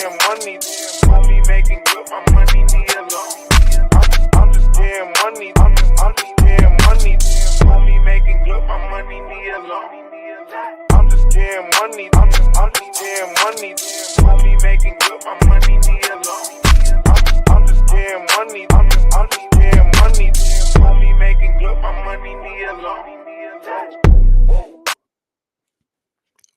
getting money. Want me making good, my money need a loan. I'm just getting money. I'm just getting money. Want me making good, my money need a loan. I'm just getting money. I'm just getting money. Want me making good, my money need a loan. I'm just getting money. I'm just getting money. Want me making good, my money need a loan.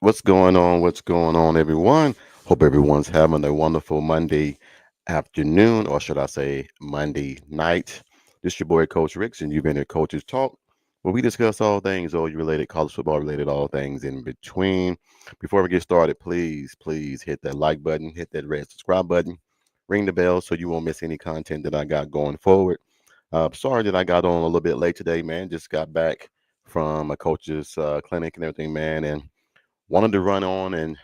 What's going on? What's going on, everyone? Hope everyone's having a wonderful Monday afternoon, or should I say Monday night. This is your boy, Coach Ricks, and you've been at Coach's Talk, where we discuss all things OU related, college football related, all things in between. Before we get started, please hit that like button, hit that red subscribe button, ring the bell so you won't miss any content that I got going forward. Sorry that I got on a little bit late today, man. Just got back from a coach's clinic and everything, man, and wanted to run on and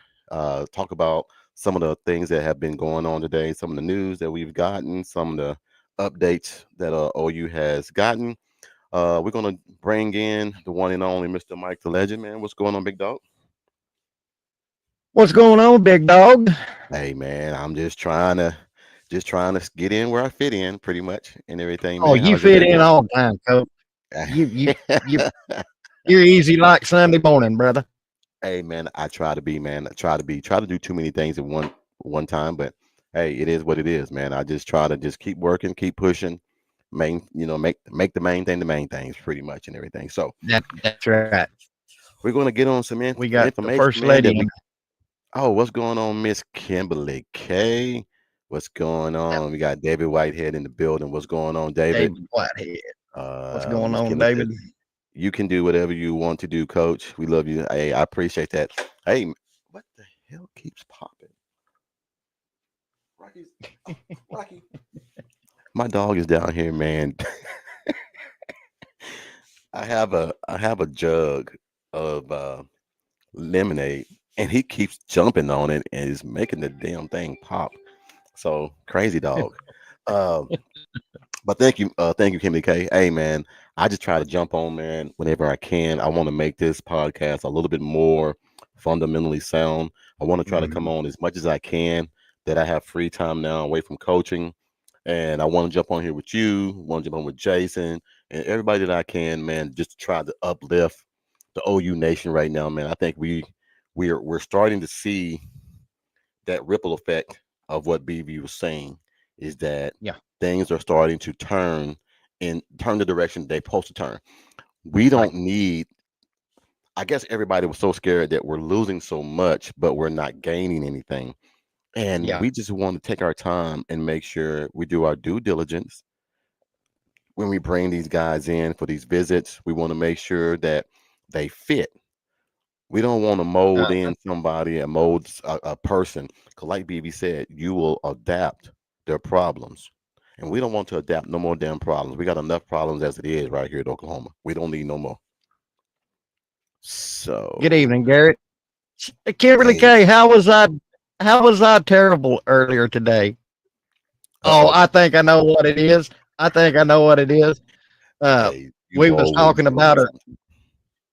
talk about some of the things that have been going on today, some of the news that we've gotten, some of the updates that OU has gotten. We're going to bring in the one and only Mr. Mike the Legend, man. What's going on, big dog? What's going on, big dog? Hey, man, I'm just trying to get in where I fit in, pretty much, and everything, Oh, man. you How's your fit day in going? all the time, Coach. You're easy like Sunday morning, brother. Hey, man, I try to be, man. Try to do too many things at one time, but hey, it is what it is, man. I just try to just keep working, keep pushing, make the main thing the main things, pretty much, and everything. So That's right. we're gonna get on some We got the information, first man. lady. What's going on, Miss Kimberly K? What's going on? We got David Whitehead in the building. What's going on, David? David Whitehead. What's going Miss on, Kimberly said, David? you can do whatever you want to do, Coach. We love you. Hey, I appreciate that. Hey, what the hell keeps popping? Rocky. My dog is down here, man. I have a jug of lemonade, and he keeps jumping on it and is making the damn thing pop. So crazy dog. Uh, but thank you, Kimmy K. Hey, man, I just try to jump on, man, whenever I can. I want to make this podcast a little bit more fundamentally sound. I want to try to come on as much as I can that I have free time now away from coaching. And I want to jump on here with you, want to jump on with Jason and everybody that I can, man, just to try to uplift the OU nation right now, man. I think we're starting to see that ripple effect of what BB was saying, is that things are starting to turn the direction they're supposed to turn. We don't need, I guess everybody was so scared that we're losing so much, but we're not gaining anything. And we just want to take our time and make sure we do our due diligence when we bring these guys in for these visits. We want to make sure that they fit. We don't want to mold in somebody and mold a person. Because like BB said, you will adapt their problems. And we don't want to adapt no more damn problems. We got enough problems as it is right here in Oklahoma. We don't need no more. So Good evening, Garrett. Kimberly K, how was I terrible earlier today? Oh, I think I know what it is. We was talking about her.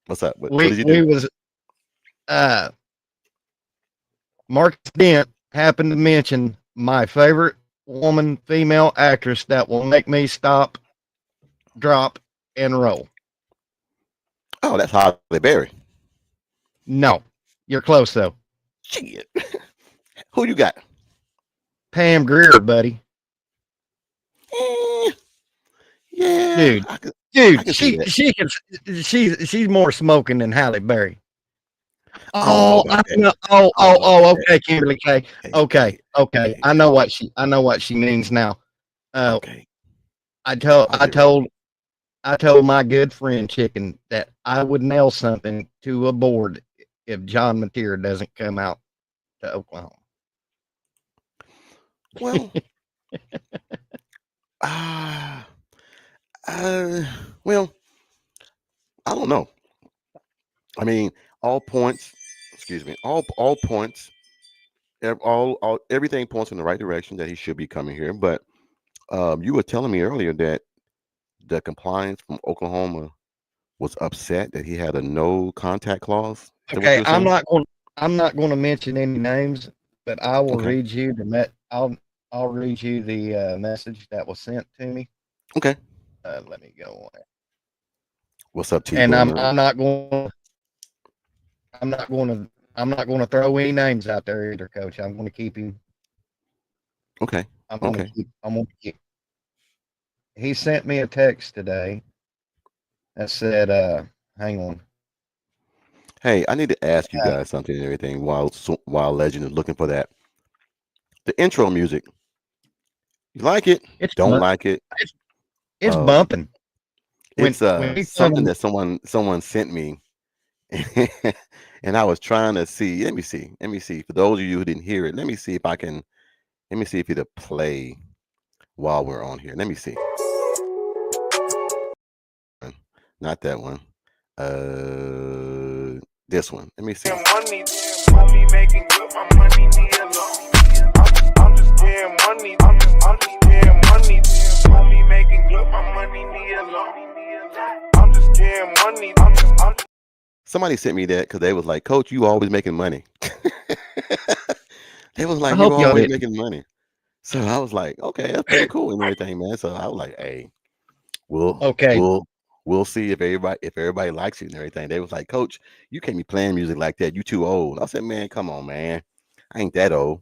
What's that? What We did you do? was Marcus Dent happened to mention my favorite female actress that will make me stop, drop, and roll. Oh, that's Halle Berry. No, you're close though. Shit. Who you got? Pam Grier, buddy. Yeah, dude, she's more smoking than Halle Berry. Okay, Kimberly K. Okay. I know what she means now. Okay. I told my good friend Chicken that I would nail something to a board if John Mateer doesn't come out to Oklahoma. Well, well, I don't know. I mean, all points. Excuse me. All points. Everything points in the right direction that he should be coming here. But you were telling me earlier that the compliance from Oklahoma was upset that he had a no contact clause. Okay, I'm not going to mention any names, but I will Okay. read you I'll read you the message that was sent to me. Okay. Let me go on it. What's up, T And Boomer? I'm not going to I'm not going to throw any names out there either, Coach. I'm going to keep him. Okay. I'm going to Okay. keep. I'm going to keep. He sent me a text today that said, "Hang on." Hey, I need to ask you Uh, guys something and everything while Legend is looking for that. The intro music. You like it? it's Don't like it? it's it's Um, bumping it's when we something come. that someone sent me, and I was trying to see. Let me see. Let me see. For those of you who didn't hear it, let me see if I can. Let me see if it'll play while we're on here. Let me see. Not that one. This one. Let me see. Money, money making good, my money need a loan. I'm just getting money, I'm just getting money. Money making good, my money need a loan. I'm just getting money, I'm Somebody sent me that because they was like, "Coach, you always making money." They was I like, "You hope y'all always didn't. making money." So I was like, "Okay, that's pretty cool and everything, man." So I was like, "Hey, we'll Okay, we'll we'll see if everybody likes you and everything." They was like, "Coach, you can't be playing music like that. You too old." I said, "Man, come on, man. I ain't that old."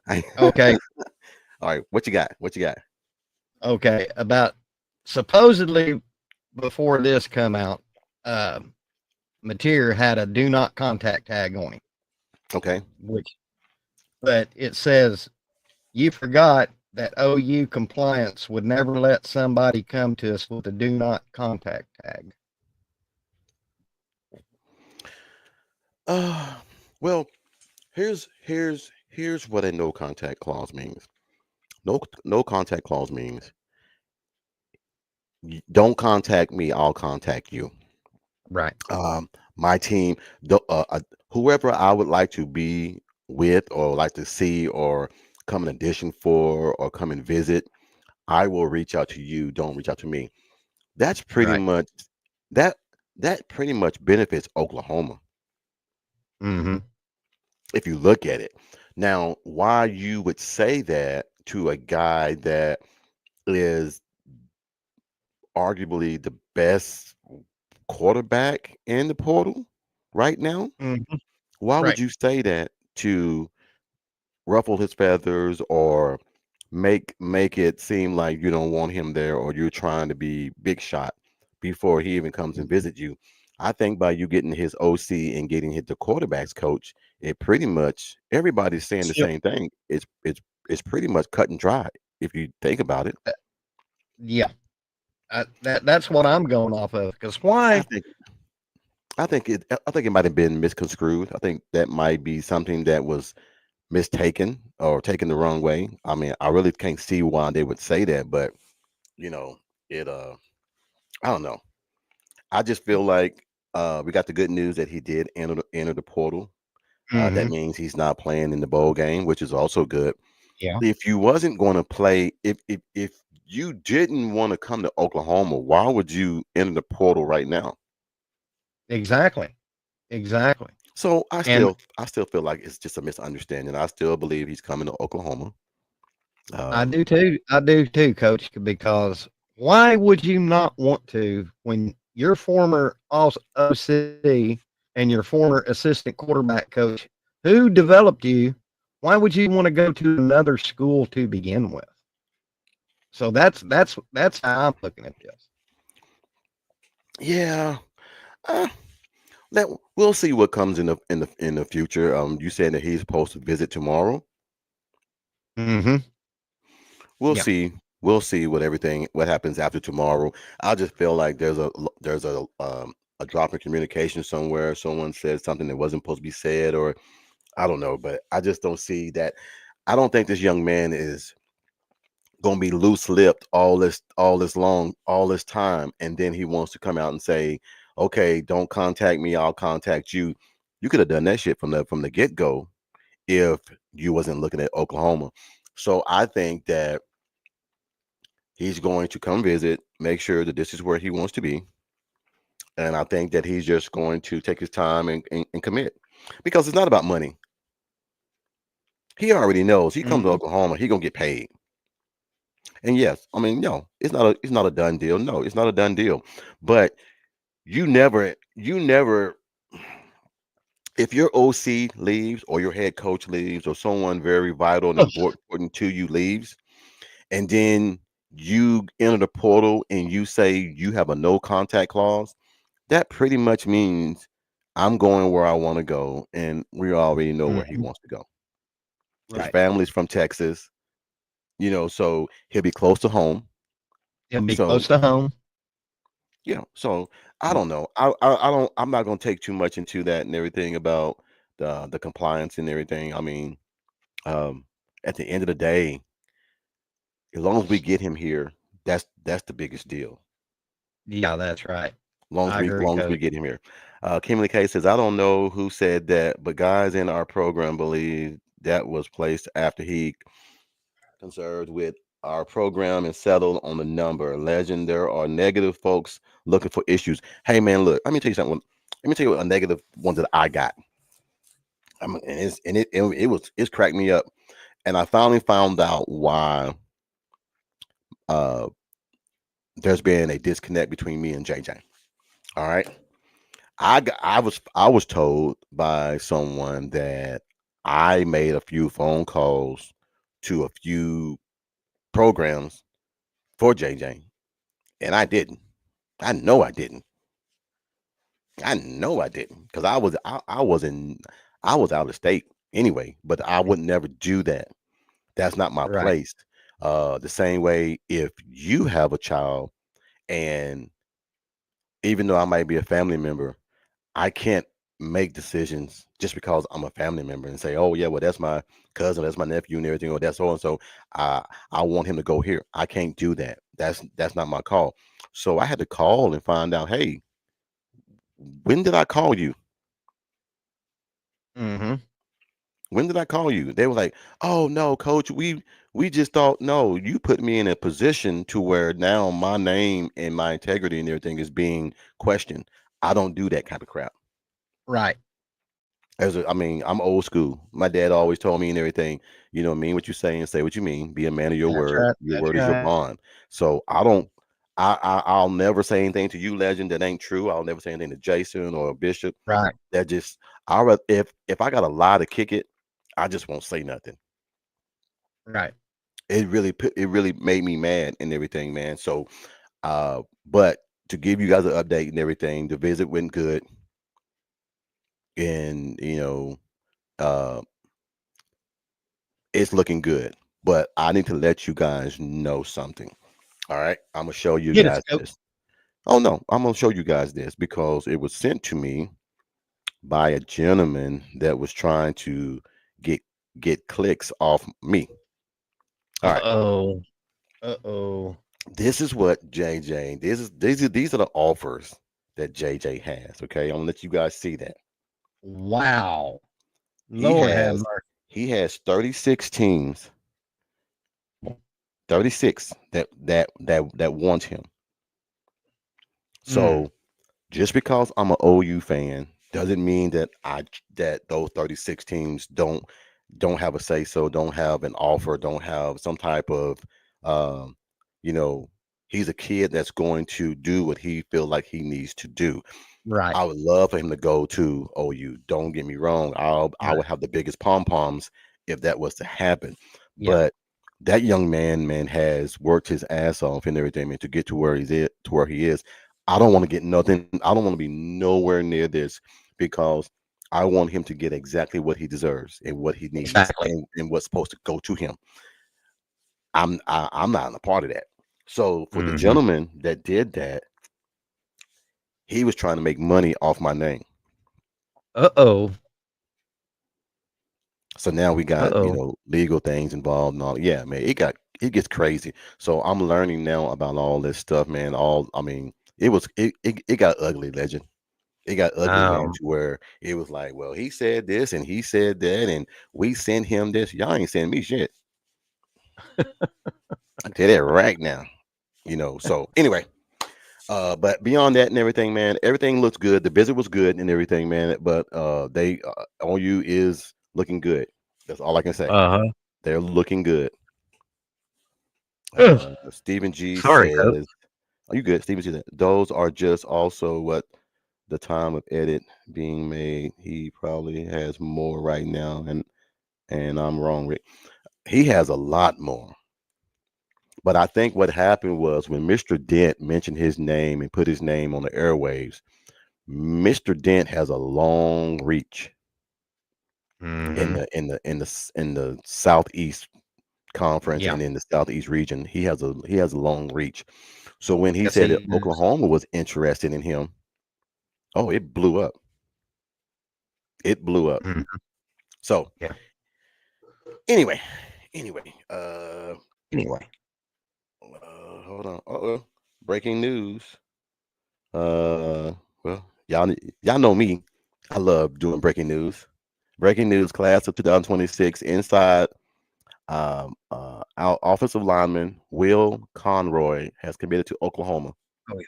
I ain't- okay, All right, what you got? What you got? okay. About supposedly before this come out, uh, Mateer had a do not contact tag on him, Okay. which but it says you forgot that OU compliance would never let somebody come to us with a do not contact tag. Uh, well, here's what a no contact clause means. No contact clause means don't contact me. I'll contact you. Right. My team, whoever I would like to be with or like to see or come in audition for or come and visit, I will reach out to you. Don't reach out to me. That's pretty Right. much that that pretty much benefits Oklahoma Mm-hmm. if you look at it. Now, why you would say that to a guy that is arguably the best quarterback in the portal right now? Mm-hmm. Why would Right. you say that to ruffle his feathers or make it seem like you don't want him there or you're trying to be big shot before he even comes and visit you? I think by you getting his OC and getting hit the quarterbacks coach, it pretty much everybody's saying the So, same thing. It's pretty much cut and dry if you think about it. yeah, that's what I'm going off of. Because I why? think I think it might have been misconstrued. I think that might be something that was mistaken or taken the wrong way. I mean, I really can't see why they would say that, but you know, it I don't know. I just feel like we got the good news that he did enter the portal. That Mm-hmm. means he's not playing in the bowl game, which is also good. Yeah. If you wasn't going to play, if you didn't want to come to Oklahoma, why would you enter the portal right now? Exactly. Exactly. So I And still I still feel like it's just a misunderstanding. I still believe he's coming to Oklahoma. I Um, do too. I do too, Coach. Because why would you not want to when your former OC and your former assistant quarterback coach who developed you? Why would you want to go to another school to begin with? So that's how I'm looking at this. yeah, uh, that we'll see what comes in the future. You said that he's supposed to visit tomorrow. Mm-hmm. We'll Yeah. see. We'll see what happens after tomorrow. I just feel like there's a drop in communication somewhere. Someone said something that wasn't supposed to be said, or I don't know. But I just don't see that. I don't think this young man is gonna be loose lipped all this time, and then he wants to come out and say, "Okay, don't contact me. I'll contact you." You could have done that shit from the get go if you wasn't looking at Oklahoma. So I think that he's going to come visit, make sure that this is where he wants to be. And I think that he's just going to take his time and commit because it's not about money. He already knows he comes to Mhm. Oklahoma, he gonna get paid. And yes, I mean, no, it's not a done deal. No, it's not a done deal. But you never if your OC leaves or your head coach leaves or someone very vital and important to you leaves, and then you enter the portal and you say you have a no contact clause, that pretty much means I'm going where I want to go, and we already know where he Mhm. wants to go. His Right. family's from Texas, so he'll be close to home. He'll be So close to home. so I don't know. I don't. I'm not gonna take too much into that and everything about the compliance and everything. I mean, um, at the end of the day, as long as we get him here, that's the biggest deal. Yeah, that's right. Long as I we agree, long as we coach. get him here. Kimberly K says, I don't know who said that, but guys in our program believe that was placed after he conserved with our program and settled on the number. Legend, there are negative folks looking for issues. Hey man, look, let me tell you something. Let me tell you a negative one that I got. It's cracked me up. And I finally found out why uh there's been a disconnect between me and JJ. All right. I was told by someone that I made a few phone calls to a few programs for JJ, and I didn't. I know I didn't. I know I didn't because I was out of state anyway. But I would never do that. That's not my Right. place. The same way, if you have a child, and even though I might be a family member, I can't make decisions just because I'm a family member and say, "Oh yeah, well that's my cousin, that's my nephew, and everything, or that's so and so. I I want him to go here." I can't do that. That's not my call. So I had to call and find out, hey, when did I call you? Mhm. When did I call you? They were like, "Oh no, coach, we just thought no, you put me in a position to where now my name and my integrity and everything is being questioned. I don't do that kind of crap." Right. I mean, I'm old school. My dad always told me and everything, mean what you say and say what you mean. Be a man of your That's word. right. Your That's word is your right. bond. So I don't. I'll never say anything to you, legend, that ain't true. I'll never say anything to Jason or Bishop. Right. That just I rather if I got a lie to kick it, I just won't say nothing. Right. It really made me mad and everything, man. So but to give you guys an update and everything, the visit went good, and uh it's looking good. But I need to let you guys know something. All right. I'm gonna show you Get us, guys coach. this. Oh no, I'm gonna show you guys this because it was sent to me by a gentleman that was trying to get get clicks off me. All right. Uh-oh. Uh-oh. This is what JJ. These are the offers that JJ has. Okay, I'm gonna let you guys see that. Wow. He Lord have has mercy. he has 36 teams, 36 that want him. Mm. So just because I'm an OU fan doesn't mean that those 36 teams don't have a say so, don't have an offer, don't have some type of um, you know, he's a kid that's going to do what he feel like he needs to do. Right. I would love for him to go to OU. Don't get me wrong. I Right. would have the biggest pom poms if that was to happen. Yeah. But that young man, has worked his ass off and everything, man, to get to where he is. I don't want to get nothing. I don't want to be nowhere near this because I want him to get exactly what he deserves and what he needs Exactly. and what's supposed to go to him. I'm not in a part of that. So for the Mhm. gentleman that did that, he was trying to make money off my name. Uh-oh. So now we got, Uh-oh. legal things involved and all. Yeah, man, it gets crazy. So I'm learning now about all this stuff, man. I mean, it got ugly, legend. It got ugly, man, Um, to where it was like, well, he said this and he said that, and we sent him this. Y'all ain't sending me shit. I tell that right now. So anyway, but beyond that and everything, man, everything looks good. The visit was good and everything, man. But they OU is looking good. That's all I can say. Uh They're looking good. huh. Stephen G Sorry, coach. says, "Are you good?" Stephen G said, "Those are just also what the time of edit being made. He probably has more right now, and I'm wrong, Rick. He has a lot more. But I think what happened was when Mr. Dent mentioned his name and put his name on the airwaves, Mr. Dent has a long reach in Mm-hmm. the southeast conference Yeah. and in the southeast region. He has a long reach. So when he Yes, said he that does. Oklahoma was interested in him, oh, it blew up. It blew up. Mhm. So Yeah. anyway, Anyway. hold on. Uh-oh. Breaking news. Well, y'all know me. I love doing breaking news. Breaking news: class of 2026 inside. Our offensive lineman Will Conroy has committed to Oklahoma. Oh yeah.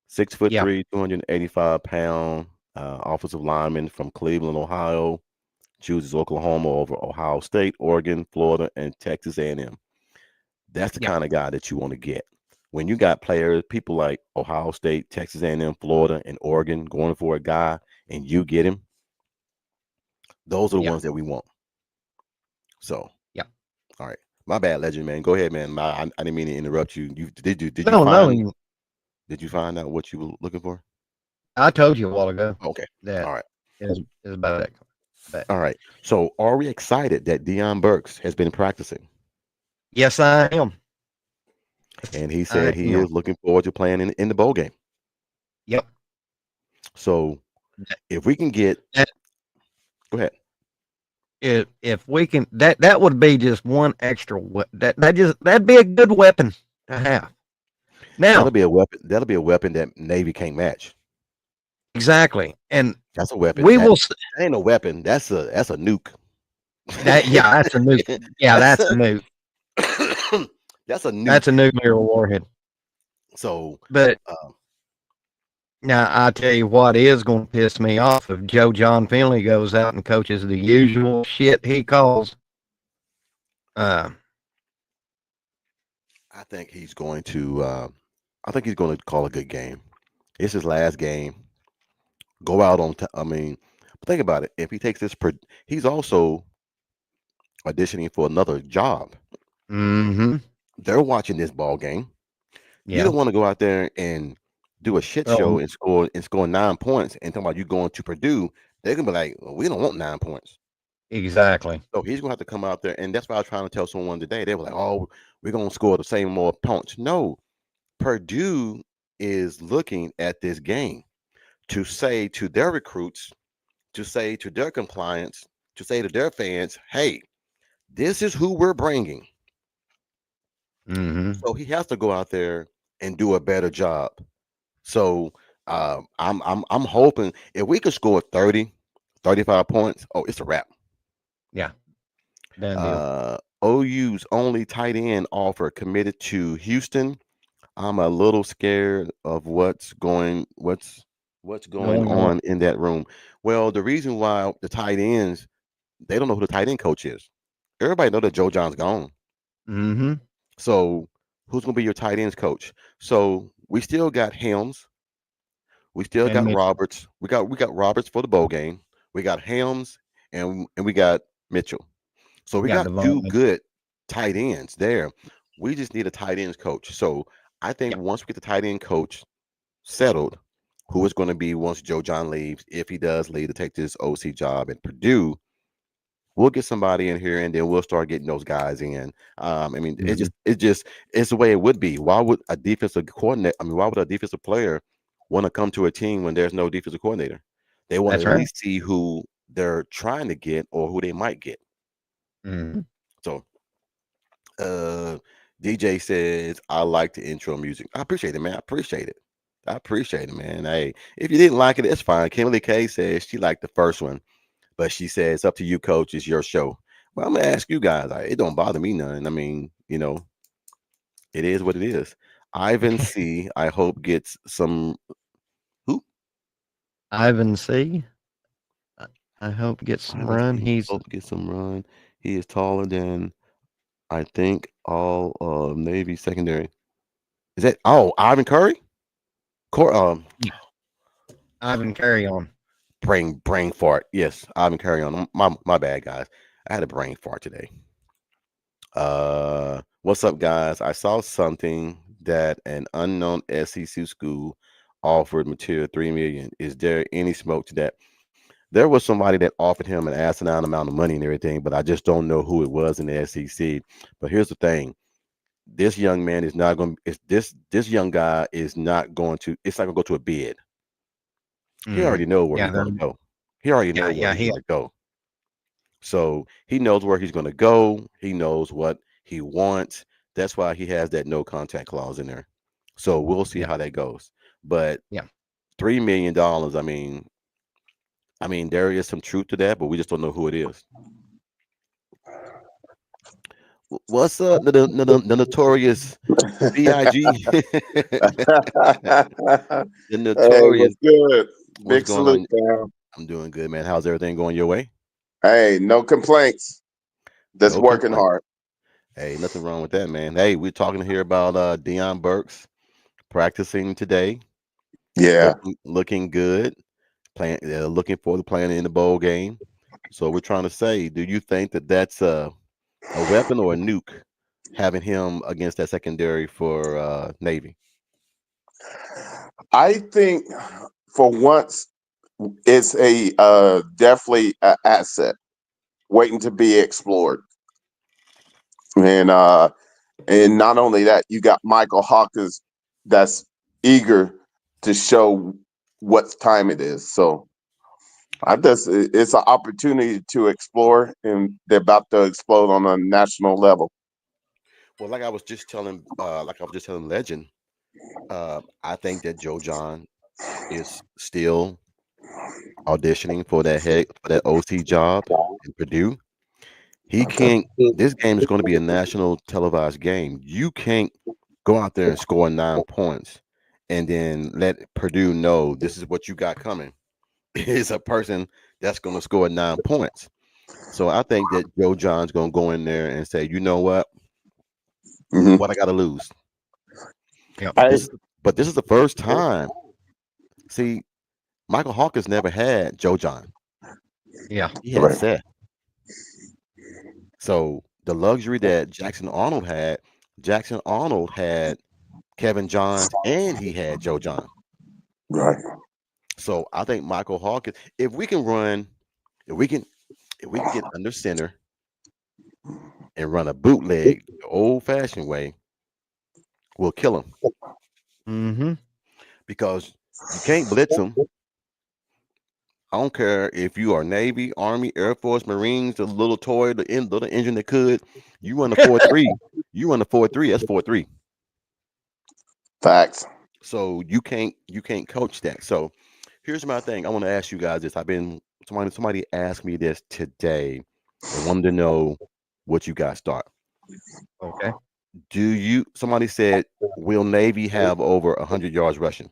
6 foot Yeah. 3, 285 pound offensive lineman from Cleveland, Ohio. Chooses Oklahoma over Ohio State, Oregon, Florida, and Texas A&M. That's the Yeah. kind of guy that you want to get. When you got players, people like Ohio State, Texas A&M, Florida, and Oregon going for a guy, and you get him, those are the Yeah. ones that we want. So, Yeah. all right, my bad, legend man. Go ahead, man. I didn't mean to interrupt you. Did you No, no. find out what you were looking for? I told you a while ago Okay, that all right, is about that. But all right. So, are we excited that Deion Burks has been practicing? yes, I am. And he said I he am. is looking forward to playing in the bowl game. Yep. So, if we can get, That, go ahead. if we can, that would be just one extra. That'd be a good weapon to have. That'll Now, be a weapon. That'll be a weapon that Navy can't match. exactly, and That's a weapon. we That will. ain't a weapon. That's a nuke. That yeah, that's a new. Yeah, that's that's a a new. that's a That's a nuke. nuclear warhead. So But uh, now I tell you what is going to piss me off if Joe John Finley goes out and coaches the usual shit he calls. Uh, I think he's going to. I think he's going to call a good game. It's his last game. Go out on. I mean, think about it. If he takes this, he's also auditioning for another job. mm-hmm. They're watching this ball game. You Yeah. don't want to go out there and do a shit Oh, show and score 9 points and talk about you going to Purdue. They're gonna be like, well, we don't want 9 points. exactly. So he's gonna have to come out there, and that's why I was trying to tell someone today. They were like, "Oh, we're gonna score the same more points." No, Purdue is looking at this game to say to their recruits, to say to their compliance, to say to their fans, "Hey, this is who we're bringing." Mm-hmm. So he has to go out there and do a better job. So I'm hoping if we could score 30, 35 points, oh, it's a wrap. Yeah. Done deal. OU's only tight end offer committed to Houston. I'm a little scared of what's going Going on. on in that room. Well, the reason why the tight ends, they don't know who the tight end coach is. Everybody know that Joe John's gone. Mm-hmm. So who's gonna be your tight ends coach? So we still got Helms. We still And got Mitchell. Roberts. We got Roberts for the bowl game. We got Helms and we got Mitchell. So we Got got Devon two Mitchell. good tight ends there. We just need a tight ends coach. So I think Yeah. once we get the tight end coach settled, who is going to be once Joe John leaves, if he does leave to take this OC job at Purdue, we'll get somebody in here and then we'll start getting those guys in. I mean, it Mm-hmm. just it just it's the way it would be. Why would a defensive coordinator? I mean, why would a defensive player want to come to a team when there's no defensive coordinator? They want to That's at right. least see who they're trying to get or who they might get. Mm-hmm. So Uh, DJ says, I like the intro music. I appreciate it, man. I appreciate it. I appreciate it, man. Hey, if you didn't like it, it's fine. Kimberly K says she liked the first one, but she says it's up to you, coach. It's your show. Well, I'm gonna ask you guys. It don't bother me none. I mean, it is what it is. Ivan C, I hope gets some who? Ivan C. I hope gets I some haven't run. seen He's Pope get some run. He is taller than I think all of Navy secondary. Is that Ivan Curry? Ivan carry on. Brain fart. Yes, Ivan Curry on. My bad, guys. I had a brain fart today. What's up, guys? I saw something that an unknown SEC school offered material 3 million. Is there any smoke to that? There was somebody that offered him an asinine amount of money and everything, but I just don't know who it was in the SEC. But here's the thing: this young man is not going. Is this young guy is not going to? It's not going to go to a bid. He Mm. already know where Yeah, he's going to go. He already know where yeah. he's He going to go. So he knows where he's going to go. He knows what he wants. That's why he has that no contact clause in there. So we'll see yeah how that goes. But yeah. $3 million. I mean, there is some truth to that, but we just don't know who it is. What's up, the notorious Big? The Hey, notorious. what's good? What's Big going salute, on? fam. I'm doing good, man. How's everything going your way? Hey, no complaints. Just No working complaint. hard. Hey, nothing wrong with that, man. Hey, we're talking here about Deion Burks practicing today, Yeah. looking good, playing, looking forward to playing in the bowl game. So we're trying to say, do you think that that's a weapon or a nuke having him against that secondary for Navy? I think for once it's a definitely an asset waiting to be explored. And not only that, you got Michael Hawkins that's eager to show what time it is. So I just it's an opportunity to explore, and they're about to explode on a national level. Well, like I was just telling Legend, I think that Joe John is still auditioning for that OC job in Purdue. He can't. This game is going to be a national televised game. You can't go out there and score 9 points and then let Purdue know this is what you got coming. It's a person that's going to score 9 points. So I think that Joe John's going to go in there and say, you know what, Mhm. what I got to lose. Yep. But I this is the first time. See, Michael Hawkins never had Joe John. Yeah. He had right. Seth. So the luxury that Jackson Arnold had Kevin Johns and he had Joe John. Right. So I think Michael Hawkins, if we can run, if we can, if we can get under center and run a bootleg the old fashioned way, we'll kill him Mm-hmm. because you can't blitz him. I don't care if you are Navy, Army, Air Force, Marines, the little toy, little engine that could. You run a 4-3. You run a 4-3. That's 4-3. Facts. So you can't coach that. So here's my thing. I want to ask you guys this. Somebody asked me this today and wanted to know what you guys thought. Okay. Somebody said, will Navy have over 100 yards rushing?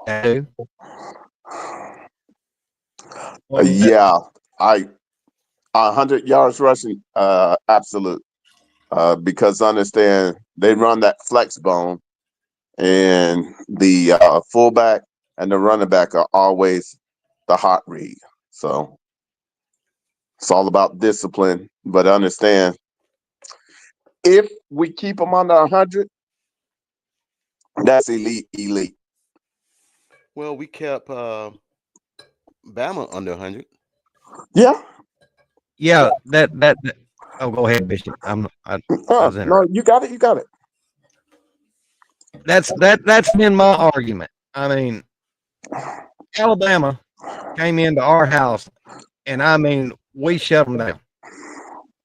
I do. Well, Yeah, I 100 yards rushing. Absolute. Because understand they run that flex bone, and the fullback and the running back are always the hot read. So it's all about discipline. But understand if we keep them under 100, that's elite. Elite. Well, we kept Bama under 100. Yeah. yeah. That. Oh, go ahead, Bishop. I was No, interested. you got it. You got it. That's been my argument. I mean, Alabama came into our house, and I mean, we shut them down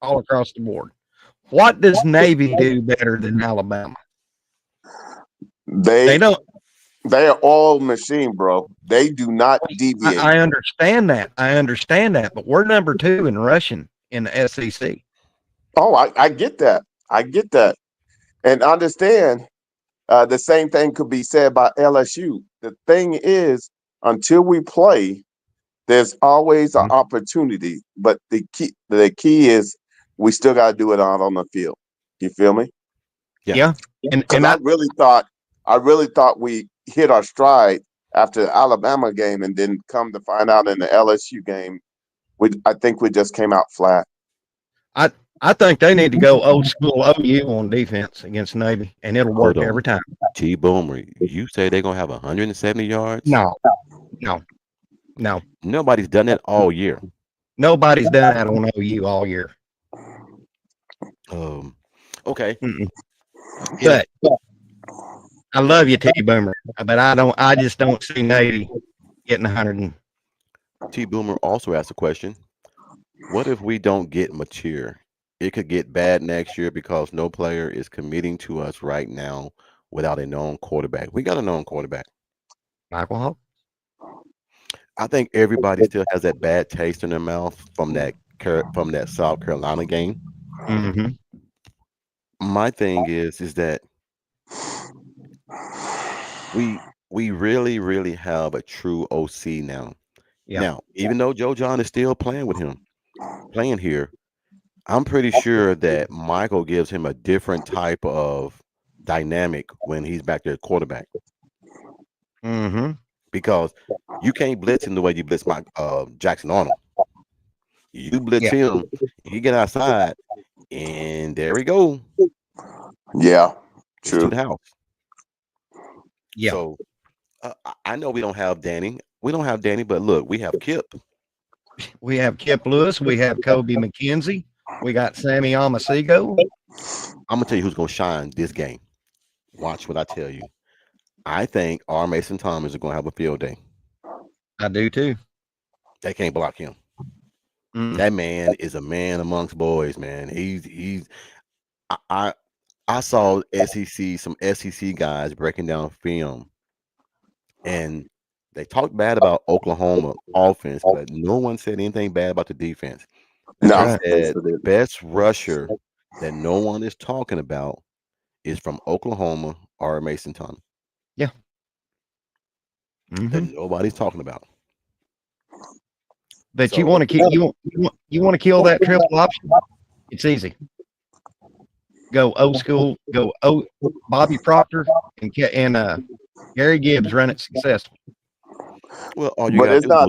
all across the board. What does Navy do better than Alabama? They They don't. they are all machine, bro. They do not deviate. I understand that. I understand that, but we're number two in rushing in the SEC. Oh, I get that. I get that. And understand the same thing could be said by LSU. The thing is, until we play, there's always an opportunity, but the key is we still got to do it out on the field. You feel me? Yeah. And Because I really thought we hit our stride after the Alabama game, and then come to find out in the LSU game, I think we just came out flat. I think they need to go old school OU on defense against Navy, and it'll work Hold on. every time. T Boomer, you say they're gonna have 170 yards? No, no, no. Nobody's done it all year. Nobody's done that on OU all year. Okay. But I love you, T Boomer, but I just don't see Navy getting 100. T Boomer also asked a question. What if we don't get mature? It could get bad next year because no player is committing to us right now without a known quarterback. We got a known quarterback. Michael Hall. I think everybody still has that bad taste in their mouth from that South Carolina game. Mm-hmm. My thing is that we really, really have a true OC now. Yeah. Now, even though Joe John is still playing here, I'm pretty sure that Michael gives him a different type of dynamic when he's back there at quarterback. Mm-hmm. Because you can't blitz him the way you blitz Jackson Arnold. You blitz him, he get outside, and there we go. Yeah, It's true. to the house. Yeah. So I know we don't have Danny. We don't have Danny, but look, we have Kip. We have Kip Lewis. We have Kobe McKenzie. We got Sammy Amasigo. I'm gonna tell you who's gonna shine this game. Watch what I tell you. I think R. Mason Thomas is gonna have a field day. I do too. They can't block him. That man is a man amongst boys, man. I saw some SEC guys breaking down film, and they talked bad about Oklahoma offense, but no one said anything bad about the defense. No, They said the best rusher that no one is talking about is from Oklahoma, R. Mason Thomas. Yeah. That nobody's talking about. But you want to keep you want to kill that triple option? It's easy. Go old school. Go Bobby Proctor and Gary Gibbs run it successful. Well, but it's not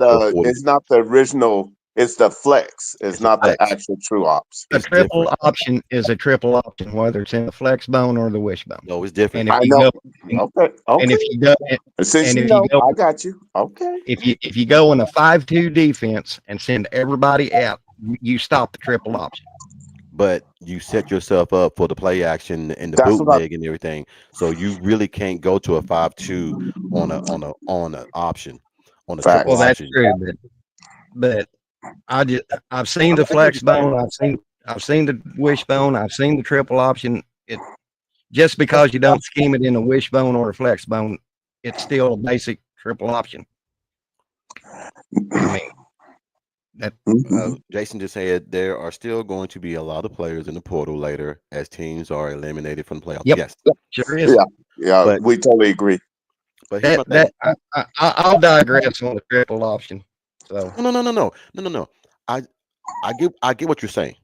the original. It's the flex. It's not the actual true ops. A triple option is a triple option, whether it's in the flex bone or the wishbone. No, it's different. And if you go, and if you go, I got you. Okay. If you go in a 5-2 defense and send everybody out, you stop the triple option. But you set yourself up for the play action and the bootleg and everything, so you really can't go to a 5-2 on an option on a triple well, that's option. true, but I've seen the flex bone, I've seen the wishbone, I've seen the triple option. It just because you don't scheme it in a wishbone or a flex bone, it's still a basic triple option. I mean, Jason just said there are still going to be a lot of players in the portal later as teams are eliminated from the playoffs. Yep. Yes, sure is. Yeah, but we totally agree. But I'll digress on the triple option. So no. I get what you're saying.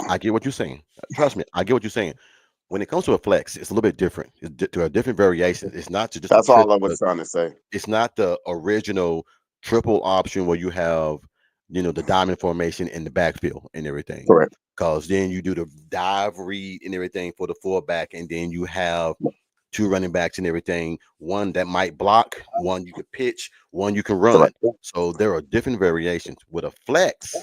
I get what you're saying. Trust me, I get what you're saying. When it comes to a flex, it's a little bit different. There are different variations. It's not just that's all I was trying to say. It's not the original triple option where you have, the diamond formation in the backfield and everything. Correct. Because then you do the dive read and everything for the fullback, and then you have two running backs and everything. One that might block, one you could pitch, one you can run. So there are different variations. With a flex,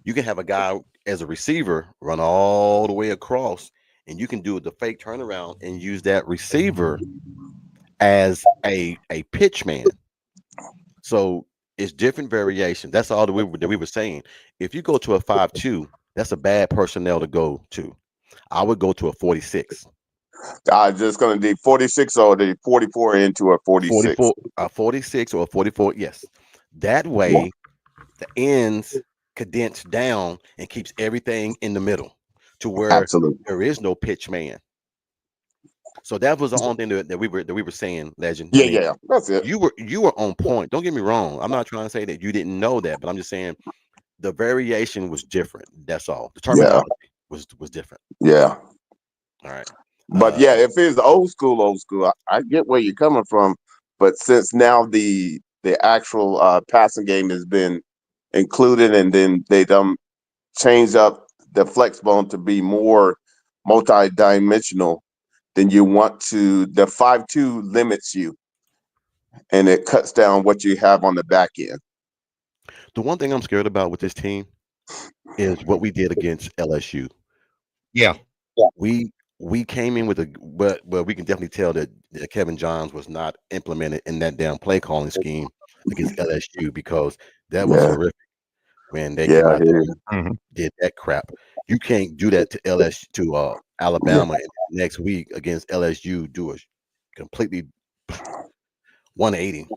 you can have a guy as a receiver run all the way across, and you can do the fake turnaround and use that receiver as a pitch man. So it's different variations. That's all that we were saying. If you go to a 5-2, that's a bad personnel to go to. I would go to a 46. I'm just going to do 46 or the 44 into a 46. 46 or a 44, yes. That way, the ends condense down and keeps everything in the middle to where there is no pitch man. So that was the only thing that we were saying, Legend. I Yeah, mean, yeah, that's it. you were on point. Don't get me wrong. I'm not trying to say that you didn't know that, but I'm just saying the variation was different. That's all. The Yeah, terminology was different. yeah. All right. But yeah, if it's old school, I get where you're coming from. But since now the actual passing game has been included, and then they change up the flex bone to be more multi-dimensional, then you want to the 5-2 limits you, and it cuts down what you have on the back end. The one thing I'm scared about with this team is what we did against LSU. Yeah. We came in with but we can definitely tell that Kevin Johns was not implemented in that damn play calling scheme against LSU because that was Yeah, horrific when they came yeah, out there and Mhm. did that crap. You can't do that to LSU to yeah. Alabama and next week against LSU do a completely 180.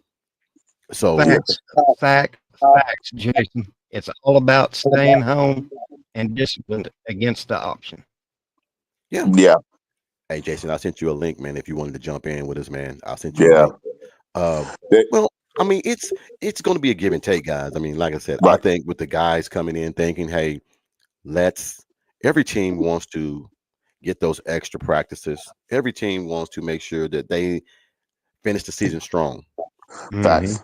So Yeah. Facts, facts, Jason. It's all about staying home and disciplined against the option. yeah. Yeah, Hey Jason, I sent you a link, man. If you wanted to jump in with us, man, I'll send you a yeah. link. Um, They- well, I mean, it's going to be a give and take, guys. I mean, like I said, I right. think with the guys coming in thinking, hey, let's. Every team wants to get those extra practices. Every team wants to make sure that they finish the season strong. Mhm. Facts.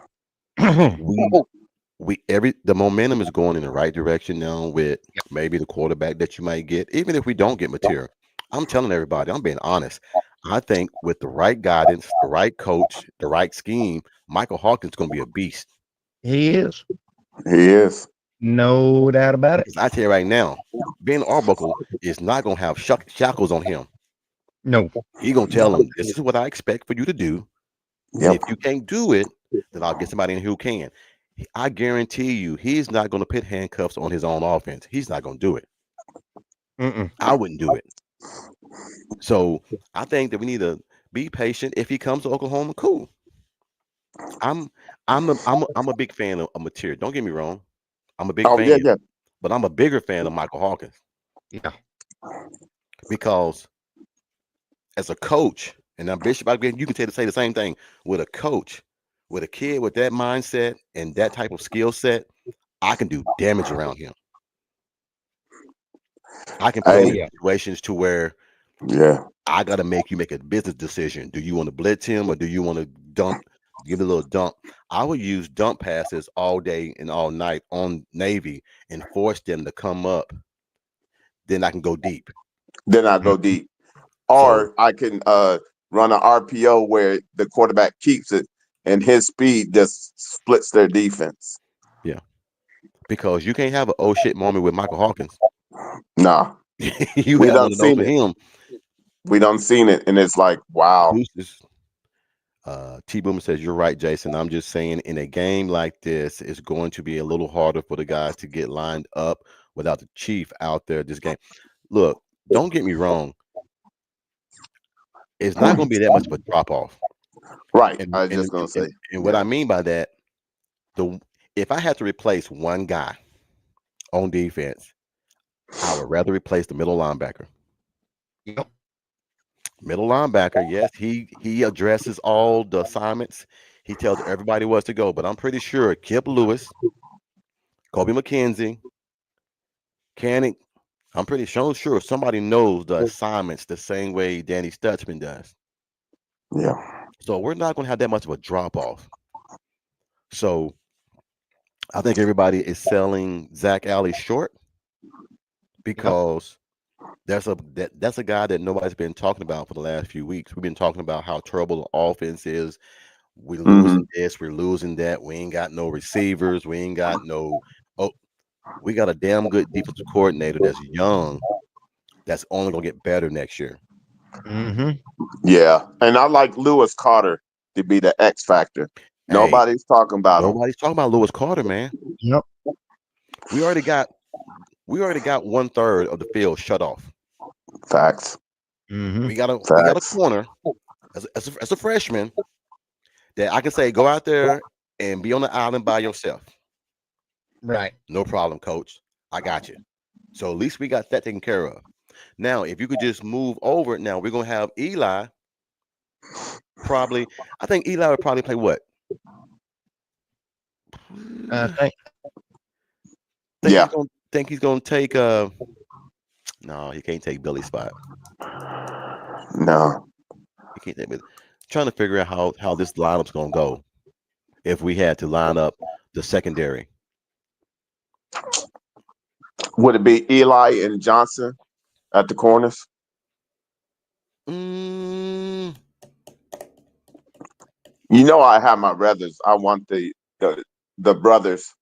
We the momentum is going in the right direction now with maybe the quarterback that you might get, even if we don't get material. I'm telling everybody, I'm being honest. I think with the right guidance, the right coach, the right scheme, Michael Hawkins is going to be a beast. He is. He is. No doubt about it. Because I tell you right now, Ben Arbuckle is not going to have shackles on him. No. He's going to tell him, this is what I expect for you to do. And Yep. if you can't do it, then I'll get somebody in who can. I guarantee you, he's not going to put handcuffs on his own offense. He's not going to do it. Mm-mm. I wouldn't do it. So I think that we need to be patient. If he comes to Oklahoma, cool. I'm I'm a big fan of material. Don't get me wrong. I'm a big Oh yeah, fan, yeah. but I'm a bigger fan of Michael Hawkins Yeah. because as a coach, and I'm Bishop, you can say the same thing with a coach, with a kid with that mindset and that type of skill set. I can do damage around him. I can put Oh him Hey, in yeah. situations to where yeah. I got to make you make a business decision. Do you want to blitz him or do you want to dump, give it a little dump? I would use dump passes all day and all night on Navy and force them to come up. Then I can go deep. Then I go Mhm. deep. So Or I can run an RPO where the quarterback keeps it and his speed just splits their defense. yeah, because you can't have an oh shit moment with Michael Hawkins. Nah, You we have done one of those seen with it. him. We done seen it, and it's like, wow. Deuces. T Boomer says you're right, Jason. I'm just saying in a game like this, it's going to be a little harder for the guys to get lined up without the chief out there this game. Look, don't get me wrong. It's not going to be that much of a drop off. Right. And I was and just gonna and, say, and what yeah. I mean by that, the if I had to replace one guy on defense, I would rather replace the middle linebacker. Yep. Middle linebacker, yes, he addresses all the assignments. He tells everybody where to go, but I'm pretty sure Kip Lewis, Kobe McKenzie, Canning, I'm pretty sure somebody knows the assignments the same way Danny Stutzman does. Yeah. So we're not going to have that much of a drop off. So I think everybody is selling Zach Alley short Yep. because that's a guy that nobody's been talking about for the last few weeks. We've been talking about how terrible the offense is. We're Hmm. losing this, we're losing that. We ain't got no receivers. We ain't got no. Oh, we got a damn good defensive coordinator that's young. That's only gonna get better next year. Mm-hmm. Yeah. And I like Lewis Carter to be the X factor. Hey, Nobody's talking about him. nobody's talking about Lewis Carter, man. Yep. We already got we already got 1/3 of the field shut off. Facts. Mm-hmm. We got a Facts. corner as a freshman that I can say go out there and be on the island by yourself. Right. No problem, coach. I got you. So at least we got that taken care of. Now, if you could just move over, now we're gonna have Eli. Probably. I think Eli would probably play what? I think Yeah. Think he's gonna take no, he can't take Billy's spot. No. He can't take it. Trying to figure out how this lineup's gonna go if we had to line up the secondary. Would it be Eli and Johnson at the corners? Mm, You know, I have my brothers. I want the brothers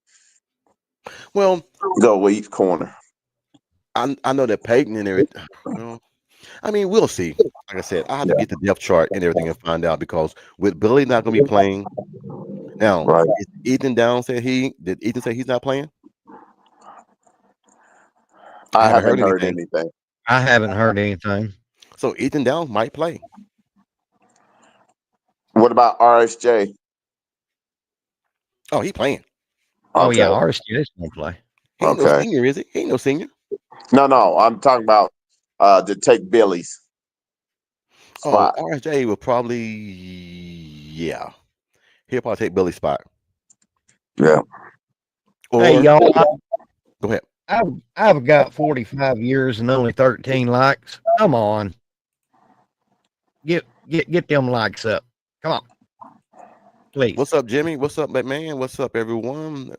well, go with each corner. I know that Peyton and everything. Well, I mean, we'll see. Like I said, I have to get the depth chart and everything and find out because with Billy not going to be playing now, Right. is Ethan Down said did Ethan say he's not playing? I haven't haven't heard heard anything. anything. I haven't heard anything. So Ethan Down might play. What about RSJ? Oh, he playing. Oh Okay. yeah, RSJ's gonna play. He ain't no Okay. senior, is he? He ain't no senior. No. I'm talking about to take Billy's Oh, spot. RJ will probably, yeah, he'll probably take Billy's spot. Yeah. Or Hey y'all, go ahead. I've got 45 years and only 13 likes. Come on, get them likes up. Come on, please. What's up, Jimmy? What's up, McMahon? What's up, everyone?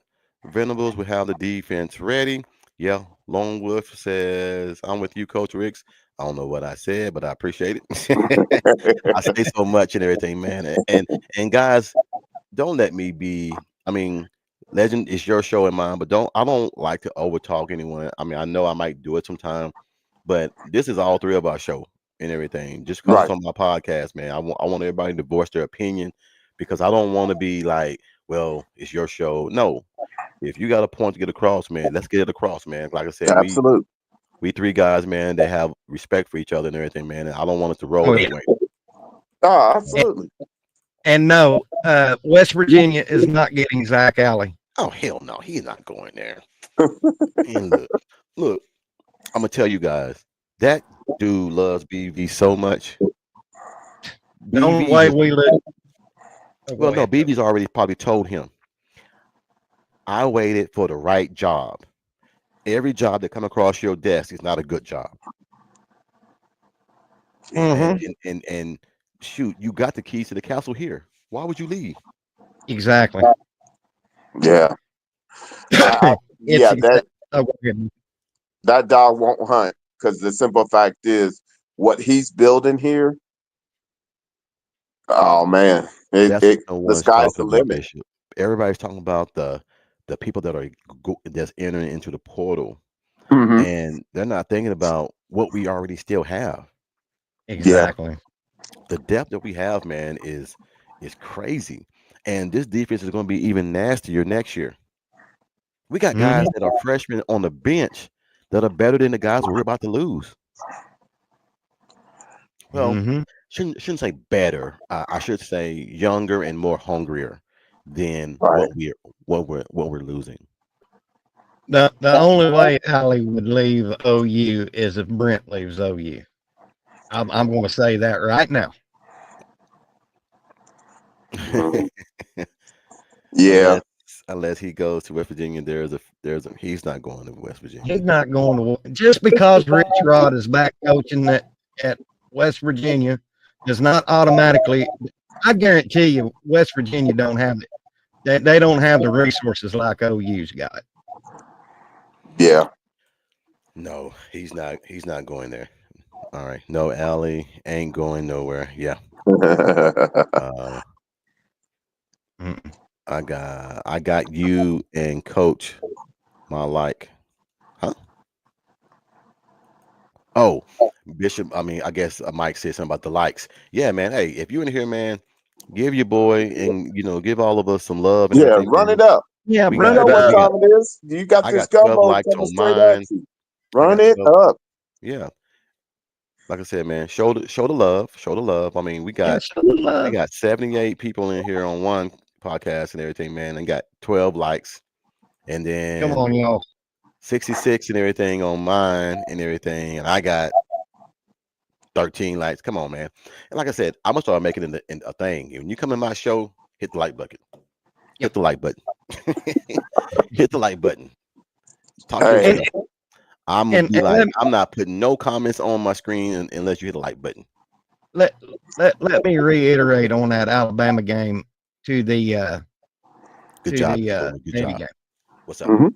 Venables will have the defense ready. Yeah, Lone Wolf says, I'm with you, Coach Riggs. I don't know what I said, but I appreciate it. I say so much and everything, man. And guys, don't let me be. I mean, Legend is your show and mine, but I don't like to over talk anyone. I mean, I know I might do it sometime, but this is all three of our show and everything. Just because it's Right. on my podcast, man. I want everybody to voice their opinion because I don't want to be like, well, it's your show. No, if you got a point to get across, man, let's get it across, man. Like I said, Absolutely. we three guys, man, that have respect for each other and everything, man. And I don't want it to roll Oh, that yeah. way. Oh, absolutely. And no, West Virginia is not getting Zach Alley. Oh hell no, he's not going there. And look, I'm gonna tell you guys, that dude loves BV so much. The only BV way has- we live. well, no, BB's already probably told him. I waited for the right job. Every job that come across your desk is not a good job. And shoot, you got the keys to the castle here. Why would you leave? Exactly. Yeah. Yeah. That dog won't hunt because the simple fact is what he's building here. Oh man, That's what no the one's sky's the talking about, limit. Bishop. Everybody's talking about the people that are that's entering into the portal, Mhm. and they're not thinking about what we already still have. Exactly. The depth that we have, man, is crazy, and this defense is going to be even nastier next year. We got guys that are freshmen on the bench that are better than the guys we're about to lose. Well, shouldn't say better. I should say younger and more hungrier than Right. what we're losing. The only way Alley would leave OU is if Brent leaves OU. I'm going to say that right now. Yeah. Unless he goes to West Virginia, he's not going to West Virginia. He's not going to just because Rich Rod is back coaching at West Virginia does not automatically. I guarantee you, West Virginia don't have it. They don't have the resources like OU's got. Yeah. No, he's not. He's not going there. All right. No, Allie ain't going nowhere. Yeah. I got you and Coach my like. Huh? Oh, Bishop. I mean, I guess Mike said something about the likes. Yeah, man. Hey, if you in here, man, give your boy and give all of us some love and Yeah. everything. Run man. it up. Yeah, We You run know it what up. time it is. You got I this got 12 gumbo likes coming on straight at mine. you. Run it 12. up. Yeah. Like I said, man, show the love. Show the love. I mean, we got 78 people in here on one podcast and everything, man, and got 12 likes. And then Come on, y'all. 66 and everything on mine and everything. And I got 13 likes. Come on, man. And like I said, I'm gonna start making it in a thing. When you come in my show, hit the like button. Hit Yep. the like button. Hit the like button. Talk your Hey, And stuff. I'm gonna and, be and like, I'm not putting no comments on my screen unless you hit the like button. let, let me reiterate on that Alabama game to the Good to job, the Joey. Good Navy job. game. What's up? mhm,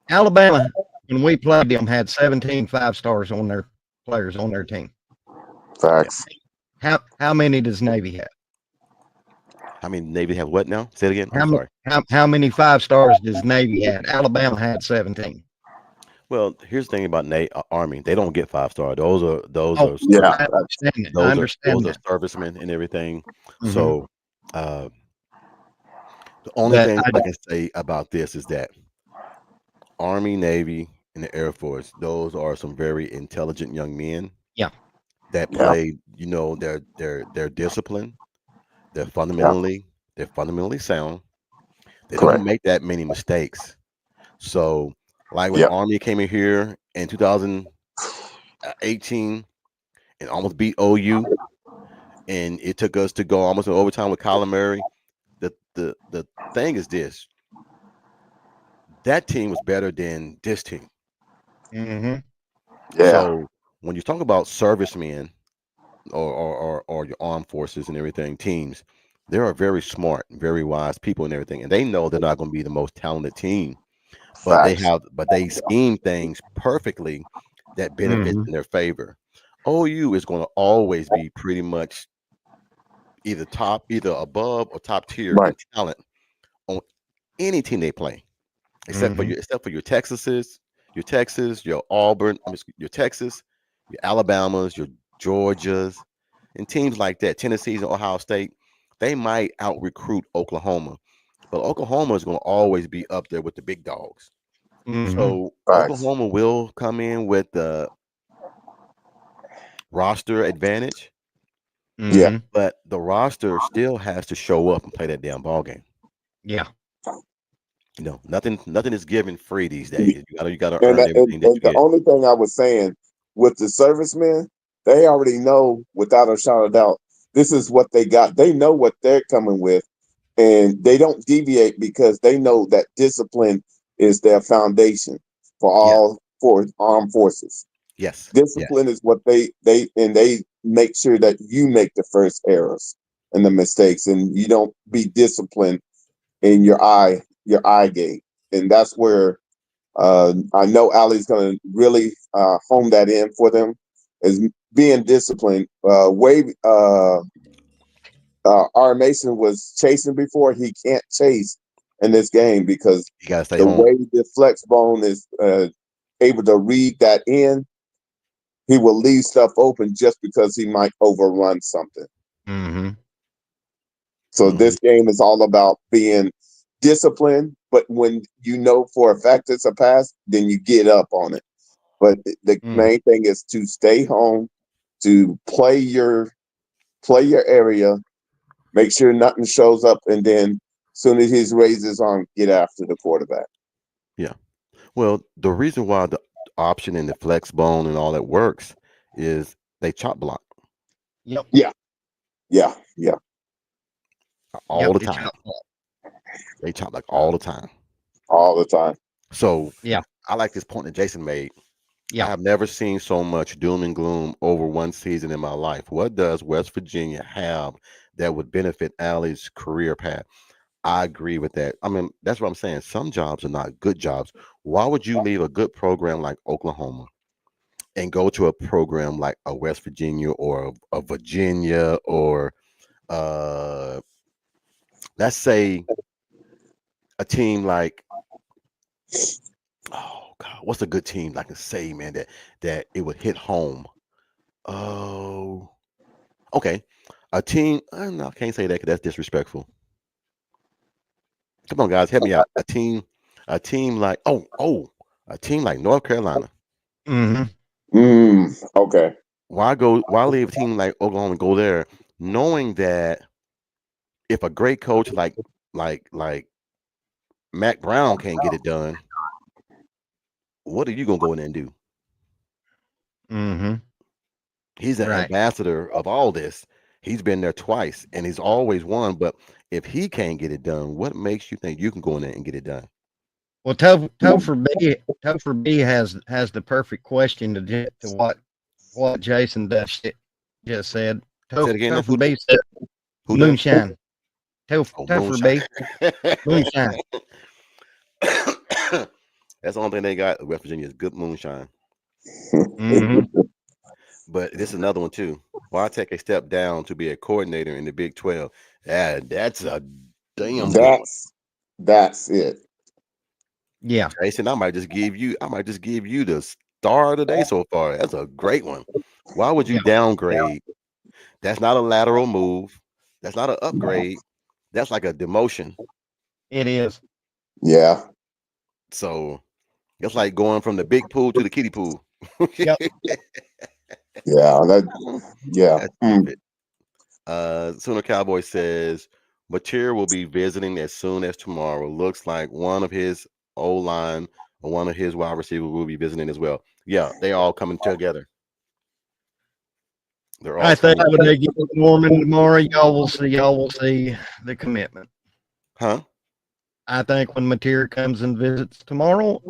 Alabama, when we played them, had 17 5-stars on their players on their team. facts. How many does Navy have? How many Navy have what now? Say it again. I'm How sorry. how many 5-stars does Navy had? Alabama had 17. Well, here's the thing about Army. They don't get 5-star. Those Oh, are Yeah, I understand that. I those understand are that. servicemen and everything. Mhm. So uh, the only But thing I can say about this is that Army, Navy, and the Air Force, those are some very intelligent young men yeah, that yeah, play. You know, they're disciplined. They're yeah. fundamentally sound. They don't Correct. make that many mistakes. So, like when Yep. Army came in here in 2018 and almost beat OU, and it took us to go almost in overtime with Kyler Murray. The thing is this: that team was better than this team. hmm Yeah. So when you talk about servicemen or your armed forces and everything teams, they are very smart, very wise people and everything, and they know they're not going to be the most talented team, but Facts. they scheme things perfectly that benefits hmm in their favor. OU is going to always be pretty much either above or top tier Right. in talent on any team they play, hmm except for your Texas, your Auburn, your Texas, your Alabamas, your Georgias, and teams like that, Tennessee's and Ohio State. They might out recruit Oklahoma, but Oklahoma is going to always be up there with the big dogs. hmm So Facts. Oklahoma will come in with the roster advantage, Yeah. hmm but the roster still has to show up and play that damn ball game. Yeah. You know, nothing is given free these days. You gotta And, earn that, everything that and you the get. only thing I was saying with the servicemen, they already know without a shadow of doubt, this is what they got. They know what they're coming with, and they don't deviate because they know that discipline is their foundation for Yeah. all for armed forces. Yes. Yes. Discipline is what they make sure that you make the first errors and the mistakes, and you don't be disciplined in your eye gate, and that's where I know Ali's going to really home that in for them is being disciplined. R. Mason was chasing before. He can't chase in this game because You gotta stay the home. way the flex bone is able to read that in, he will leave stuff open just because he might overrun something. hmm So Hmm. this game is all about being disciplined, but when you know for a fact it's a pass, then you get up on it. But the mm main thing is to stay home, to play your area, make sure nothing shows up, and then soon as he raises his arm, get after the quarterback. Yeah. Well, the reason why the option and the flex bone and all that works is they chop block Yep. Yeah, yeah, yeah. all Yep. the It's time. your fault. They chop like all the time. All the time. So Yeah. I like this point that Jason made. I Yeah. have never seen so much doom and gloom over one season in my life. What does West Virginia have that would benefit Allie's career path? I agree with that. I mean, that's what I'm saying. Some jobs are not good jobs. Why would you leave a good program like Oklahoma and go to a program like a West Virginia or a Virginia or uh let's say a team like, oh God, what's a good team like to say, man, that it would hit home? Oh, okay. A team, no, I can't say that because that's disrespectful. Come on, guys, help me out. A team like a team like North Carolina. hmm Okay. Why leave a team like Oklahoma and go there, knowing that if a great coach like Mac Brown can't get it done, what are you gonna go in there and do? hmm He's an Right. ambassador of all this. He's been there twice and he's always won. But if he can't get it done, what makes you think you can go in there and get it done? Well, Topher B has the perfect question to what Jason just said. Say it again. Topher B said Who does? moonshine. Oh, Topher moonshine. B moonshine. That's the only thing they got in West Virginia is good moonshine. Mhm. But this is another one too. Why take a step down to be a coordinator in the Big 12? That's a damn good one. That's it. Yeah. Jason, I might just give you the star of the day so far. That's a great one. Why would you downgrade? That's not a lateral move. That's not an upgrade. That's like a demotion. It is. Yeah. So it's like going from the big pool to the kiddie pool. Yep. Yeah. Yeah. That's stupid. Sooner Cowboy says Mateer will be visiting as soon as tomorrow. Looks like one of his O-line or one of his wide receivers will be visiting as well. Yeah, they all coming together. They're all I think coming. when they get Norman tomorrow, y'all will see the commitment. Huh? I think when Mateer comes and visits tomorrow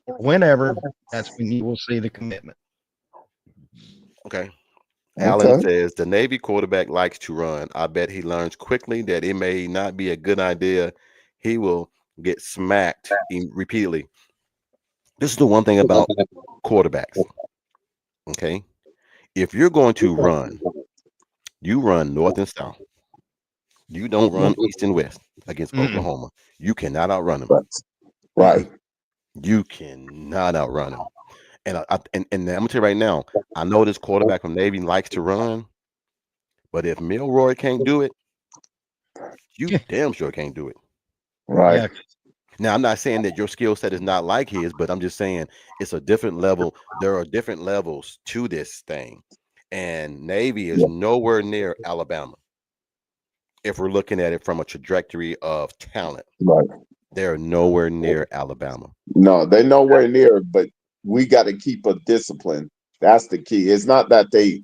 or whenever, that's when you will see the commitment. Okay. Alan Okay. says the Navy quarterback likes to run. I bet he learns quickly that it may not be a good idea. He will get smacked repeatedly. This is the one thing about quarterbacks. Okay. If you're going to run, you run north and south. You don't run east and west against Mm-mm. Oklahoma. You cannot outrun them. Right. You cannot outrun them. And I'm gonna tell you right now, I know this quarterback from Navy likes to run, but if Milroy can't do it, you damn sure can't do it. Right. Yeah. Now, I'm not saying that your skill set is not like his, but I'm just saying it's a different level. There are different levels to this thing. And Navy is nowhere near Alabama. If we're looking at it from a trajectory of talent, Right. they're nowhere near Alabama. No, they're nowhere near, but we got to keep a discipline. That's the key. It's not that they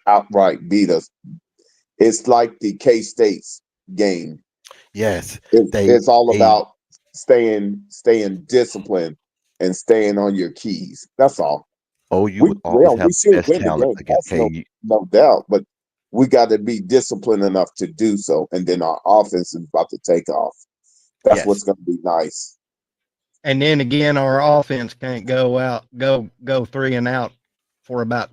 outright beat us. It's like the K-State's game. Yes, It's all they about staying disciplined and staying on your keys. That's all. OU would always We have the should best win the talent game. against That's KU. no doubt. But we got to be disciplined enough to do so. And then our offense is about to take off. That's Yes. what's going to be nice. And then again, our offense can't go 3 and out for about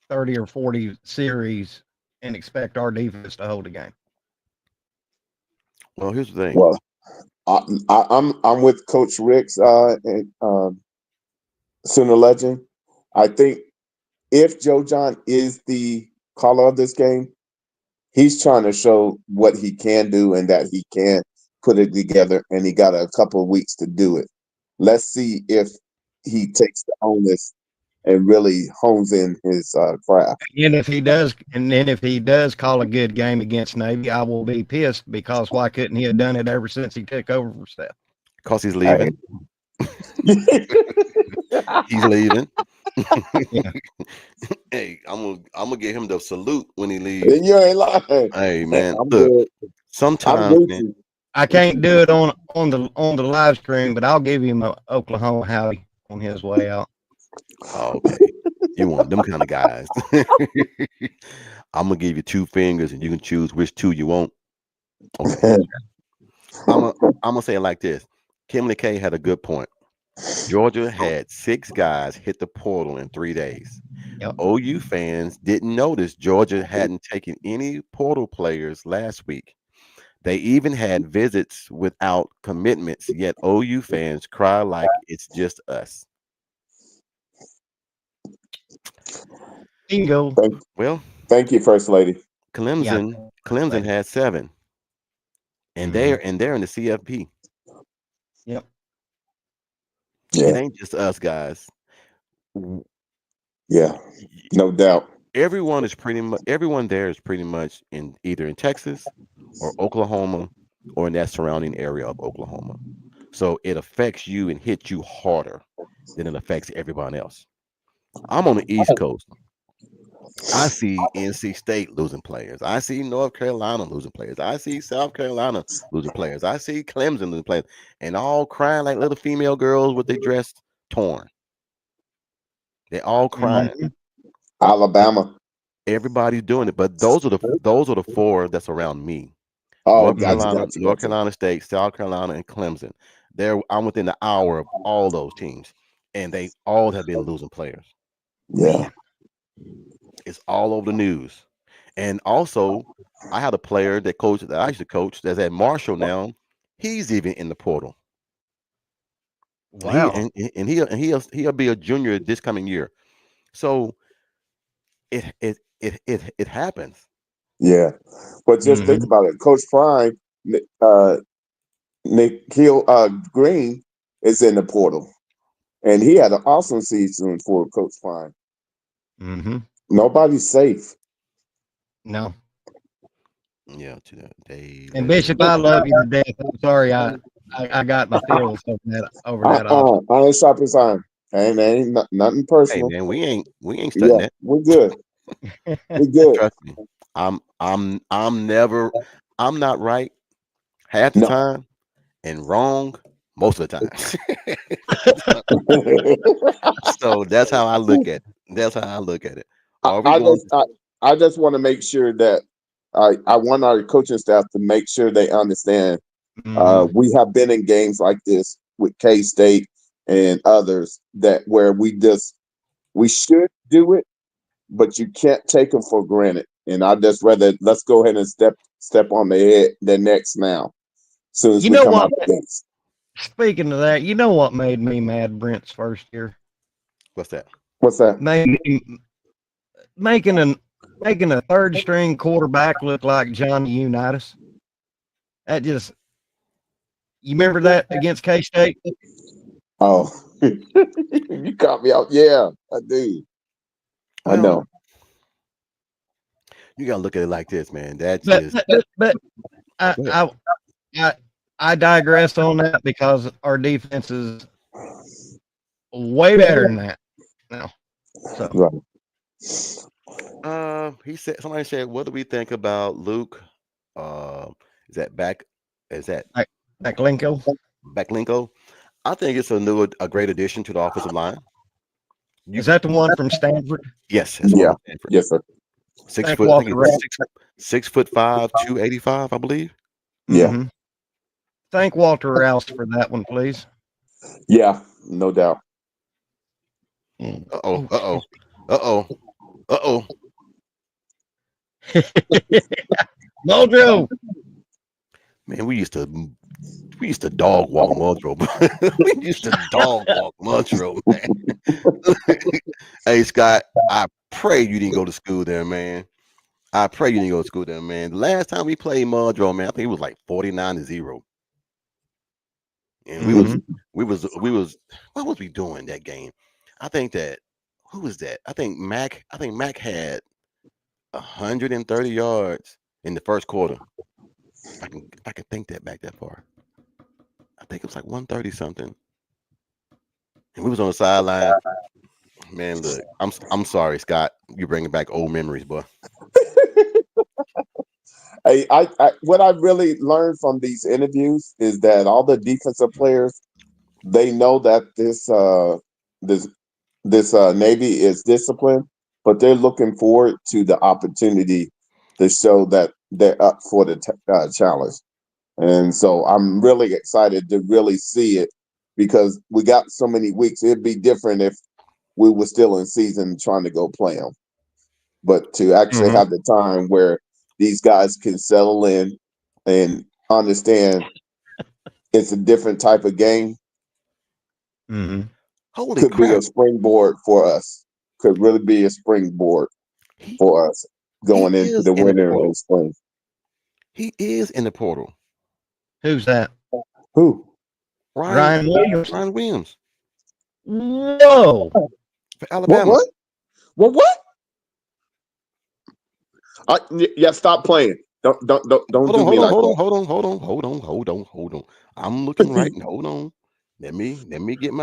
30 or 40 series and expect our defense to hold the game. Well, here's the thing. Well, I'm with Coach Rick's Sooner Legend. I think if Joe John is the caller of this game, he's trying to show what he can do and that he can put it together, and he got a couple of weeks to do it. Let's see if he takes the onus and really hones in his craft. And if he does call a good game against Navy, I will be pissed because why couldn't he have done it ever since he took over for Steph? Because he's leaving. He's leaving. Yeah. Hey, I'm gonna get him the salute when he leaves. Then you ain't lying. Hey man, I'm look. good. I'm Sometimes, with man, you. I can't do it on the live stream, but I'll give him a Oklahoma howdy on his way out. oh, okay. You want them kind of guys. I'm gonna give you 2 fingers and you can choose which 2 you want. Okay. I'm gonna say it like this. Kimberly K had a good point. Georgia had 6 guys hit the portal in 3 days. Yep. OU fans didn't notice Georgia hadn't taken any portal players last week. They even had visits without commitments, yet OU fans cry like it's just us. Bingo. Well, Thank you, First Lady. Clemson had 7, and they're in the CFP. Yep. Yeah. It ain't just us, guys. Yeah, no doubt. Everyone there is pretty much in either in Texas or Oklahoma or in that surrounding area of Oklahoma. So it affects you and hits you harder than it affects everyone else. I'm on the East Coast. I see NC State losing players. I see North Carolina losing players. I see South Carolina losing players. I see Clemson losing players, and all crying like little female girls with their dress torn. They all crying. Mhm. Alabama. Everybody's doing it, but those are the four that's around me. Oh, gotcha, gotcha, North gotcha. Carolina State, South Carolina, and Clemson. I'm within the hour of all those teams, and they all have been losing players. Yeah. It's all over the news. And also, I had a player that I used to coach that's at Marshall now. He's even in the portal. He Wow. he'll be a junior this coming year. So it happens. Yeah. But just think Mhm. about it. Coach Prime, Nikhil Green is in the portal. And he had an awesome season for Coach Prime. Mhm. Nobody's safe. No. Yeah, to that they And live. Bishop, I love you to death. I'm sorry, I got my feelings over that option. I ain't shopping sign. Ain't nothing Hey personal. man, we ain't studying Yeah, that. we're good. We're good. Trust me. I'm never I'm not right half the No. time and wrong most of the time. So that's how I look at it. That's how I look at it. I, Are we I going just to I just want to make sure that I want our coaching staff to make sure they understand. Mhm. We have been in games like this with K State and others that where we should do it, but you can't take them for granted. And I just rather let's go ahead and step on the necks now. As soon as You we know come what? out the gates. Speaking of that, you know what made me mad Brent's first year? what's that? What's that? Making making an making a third string quarterback look like Johnny Unitas. That just you remember that against K State? Oh, you caught me out. Yeah, I do. I Well, know. you gotta look at it like this, man. That's But just but I go ahead. I I, I digress on that because our defense is way better than that now. So Right. Somebody said, what do we think about Luke? Uh is that back is that like Linko, Backlinko? I think it's a great addition to the offensive line. You is that the one from Stanford? Yes, it's the one Yeah. from Stanford. Yes, sir. 6 Thank foot, I think Walter it's Rouse. 6'5", 285, I believe. Yeah. Mm-hmm. Thank Walter Rouse for that one, please. Yeah. No doubt. Uh-oh, Oh, uh-oh, uh-oh, uh-oh. Mojo. Man, we used to dog walk Mudrow. We used to dog walk Mudrow, man. Hey Scott, I pray you didn't go to school there, man. I pray you didn't go to school there, man. The last time we played Mudrow, man, I think it was like 49-0. And Mm-hmm. we was what was we doing that game? I think that who was that? I think Mac had 130 yards in the first quarter. I can think that back that far. I think it was like 130 something. And we was on the sideline. Man, look, I'm sorry, Scott. You're bringing back old memories, boy. What I really learned from these interviews is that all the defensive players they know that this Navy is disciplined, but they're looking forward to the opportunity to show that they're up for the challenge. And so I'm really excited to really see it because we got so many weeks. It'd be different if we were still in season trying to go play them, but to actually Mm-hmm. have the time where these guys can settle in and understand it's a different type of game Mm-hmm. Holy could be a crap. springboard for us. Could really be a springboard He for us he going into is the in the winter portal. and spring. He is in the portal. Who's that? Who? Ryan Ryan Williams. Ryan Williams Whoa. for What? Alabama. What? What? Yeah. Stop playing. Don't do me like that. Hold on. I'm looking right now. Hold on. Let me get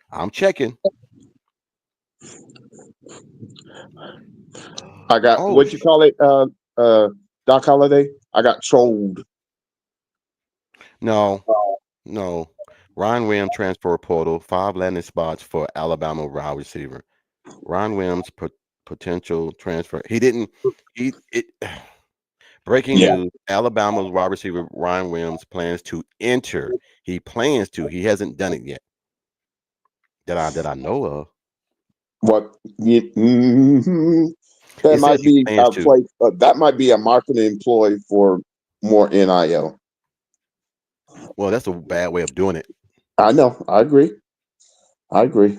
I'm checking. I got Oh what you call it, Doc Holiday. I got trolled. no, no. Ryan Williams transfer portal, 5 landing spots for Alabama wide receiver. Ryan Williams potential transfer. He didn't. He it. Breaking Yeah. news: Alabama's wide receiver Ryan Williams plans to enter. He plans to. He hasn't done it yet. That I know of. What? That It says might he be plans a to. play. That might be a marketing ploy for more NIL. Well, that's a bad way of doing it. I know. I agree. I agree.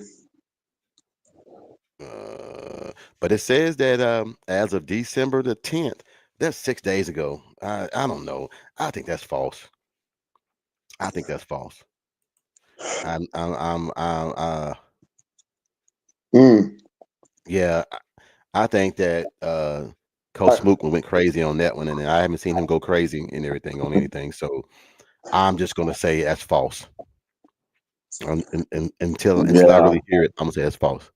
But it says that as of December the 10th, that's 6 days ago. I don't know. I think that's false. I think that's false. I'm Mm. yeah. I think that Coach I- Smook went crazy on that one, and I haven't seen him go crazy and everything on anything. So I'm just gonna say that's false. Until I yeah. really hear it, I'm gonna say that's false.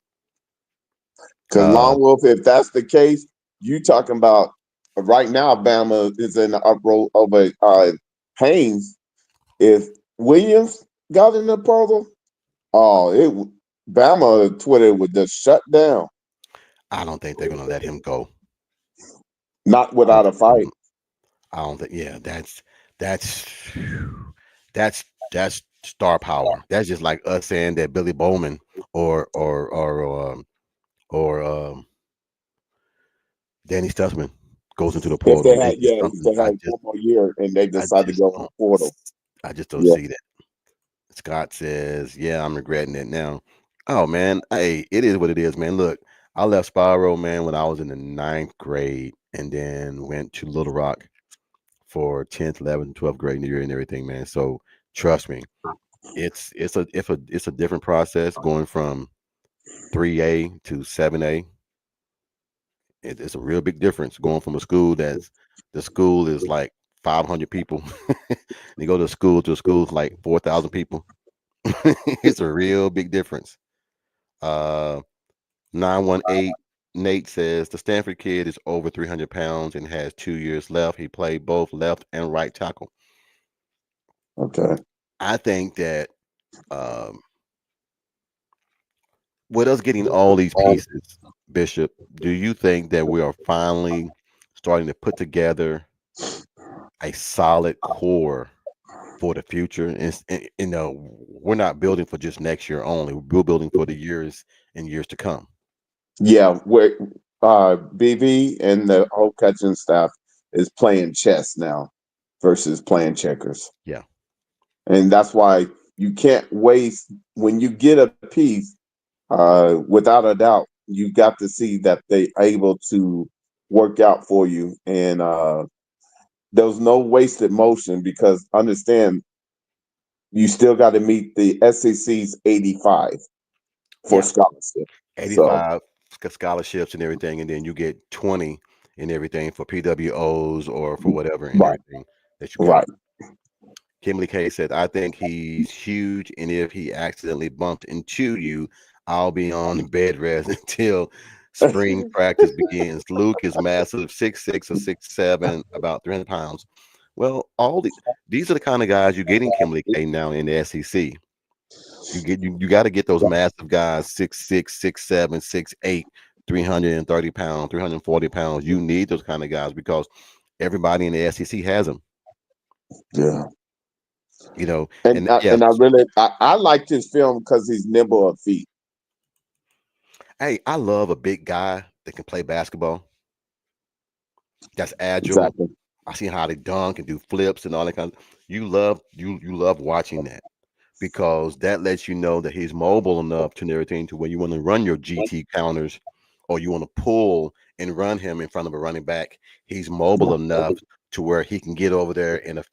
Because Uh, Long Wolf, if that's the case, you talking about right now, Bama is in the uproar over Haynes. If Williams got in the portal, oh, Bama Twitter would just shut down, I don't think they're gonna let him go. not I don't without a think. fight. I don't think. Yeah, that's that's star power. That's just like us saying that Billy Bowman or Danny Stutzman goes into the portal. It's just If something they had one more year and they I decide to just go in the don't portal, I just don't yeah, see that. Scott says, "Yeah, I'm regretting it now." Oh man, hey, it is what it is, man. Look, I left Spyro, man, when I was in the ninth grade, and then went to Little Rock for 10th, 11th, 12th grade year and everything, man. So trust me, it's a different process going from 3A to 7A. It's a real big difference going from a school that's the school is like 500 people. You go to a school like 4,000 people. It's a real big difference. Uh, 918 Nate says the Stanford kid is over 300 pounds and has 2 years left. He played both left and right tackle. okay, I think that um, with us getting all these pieces, Bishop, do you think that we are finally starting to put together a solid core for the future? And we're not building for just next year only. We're building for the years and years to come. yeah, where BV and the whole coaching staff is playing chess now versus playing checkers. Yeah. And that's why you can't waste when you get a piece. Without a doubt, you got to see that they able to work out for you, and there was no wasted motion because understand you still got to meet the SEC's 85 for Yeah. scholarship. So 85 scholarships and everything, and then you get 20 and everything for PWOs or for whatever and right, everything that you got. right, Kimberly K said, I think he's huge, and if he accidentally bumped into you, I'll be on bed rest until spring practice begins. Luke is massive, 6'6" or 6'7", about 300 pounds. Well, these are the kind of guys you're getting Kimberly K now in the SEC. You got to get those massive guys, 6'6", 6'7", 6'8", 330 pounds, 340 pounds. You need those kind of guys because everybody in the SEC has them. yeah. You know, And and yeah, I really I liked his film because he's nimble of feet. hey, I love a big guy that can play basketball. That's agile. Exactly. I see how they dunk and do flips and all that kind of. You love watching that because that lets you know that he's mobile enough to and everything to where you want to run your GT counters or you want to pull and run him in front of a running back. He's mobile enough to where he can get over there in a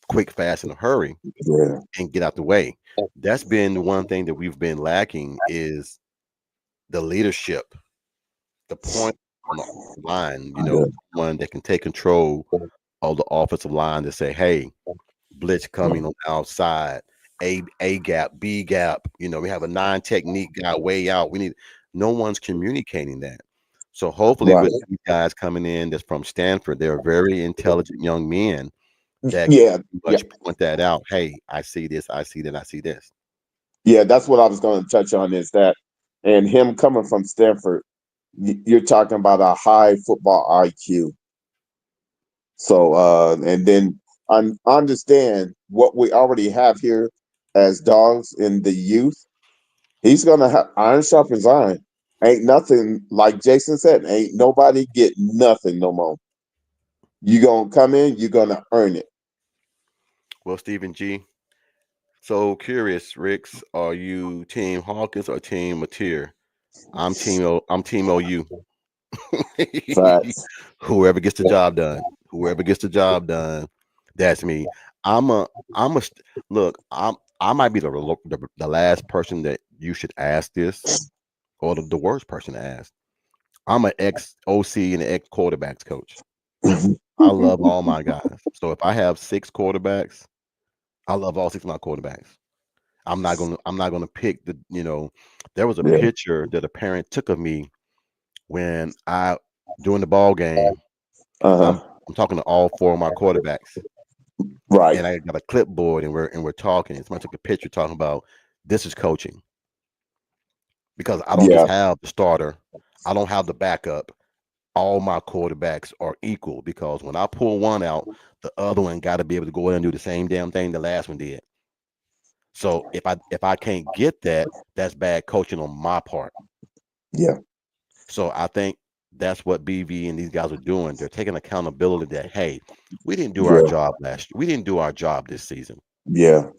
quick, fast, in a hurry Yeah. and get out the way. That's been the one thing that we've been lacking is the leadership, the point on the line, Yeah. someone that can take control of the offensive line to say, hey, blitz coming on the outside, A gap, B gap. We have a 9 technique guy way out. No one's communicating that. So hopefully, Right. with these guys coming in that's from Stanford, they're very intelligent young men that Yeah. pretty Yeah. much point that out. Hey, I see this, I see that, I see this. Yeah. That's what I was going to touch on is that, and him coming from Stanford, you're talking about a high football IQ. So, and then understand what we already have here as dogs in the youth. He's gonna have iron sharpens iron. Ain't nothing like Jason said. Ain't nobody get nothing no more. You gonna come in, you're gonna earn it. Well, Stephen G. So curious, Ricks, are you Team Hawkins or Team Mateer? I'm Team OU. Facts. Whoever gets the job done, whoever gets the job done, that's me. I'm a I'm a st- look. I might be the last person that you should ask this, or the worst person to ask. I'm an ex OC and an ex quarterbacks coach. I love all my guys. So if I have 6 quarterbacks, I love all 6 of my quarterbacks. I'm not gonna pick there was a Yeah. picture that a parent took of me when I during the ball game. I'm Uh-huh. I'm talking to all 4 of my quarterbacks, Right. and I got a clipboard, and we're talking. Somebody took a picture talking about this is coaching because I don't just Yeah. have the starter, I don't have the backup. All my quarterbacks are equal because when I pull one out, the other one got to be able to go in and do the same damn thing the last one did. So if I can't get that, that's bad coaching on my part. Yeah. So I think that's what BV and these guys are doing. They're taking accountability that hey, we didn't do our Yeah. job last year. We didn't do our job this season. Yeah.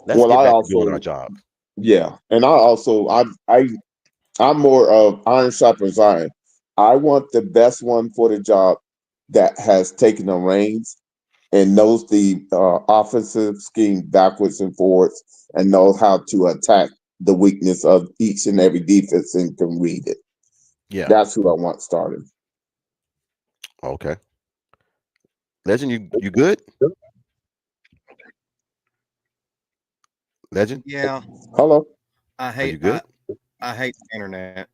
Let's Well, get I back to doing our also, job. yeah. And I also I'm more of iron sharpens iron. I want the best one for the job that has taken the reins and knows the offensive scheme backwards and forwards and knows how to attack the weakness of each and every defense and can read it. Yeah. That's who I want starting. Okay. Legend, you good? Legend, Yeah, Hello. I are hate you good? I hate the internet.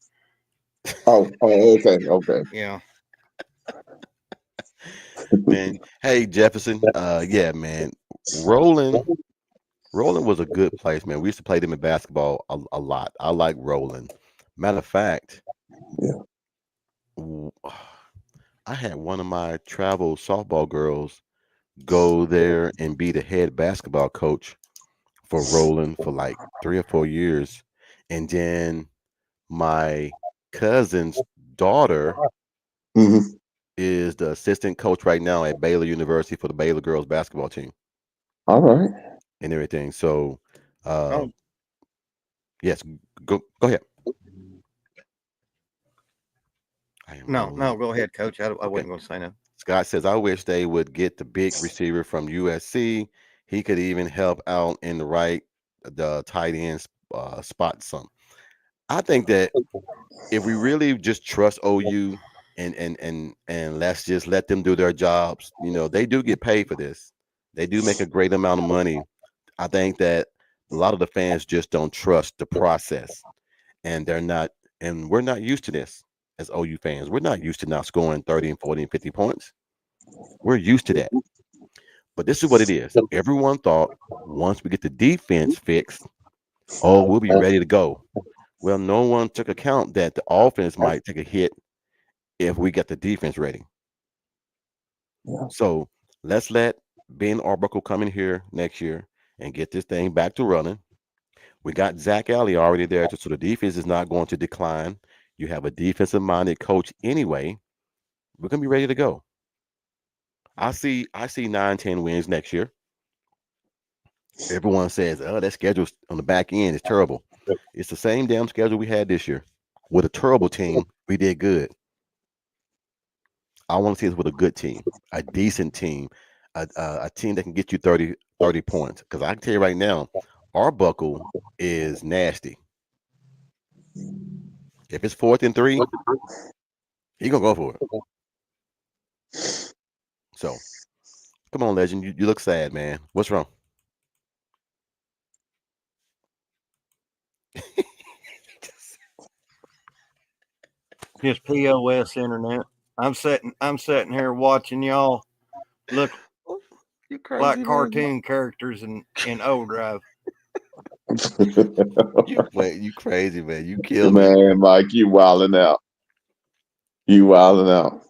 Oh, okay, okay. Yeah. Man. Hey Jefferson. Yeah, man. Rolling. Rolling was a good place, man. We used to play them in basketball a lot. I like Rolling. Matter of fact, Yeah. w- I had one of my travel softball girls go there and be the head basketball coach for Rolling for like 3 or 4 years. And then my cousin's daughter Hmm. is the assistant coach right now at Baylor University for the Baylor girls basketball team All right. and everything. So, uh, Oh yes, go ahead. I am no, rolling. no. Go ahead, Coach. I Okay. wasn't going to say no. Scott says, I wish they would get the big receiver from USC. He could even help out in the tight end spot some. I think that if we really just trust OU and let's just let them do their jobs, they do get paid for this. They do make a great amount of money. I think that a lot of the fans just don't trust the process, and we're not used to this as OU fans. We're not used to now scoring 30 and 40 and 50 points. We're used to that. But this is what it is. Everyone thought once we get the defense fixed, oh, we'll be ready to go. Well, no one took account that the offense might take a hit if we get the defense ready. Yeah. So let's let Ben Arbuckle come in here next year and get this thing back to running. We got Zach Alley already there, so the defense is not going to decline. You have a defensive minded coach anyway. We're gonna be ready to go. I see 9-10 wins next year. Everyone says, oh, that schedule on the back end is terrible. It's the same damn schedule we had this year. With a terrible team, we did good. I want to see us with a good team, a decent team, a team that can get you 30 points. Because I can tell you right now, Arbuckle is nasty. If it's 4th and 3, he gonna go for it. So come on, legend. You look sad, man. What's wrong? Just POS internet. I'm sitting here watching y'all look You like crazy man. cartoon characters in Overdrive. You crazy man. You killed me. Man, Mike, you wilding out. You wilding out.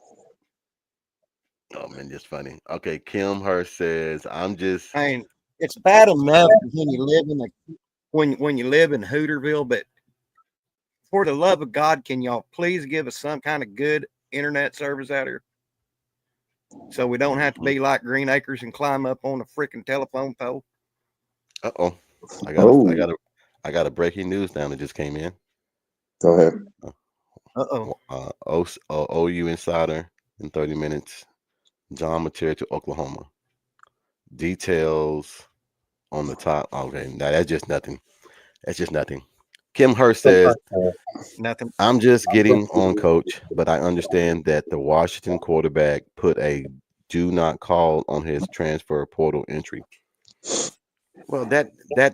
Oh man, just funny. Okay, Kim Hurst says, "I'm just." I mean, it's bad enough when you live in when you live in Hooterville, but for the love of God, can y'all please give us some kind of good internet service out here, so we don't have to be like Green Acres and climb up on a freaking telephone pole? Uh-oh. I Oh, got a breaking news down that just came in. go ahead. OU Insider in 30 minutes. John Mateer to Oklahoma. Details on the top. Okay, now that's just nothing. That's just nothing. Kim Hurst says, Nothing. I'm just getting on, coach, but I understand that the Washington quarterback put a do not call on his transfer portal entry. Well, that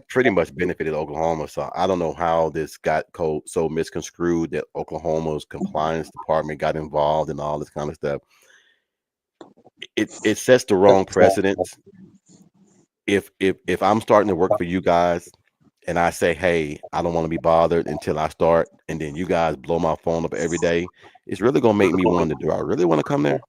pretty much benefited Oklahoma. So I don't know how this got so misconstrued that Oklahoma's compliance department got involved and all this kind of stuff. It sets the wrong precedence. If I'm starting to work for you guys and I say, hey, I don't want to be bothered until I start, and then you guys blow my phone up every day, it's really gonna make me wonder, do I really want to come there?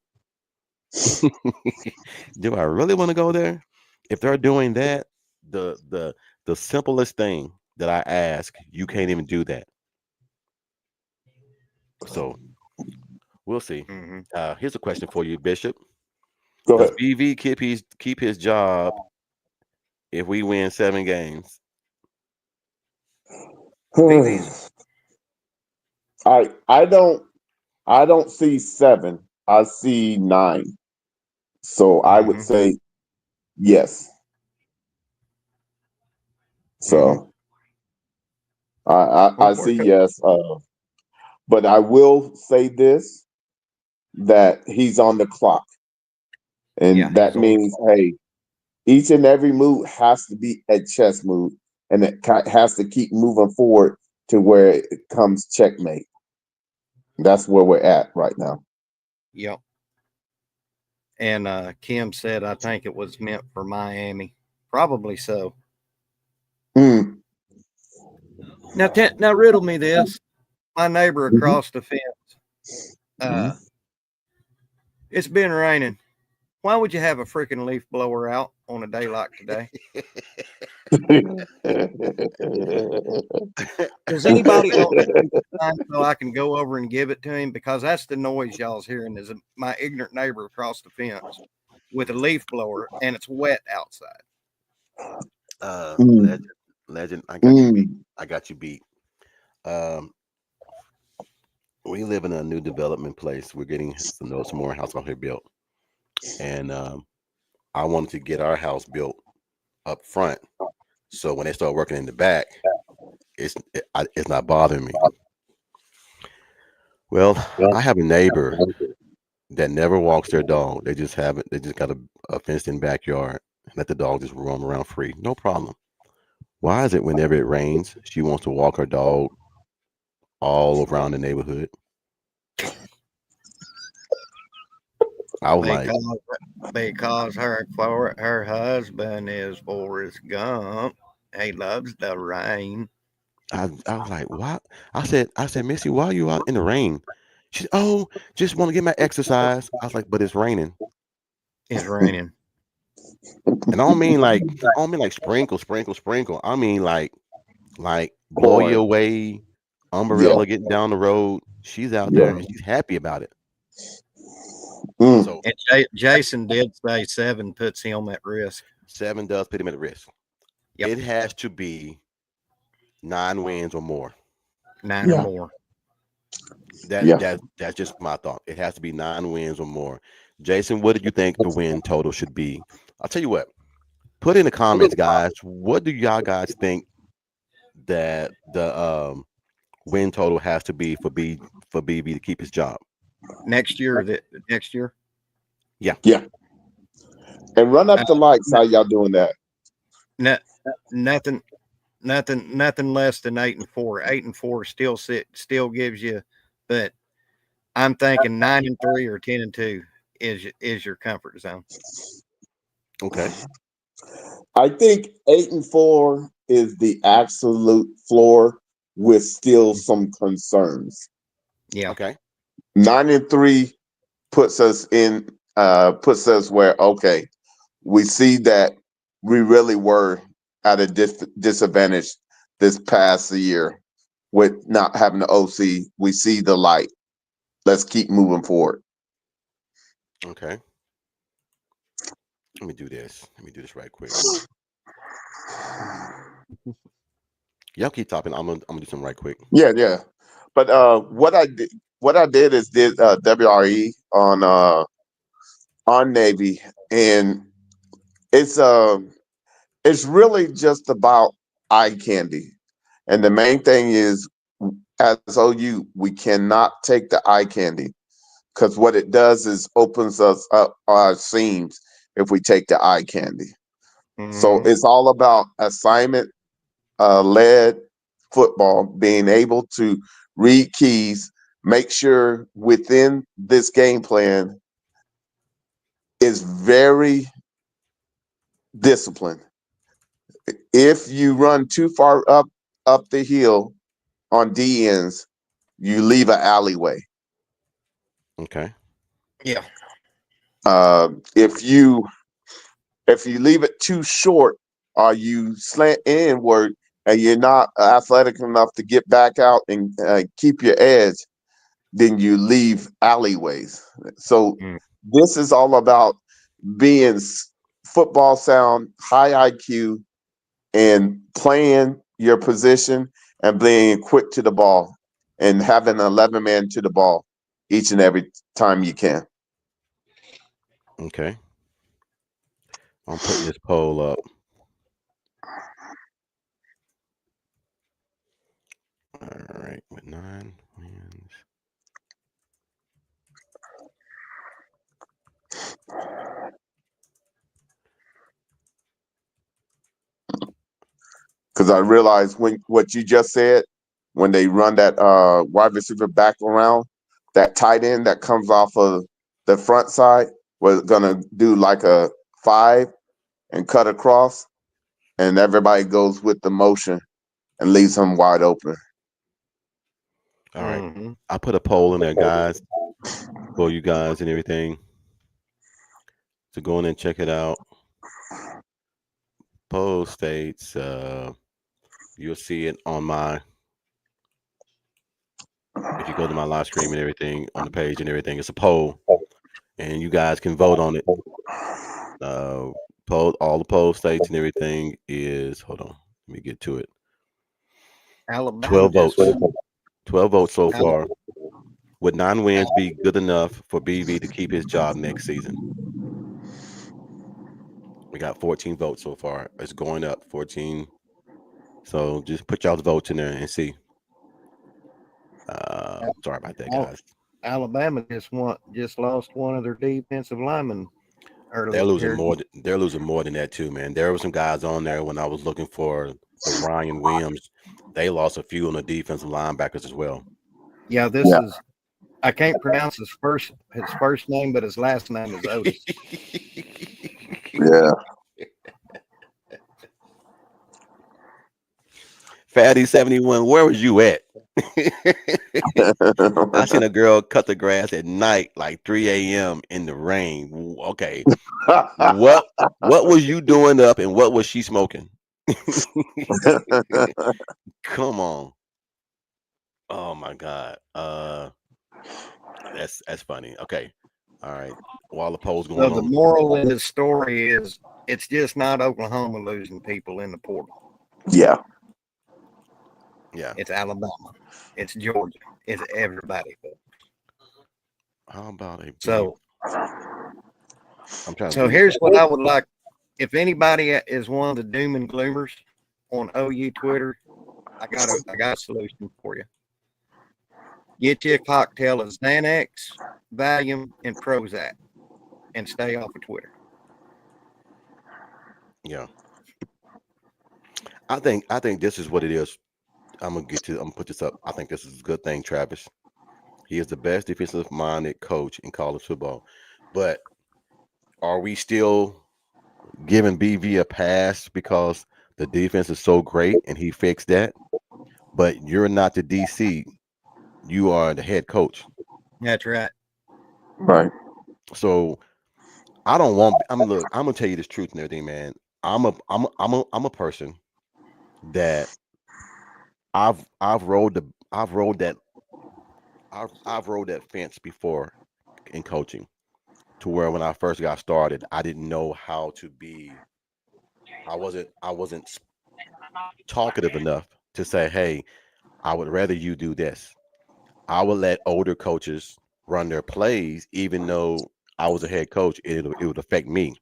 Do I really want to go there? If they're doing that, the simplest thing that I ask, you can't even do that. So we'll see. Mm-hmm. Here's a question for you, Bishop. Go Does ahead. BV keep his job if we win 7 games? I don't see 7. I see 9. So I would Mm-hmm. say yes. So I see yes. But I will say this, that he's on the clock. And that means, hey, each and every move has to be a chess move, and it has to keep moving forward to where it comes checkmate. That's where we're at right now. Yep. And Kim said, I think it was meant for Miami. Probably so. Mm. Now riddle me this. My neighbor across the fence. It's been raining. Why would you have a freaking leaf blower out on a day like today? Does anybody else so I can go over and give it to him? Because that's the noise y'all's hearing is my ignorant neighbor across the fence with a leaf blower, and it's wet outside. Legend, I got you beat. I got you beat. We live in a new development place. We're getting some more house out here built, and I wanted to get our house built up front, so when they start working in the back, it's not bothering me. Well, I have a neighbor that never walks their dog. They just got a fenced-in backyard. Let the dog just roam around free, no problem. Why is it whenever it rains, she wants to walk her dog all around the neighborhood? I was because her husband is Forrest Gump. He loves the rain. I was like, what? I said, Missy, why are you out in the rain? She said, oh, just want to get my exercise. I was like, but it's raining. It's raining. And I don't mean like sprinkle. I mean like blow you away, umbrella getting down the road. She's out there and she's happy about it. So and Jason did say 7 puts him at risk. 7 does put him at risk. Yep. It has to be 9 wins or more. 9 or more. That's just my thought. It has to be 9 wins or more. Jason, what did you think the win total should be? I'll tell you what. Put in the comments, guys. What do y'all guys think that the win total has to be for BB to keep his job next year? Yeah. And run up the likes. How y'all doing that? Nothing less than 8-4. 8-4 still gives you, but I'm thinking 9-3 or 10-2 is your comfort zone. Okay. I think 8-4 is the absolute floor with still some concerns. Yeah. Okay. 9-3 puts us where, okay, we see that we really were at a disadvantage this past year with not having the OC. We see the light. Let's keep moving forward. Okay. Let me do this. Let me do this right quick. Y'all keep talking. I'm gonna do something right quick. Yeah. But what I did is did WRE on Navy, and it's it's really just about eye candy. And the main thing is, as OU, we cannot take the eye candy, because what it does is opens us up our seams if we take the eye candy. So Mhm. it's all about assignment led football, being able to read keys, make sure within this game plan is very disciplined. If you run too far up the hill on D ends, you leave an alleyway. Okay. Yeah. Uh, if you if you leave it too short, or you slant inward and you're not athletic enough to get back out and keep your edge, then you leave alleyways. So Mm. this is all about being football sound, high IQ, and playing your position and being quick to the ball and having an 11 man to the ball each and every time you can. Okay. I'm putting this poll up. All right. With 9 wins. Because I realized when what you just said, when they run that wide receiver back around, that tight end that comes off of the front side was gonna do like a 5 and cut across, and everybody goes with the motion and leaves him wide open. All right. Mhm. I put a poll in there, guys, for you guys and everything to go in and check it out. Poll states, you'll see it on my, if you go to my live stream and everything on the page and everything, it's a poll and you guys can vote on it. Uh, all the poll states and everything is, hold on, let me get to it. Alabama 12 just votes. won. 12 votes so Ala- far. Would 9 wins be good enough for BV to keep his job next season? We got 14 votes so far. It's going up 14. So just put y'all's votes in there and see. Sorry about that, Al- guys. Alabama just lost one of their defensive linemen They're early losing here. more. They're losing more than that too, man. There were some guys on there when I was looking for the Ryan Williams. They lost a few on the defensive linebackers as well. Yeah, this Yeah. is I can't pronounce his first name, but his last name is Otis. Yeah. Fatty 71, where was you at? I seen a girl cut the grass at night, like 3 a.m. in the rain. Okay, what was you doing up, and what was she smoking? Come on. Oh my God. That's funny. Okay. All right. While the poll's So going the on. moral in this story is it's just not Oklahoma losing people in the portal. Yeah. Yeah. It's Alabama. It's Georgia. It's everybody. How about a beef? So I'm trying to so do this here's right. what I would like. If anybody is one of the doom and gloomers on OU Twitter, I got a solution for you. Get you a cocktail of Xanax, Valium, and Prozac, and stay off of Twitter. Yeah. I think this is what it is. I'm gonna put this up. I think this is a good thing, Travis. He is the best defensive minded coach in college football. But are we still giving BV a pass because the defense is so great and he fixed that? But you're not the DC, you are the head coach. That's right. Right. So I don't want. I mean, look, I'm gonna tell you this truth and everything, man. I'm a person that I've rolled the I've rolled that I've rolled that fence before in coaching, to where when I first got started, I didn't know how to be. I wasn't talkative enough to say, hey, I would rather you do this. I would let older coaches run their plays, even though I was a head coach. It would affect me,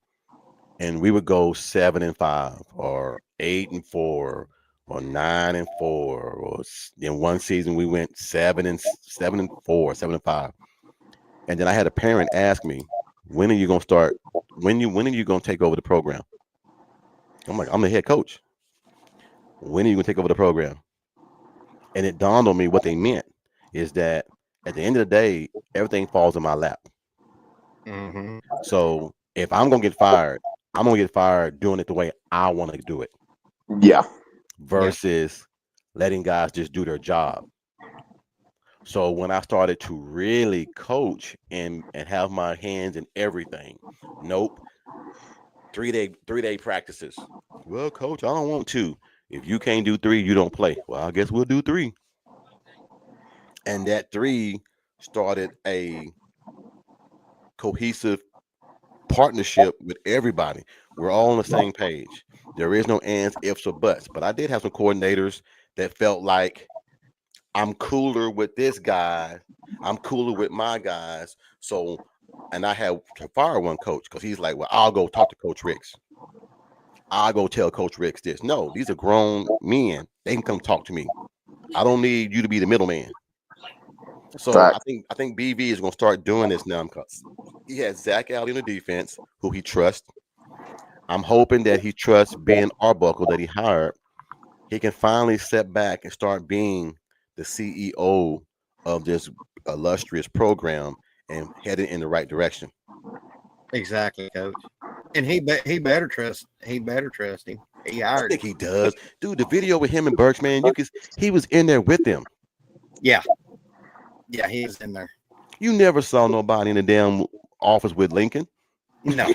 and we would go 7-5 or 8-4 or 9-4, or in one season we went 7-4, 7-5. And then I had a parent ask me, when are you gonna start? When are you gonna take over the program? I'm like, I'm the head coach. When are you gonna take over the program? And it dawned on me what they meant is that at the end of the day, everything falls in my lap. Mm-hmm. So if I'm gonna get fired, I'm gonna get fired doing it the way I want to do it, Yeah. versus letting guys just do their job. So when I started to really coach and have my hands in everything, nope, 3-day practices. Well, coach, I don't want to. If you can't do three, you don't play. Well, I guess we'll do three. And that three started a cohesive partnership with everybody. We're all on the same page. There is no ands, ifs, or buts. But I did have some coordinators that felt like I'm cooler with this guy. I'm cooler with my guys. So, and I had to fire one coach because he's like, well, I'll go talk to Coach Ricks. I'll go tell Coach Ricks this. No, these are grown men. They can come talk to me. I don't need you to be the middleman. So I Fact. think I think BV is going to start doing this now because he has Zach Alley in the defense, who he trusts. I'm hoping that he trusts Ben Arbuckle that he hired. He can finally step back and start being the CEO of this illustrious program and headed in the right direction. Exactly, coach. And he better trust him. He I hired think him. he does. Dude, the video with him and Burks, man, he was in there with them. Yeah. Yeah, he is in there. You never saw nobody in the damn office with Lincoln. No.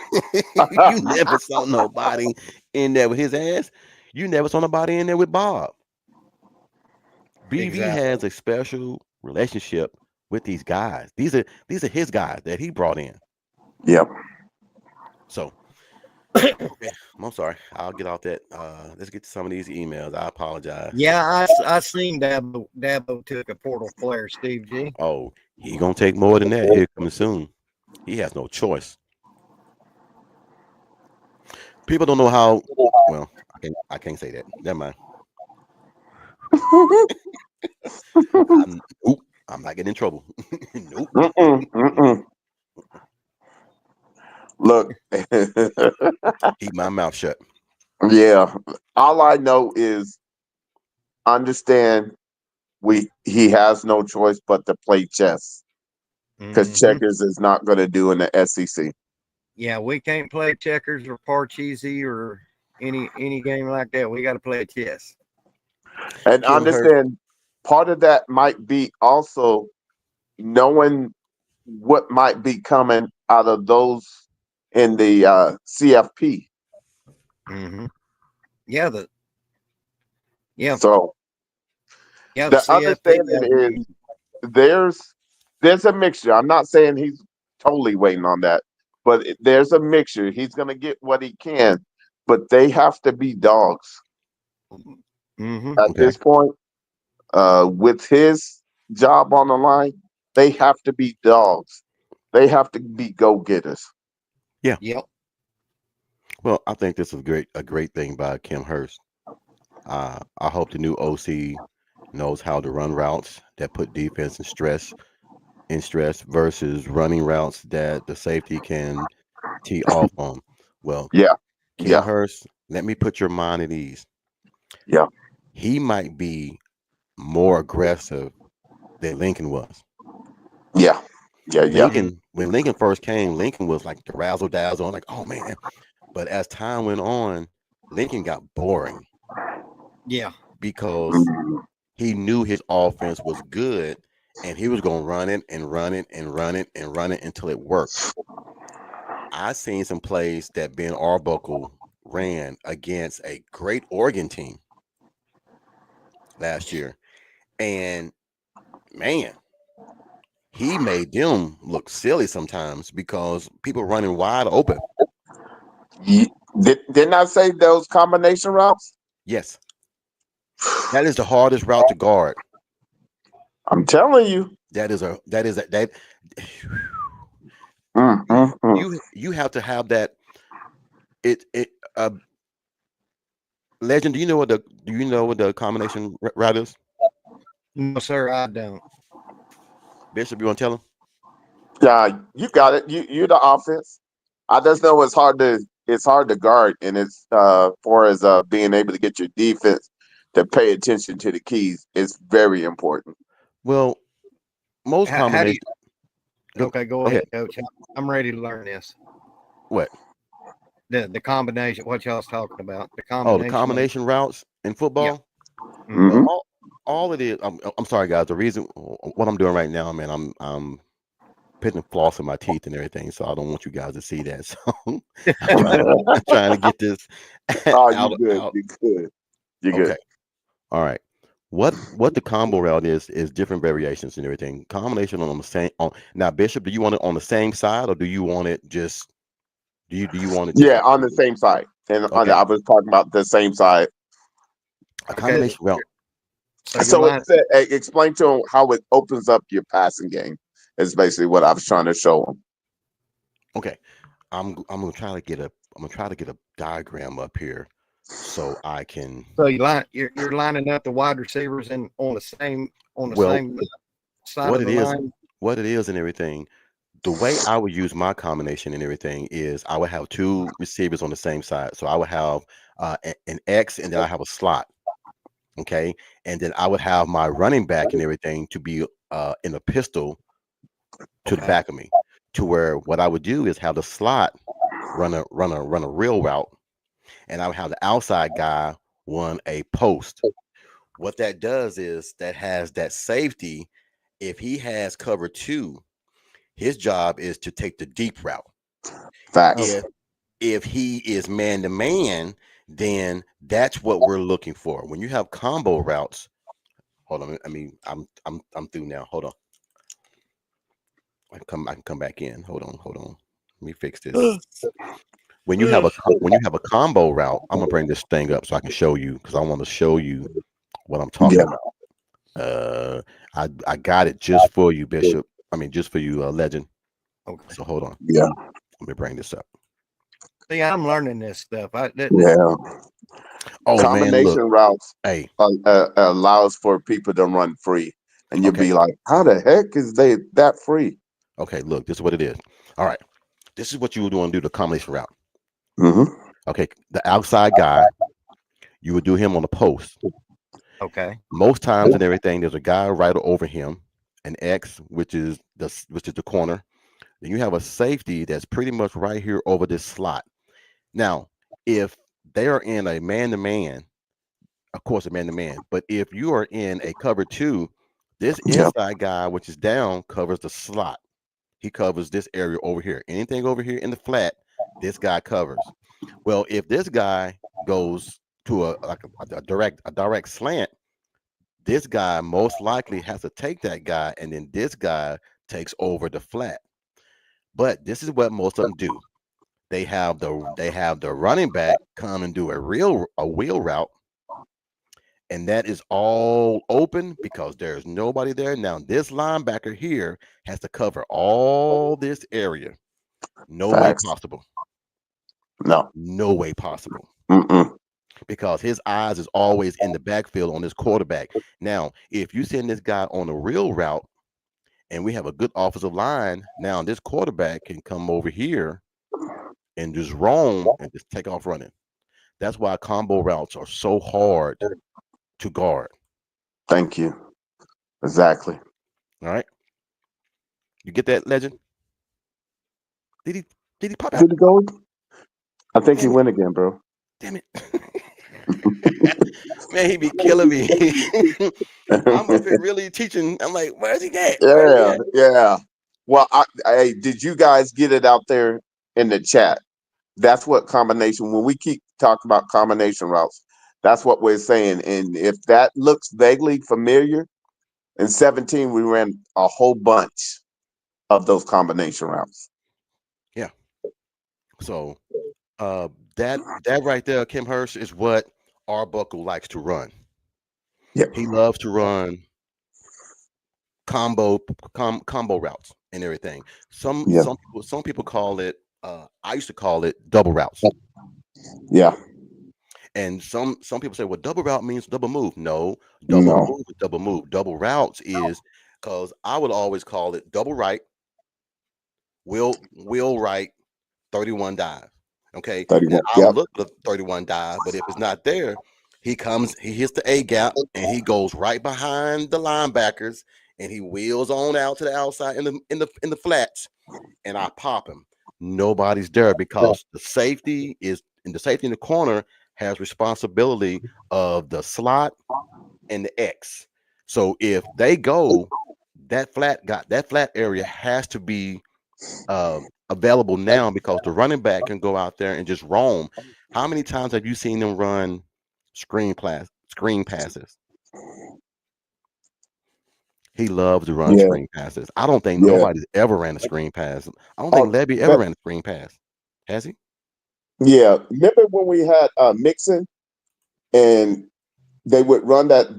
You never saw nobody in there with his ass. You never saw nobody in there with Bob. BV Exactly. has a special relationship with these guys. These are his guys that he brought in. Yep. So, okay, I'm sorry. I'll get off that. Let's get to some of these emails. I apologize. Yeah, I seen Dabo took a portal player, Steve G. Oh, he gonna take more than that here coming soon. He has no choice. People don't know how. Well, I can't say that. Never mind. Oop, I'm not getting in trouble. Nope. Mm-mm. Look. Keep my mouth shut. Yeah. All I know is understand he has no choice but to play chess because Mm-hmm. checkers is not going to do in the SEC. Yeah, we can't play checkers or Parcheesi or any game like that. We got to play chess. And Kim Hurst. understand part of that might be also knowing what might be coming out of those in the CFP. Mm-hmm. Yeah, yeah, So the the CFP. understanding is there's a mixture. I'm not saying he's totally waiting on that, but there's a mixture. He's going to get what he can, but they have to be dogs Mm-hmm. at Okay. this point. With his job on the line, they have to be dogs. They have to be go getters. Yeah. Yep. Well, I think this is a great thing by Kim Hurst. I hope the new OC knows how to run routes that put defense in stress versus running routes that the safety can tee off on. Well, Yeah, Kim yeah, Hurst, let me put your mind at ease. yeah. He might be more aggressive than Lincoln was. Yeah. Yeah. Yeah. When Lincoln first came, Lincoln was like the razzle dazzle. I'm like, oh man. But as time went on, Lincoln got boring Yeah. because Mhm. he knew his offense was good and he was going to run it and run it and run it and run it until it worked. I seen some plays that Ben Arbuckle ran against a great Oregon team last year. And man, he made them look silly sometimes because people running wide open. Didn't I say those combination routes? Yes, that is the hardest route to guard. I'm telling you. That Mm, mm, mm. you have to have that. It Legend. Do you know what the combination route is? No, sir, I don't. Bishop, you want to tell him? Yeah, you got it. You're the offense. I just know it's hard to guard, and it's for as being able to get your defense to pay attention to the keys. It's very important. Well, most How do you? combination. Go, Okay, go go ahead, ahead. coach. I'm ready to learn this. What? The combination. What y'all's talking about? The Oh, the combination of. combination routes in Yeah. football. Mm-hmm. Well, Hmm. all it is. I'm sorry, guys. The reason what I'm doing right now, man, I'm putting floss in my teeth and everything, so I don't want you guys to see that. So I'm trying to get this Oh, you out. good. Out. You good. You good. Okay. All right. What the combo route is different variations and everything. Combination on the same on now, Bishop, do you want it on the same side or do you want it just do you want it just Yeah, like on the same side. And okay, I was talking about the same side. a Okay. combination route. So your So line. explain to them how it opens up your passing game. Is basically what I was trying to show them. Okay. I'm gonna try to get a diagram up here so I can So you're lining up the wide receivers and on the well same side what of it the is line. what it is and everything. The way I would use my combination and everything is I would have two receivers on the same side. So I would have an X and then I have a slot. Okay. And then I would have my running back and everything to be in a pistol to the Okay. back of me. To where what I would do is have the slot run a real route, and I would have the outside guy run a post. What that does is that has that safety. If he has cover two, his job is to take the deep route. Facts. If if he is man to man, then that's what we're looking for. When you have combo routes, hold on. I mean, I'm through now. Hold on. I can come back in. Hold on. Let me fix this. When you have a combo route, I'm gonna bring this thing up so I can show you because I want to show you what I'm talking Yeah. about. I got it just for you, Bishop. I mean, just for you, Legend. Okay. So hold on. Yeah. Let me bring this up. See, I'm learning this stuff. Yeah. Oh man, Combination look. routes Hey, allows for people to run free, and you'll okay, be like, "How the heck is they that free?" okay. Look, this is what it is. All right, this is what you would want to do the combination route. Hmm. Okay, the outside guy, you would do him on the post. Okay. Most times and everything, there's a guy right over him, an X, which is the corner. Then you have a safety that's pretty much right here over this slot. Now, if they are in a man to man, of course, a man to man. But if you are in a cover two, this Yeah. inside guy, which is down, covers the slot. He covers this area over here. Anything over here in the flat, this guy covers. Well, if this guy goes to a direct slant, this guy most likely has to take that guy, and then this guy takes over the flat. But this is what most of them do. They have the running back come and do a wheel route, and that is all open because there's nobody there. Now, this linebacker here has to cover all this area. No way Facts. possible. No. No way possible. Mm-mm. Because his eyes is always in the backfield on this quarterback. Now, if you send this guy on a real route and we have a good offensive line, now this quarterback can come over here and just roam and just take off running. That's why combo routes are so hard to guard. Thank you. Exactly. All right. You get that, Legend? Did he did he pop out? Did he go? I think he Damn it! went again, bro. Damn it! Man, he be killing me. I'm up here really teaching. I'm like, where's he at? Where's he Yeah, at? yeah. Well, did you guys get it out there in the chat? That's what combination. When we keep talking about combination routes, that's what we're saying. And if that looks vaguely familiar, in 17 we ran a whole bunch of those combination routes. Yeah. So uh that right there, Kim Hirsch, is what Arbuckle likes to run. Yeah, He loves to run combo combo routes and everything. yeah, Some people call it I used to call it double routes. yeah. And some people say, well, double route means double move. No, double No, move is double move. Double routes is because I would always call it double right, will right, 31 dive. Okay. Now 31. I'll Yep. look for the 31 dive, but if it's not there, he hits the A gap and he goes right behind the linebackers and he wheels on out to the outside in the flats and I pop him. Nobody's there because the safety in the corner has responsibility of the slot and the X. So if they go, that flat area has to be available now because the running back can go out there and just roam. How many times have you seen them run screen passes? He loves to run Yeah, screen passes. I don't think yeah. nobody's ever ran a screen pass. I don't think Oh, Levy ever but ran a screen pass. Has he? yeah. Remember when we had Mixon and they would run that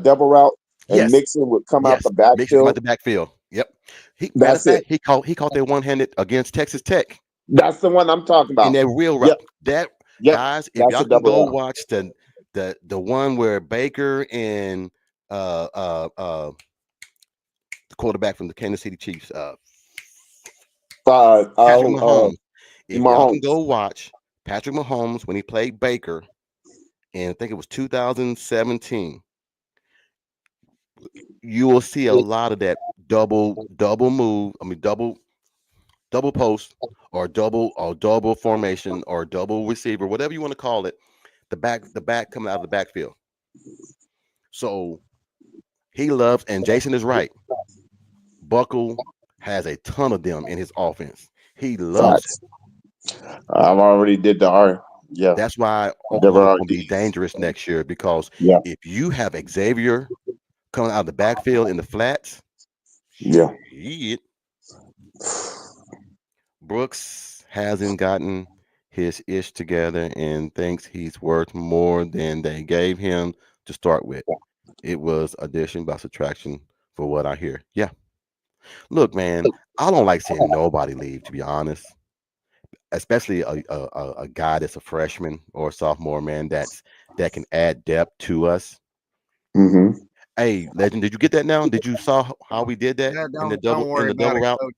double route and Yes. Mixon would come out Yes. the Mixon come out backfield? the backfield. Yep. He matter of That's it. fact, he caught that one handed against Texas Tech That's the one I'm talking in about. that real Yep, route. That yep. guys, if That's y'all a can double go route. watch the one where Baker and uh uh uh the quarterback from the Kansas City Chiefs, Uh, Patrick oh, Mahomes. If y'all can Mahomes. go watch Patrick Mahomes when he played Baker, and I think it was 2017, you will see a lot of that double move. I mean double post or double formation or double receiver, whatever you want to call it. The back coming out of the backfield. So he loves, and Jason is right. Buckle has a ton of them in his offense. He loves it. Facts. I've already did the R. Yeah, That's why double Oklahoma's going to be RDs. dangerous next year because Yeah, if you have Xavier coming out of the backfield in the flats, yeah. shit, Brooks hasn't gotten his ish together and thinks he's worth more than they gave him to start with. It was addition by subtraction for what I hear. Yeah. Look, man, I don't like seeing nobody leave, to be honest. Especially a guy that's a freshman or a sophomore, man, that can add depth to us. Mm-hmm. Hey, Legend, did you get that now? Did you saw how we did that Yeah, in the don't in worry the about double it, route? coach.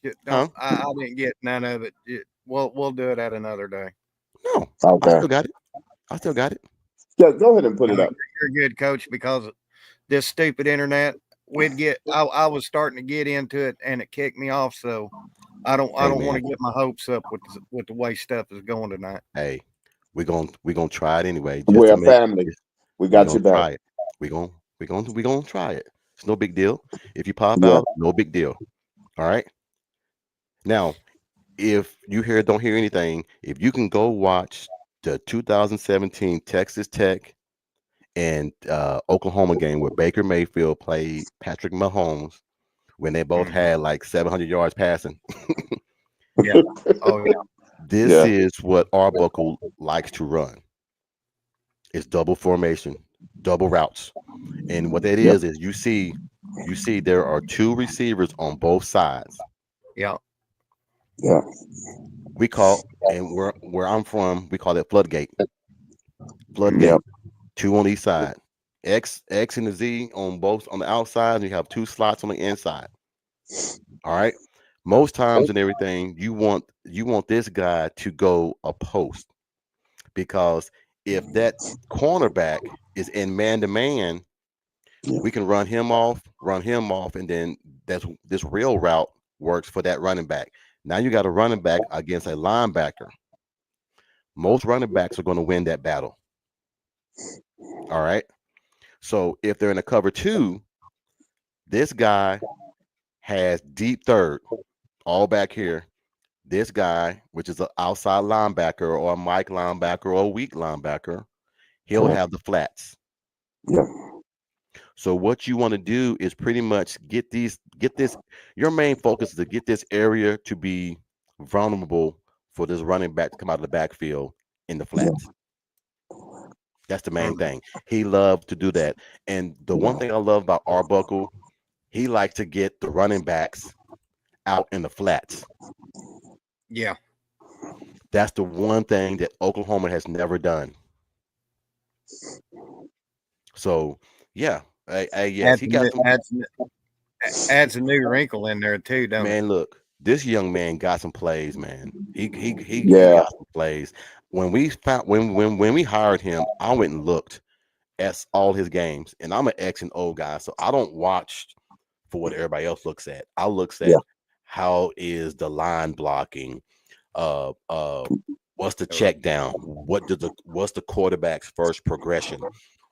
Huh? Don't. I didn't get none of it. We'll do it at another day. No, I Okay. still got it. I still got it. Yeah, go ahead and put No, it up. you're good, coach, because this stupid internet, I was starting to get into it and it kicked me off. So I Hey, don't want man. to get my hopes up with the way stuff is going tonight. Hey, we're gonna try it anyway, just We're to a make. family. We We're got gonna your back. try it. We're gonna try it. It's no big deal. If you pop Yeah, out, no big deal. All right. Now, if you don't hear anything, if you can go watch the 2017 Texas Tech and Oklahoma game where Baker Mayfield played Patrick Mahomes when they both Mhm. had like 700 yards passing. Yeah. Oh yeah. This yeah, is what Arbuckle likes to run. It's double formation, double routes. And what that yeah, is you see there are two receivers on both sides. Yeah. yeah, We call and where I'm from, we call it floodgate. yeah, Floodgate. Two on each side. X and the Z on both on the outside, and you have two slots on the inside. All right. Most times and everything, you want this guy to go a post because if that cornerback is in man to man, yeah, we can run him off, and then this real route works for that running back. Now you got a running back against a linebacker. Most running backs are going to win that battle. All right. So if they're in a cover 2, this guy has deep third, all back here. This guy, which is an outside linebacker or a Mike linebacker or a weak linebacker, he'll have the flats. Yeah. So what you want to do is pretty much get this. Your main focus is to get this area to be vulnerable for this running back to come out of the backfield in the flats. That's the main thing. He loves to do that. And the one thing I love about Arbuckle, he likes to get the running backs out in the flats. Yeah. That's the one thing that Oklahoma has never done. So, yeah. Yes, he got some. Adds a new wrinkle in there too, don't it? Man, look, this young man got some plays, man. He Yeah. got some plays. When we hired him, I went and looked at all his games, and I'm an X and O guy, so I don't watch for what everybody else looks at. I looks at how is the line blocking, what's the check down, what's the quarterback's first progression,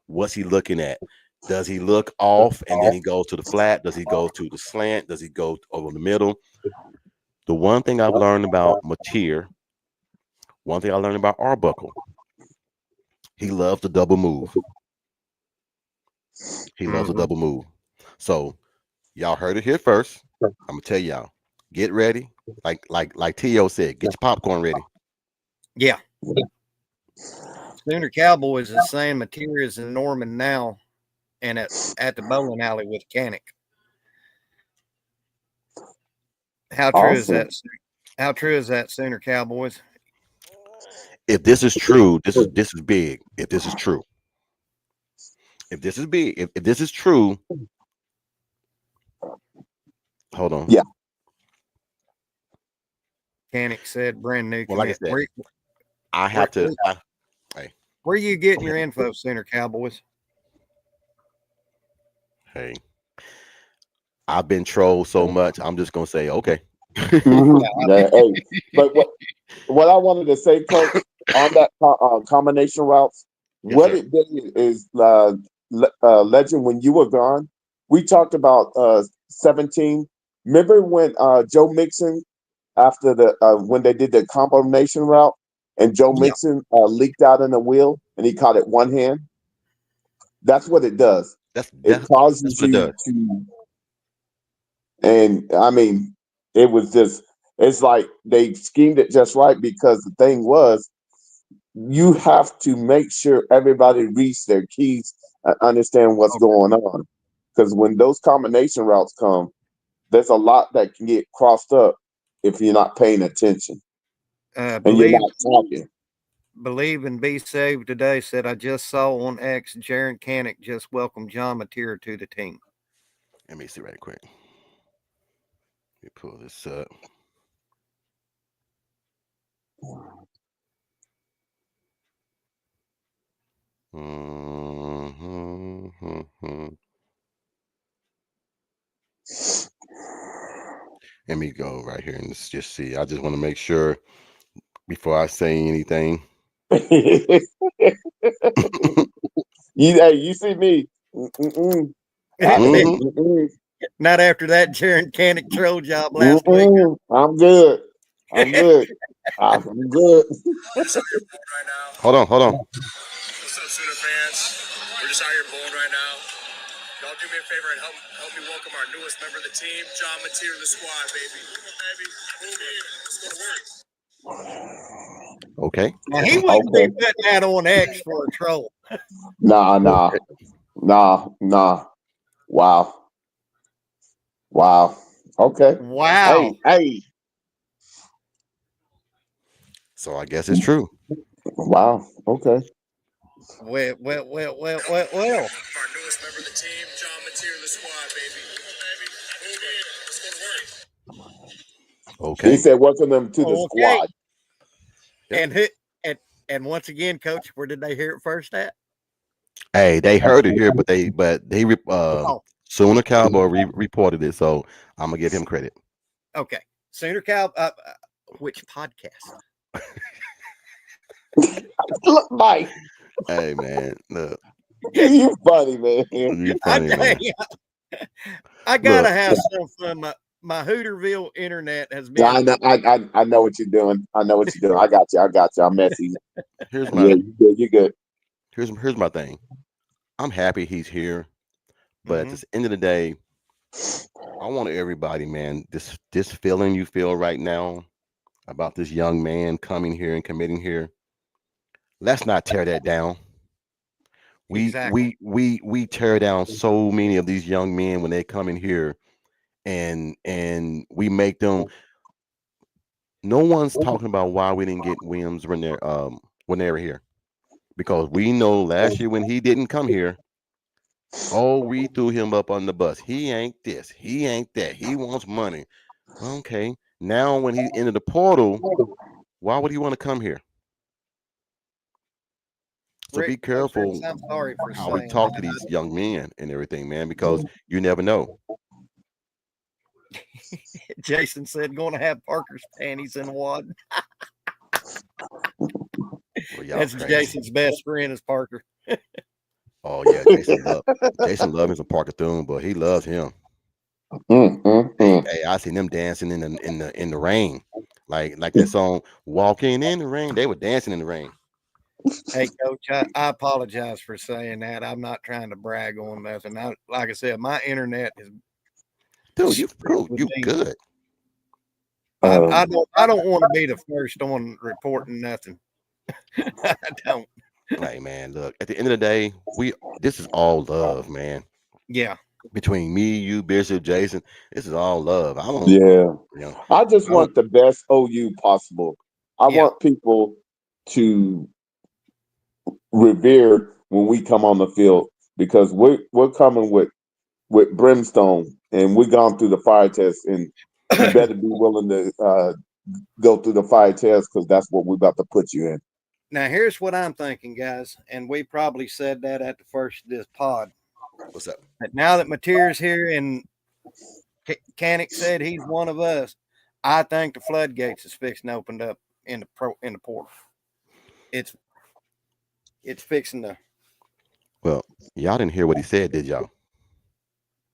what's he looking at? Does he look off and then he goes to the flat? Does he go to the slant? Does he go over the middle? The one thing I've learned about Mateer, one thing I learned about Arbuckle, he loves the double move. He loves a double move. So y'all heard it here first. I'm gonna tell y'all, get ready. Like T.O. said, get your popcorn ready. Yeah. Sooner Cowboys is the same materials in Norman now and at the bowling alley with Canic. How true is that? How true is that, Sooner Cowboys? If this is true, this is big. If this is true. If this is big, if this is true, hold on. Yeah. Canic said brand new. Well, like I said, I have to. Where are you getting your info, Sooner Cowboys? Hey, I've been trolled so much. I'm just gonna say okay. Yeah, hey, but what I wanted to say, Coach, on that combination routes, Yes, what sir. it did is Legend. When you were gone, we talked about 17. Remember when Joe Mixon, after the when they did the combination route, and Joe Mixon leaked out in the wheel and he caught it one hand? That's what it does. It causes what it you does. to, and I mean, it was just, it's like they schemed it just right, because the thing was, you have to make sure everybody reads their keys and understand what's going on. Because when those combination routes come, there's a lot that can get crossed up if you're not paying attention and you're not talking. Believe and Be Saved today said, I just saw on X, Jaron Canic just welcomed John Mateer to the team. Let me see right quick. Let me pull this up. Let me go right here and just see. I just want to make sure before I say anything. You see me. Not after that Jaron Canic troll job last week. I'm good. I'm good. I'm good. Hold on. What's up, Sooner fans? We're just out here bowling right now. Y'all do me a favor and help me welcome our newest member of the team, John Mateer, to the squad, baby. Let's go to work. Okay. Now, he wouldn't be putting that on X for a troll. Nah. Wow. Okay. Wow. Hey. So I guess it's true. Wow. Okay. Well. Our newest member of the team, John Mateer, to the squad, baby. Let's go to work. Okay. He said, welcome them to the squad. Yep. And once again, Coach, where did they hear it first at? Hey, they heard it here, but Sooner Cowboy reported it, so I'm gonna give him credit. Okay. Sooner Cow. Which podcast? Look, Mike, Hey man, look, you funny, man. you funny man. I gotta Look, have some fun. My Hooterville internet has Yeah, been. I know what you're doing. I know what you're doing. I got you. I'm messy. here's Yeah, my you good. You good. here's my thing. I'm happy he's here, but at Mhm. the end of the day, I want everybody, man, this feeling you feel right now about this young man coming here and committing here. Let's not tear that down. We Exactly. we we we tear down so many of these young men when they come in here, and we make them. No one's talking about why we didn't get Williams when they were here, because we know last year when he didn't come here, oh, we threw him up on the bus. He ain't this, he ain't that, he wants money. Okay, now when he entered the portal, why would he want to come here? So be Rick, Coach Ricks, careful I'm sorry for how we saying talk to these that. young men and everything, man, because you never know. Jason said, going to have Parker's panties in one. Well, y'all That's crazy. Jason's best friend is Parker. Oh yeah, Jason loves him some Parker Thune, but he loves him. Hey, Mm. hey, I seen them dancing in the rain, like that song "Walking in the Rain." They were dancing in the rain. Hey, Coach, I apologize for saying that. I'm not trying to brag on nothing. Like I said, my internet is Dude, screwed with you me. good. I don't want to be the first on reporting nothing. I don't. Like, man, look, at the end of the day, this is all love, man. Yeah. Between me, you, Bishop, Jason, this is all love. I don't, Yeah. you know, I just I don't. want the best OU possible. I Yeah. want people to revere when we come on the field because we're coming with brimstone and we've gone through the fire test and you better be willing to go through the fire test because that's what we're about to put you in. Now, here's what I'm thinking, guys, and we probably said that at the first of this pod. What's up? But now that Mateer's here and Canick said he's one of us, I think the floodgates is fixing to open up in the portal. It's fixing to Well, y'all didn't hear what he said, did y'all?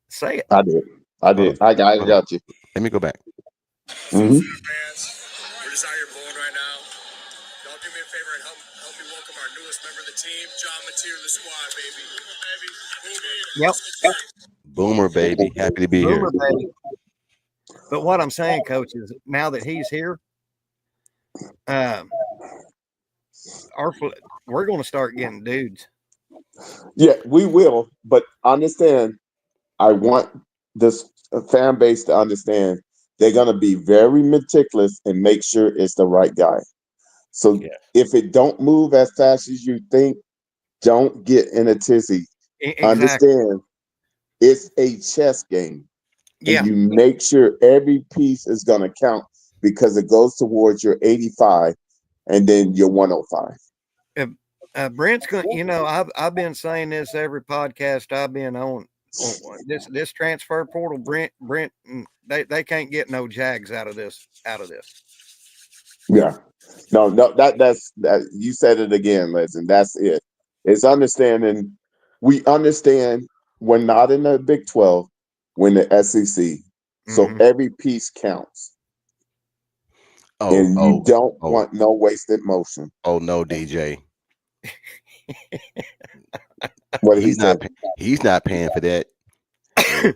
say it. I did. Hold on, I hold on. got you. Let me go back. What's up, Hmm. Sooner fans? We're just out here bowling right now. Y'all do me a favor and help me welcome our newest member of the team, John Mateer, the squad, baby. Baby. Yep. Boomer, baby, happy to be here. Boomer, baby. But what I'm saying, Coach, is now that he's here, um, we're going to start getting dudes. Yeah, we will, but understand. I want this fan base to understand they're going to be very meticulous and make sure it's the right guy. So Yeah. if it don't move as fast as you think, don't get in a tizzy. Exactly. Understand, it's a chess game, and Yeah. you make sure every piece is going to count because it goes towards your 85 and then your 105. Brent's going. I've been saying this every podcast I've been on this transfer portal. Brent, they can't get no Jags out of this. Yeah. No, that's that you said it again, Liz, and that's it. It's understanding we understand we're not in the Big 12, we're in the SEC. So Mm-hmm. every piece counts. Oh, And you oh, don't oh, want no wasted motion. oh no, DJ. What he He's not. said. He's not paying for that. Eh,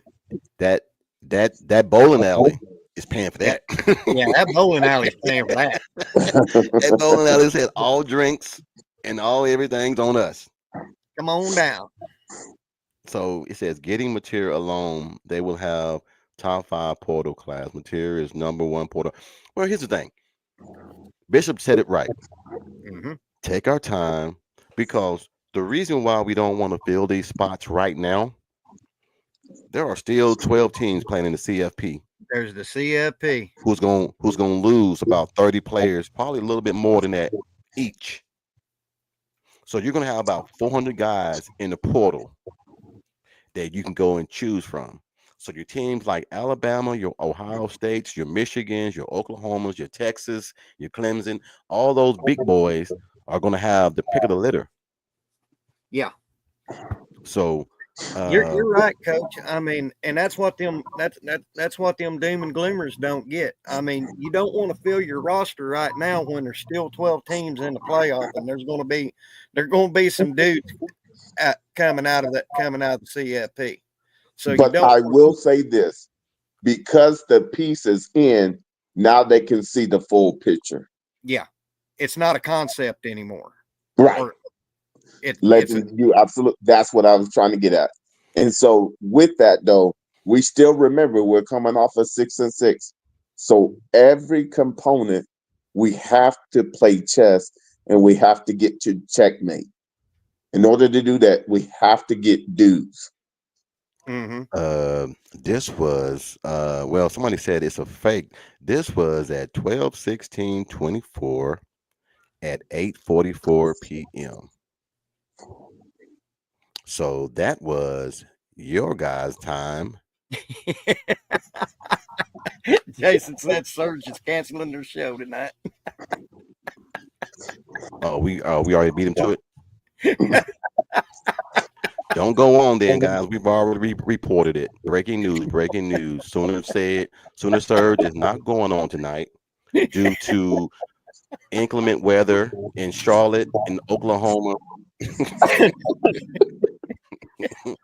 that bowling alley is paying for Yeah, that. yeah, that bowling alley's paying for that. That bowling alley said all drinks and all everything's on us. Come on down. So it says getting material alone, they will have top 5 portal class. Material is number 1 portal. Well, here's the thing. Bishop said it right. Mm-hmm. Take our time, because the reason why we don't want to fill these spots right now, there are still 12 teams playing in the CFP There's the CFP. who's going to lose about 30 players, probably a little bit more than that each. So you're going to have about 400 guys in the portal. that you can go and choose from. So your teams like Alabama, your Ohio States, your Michigans, your Oklahomas, your Texas, your Clemson, all those big boys are going to have the pick of the litter. Yeah. So You're right, Coach. I mean, and that's what that's what them doom and gloomers don't get. I mean, you don't want to fill your roster right now when there's still 12 teams in the playoff, and there's going to be some dudes coming out of the CFP. So But I will say this, because the piece is in, now they can see the full picture. Yeah, it's not a concept anymore. Right. Or Legend, you absolutely. That's what I was trying to get at. And so with that though, we still remember we're coming off of 6-6. So every component we have to play chess and we have to get to checkmate. In order to do that, we have to get dues. Mm-hmm. This was well, somebody said it's a fake. This was at 12/16/24 at 8:44 p.m. So that was your guys' time. Jason said Surge is canceling their show tonight. Oh, we already beat him to it. Don't go on then, guys. We've already reported it. Breaking news, breaking news. Sooner Surge is not going on tonight due to inclement weather in Charlotte and Oklahoma.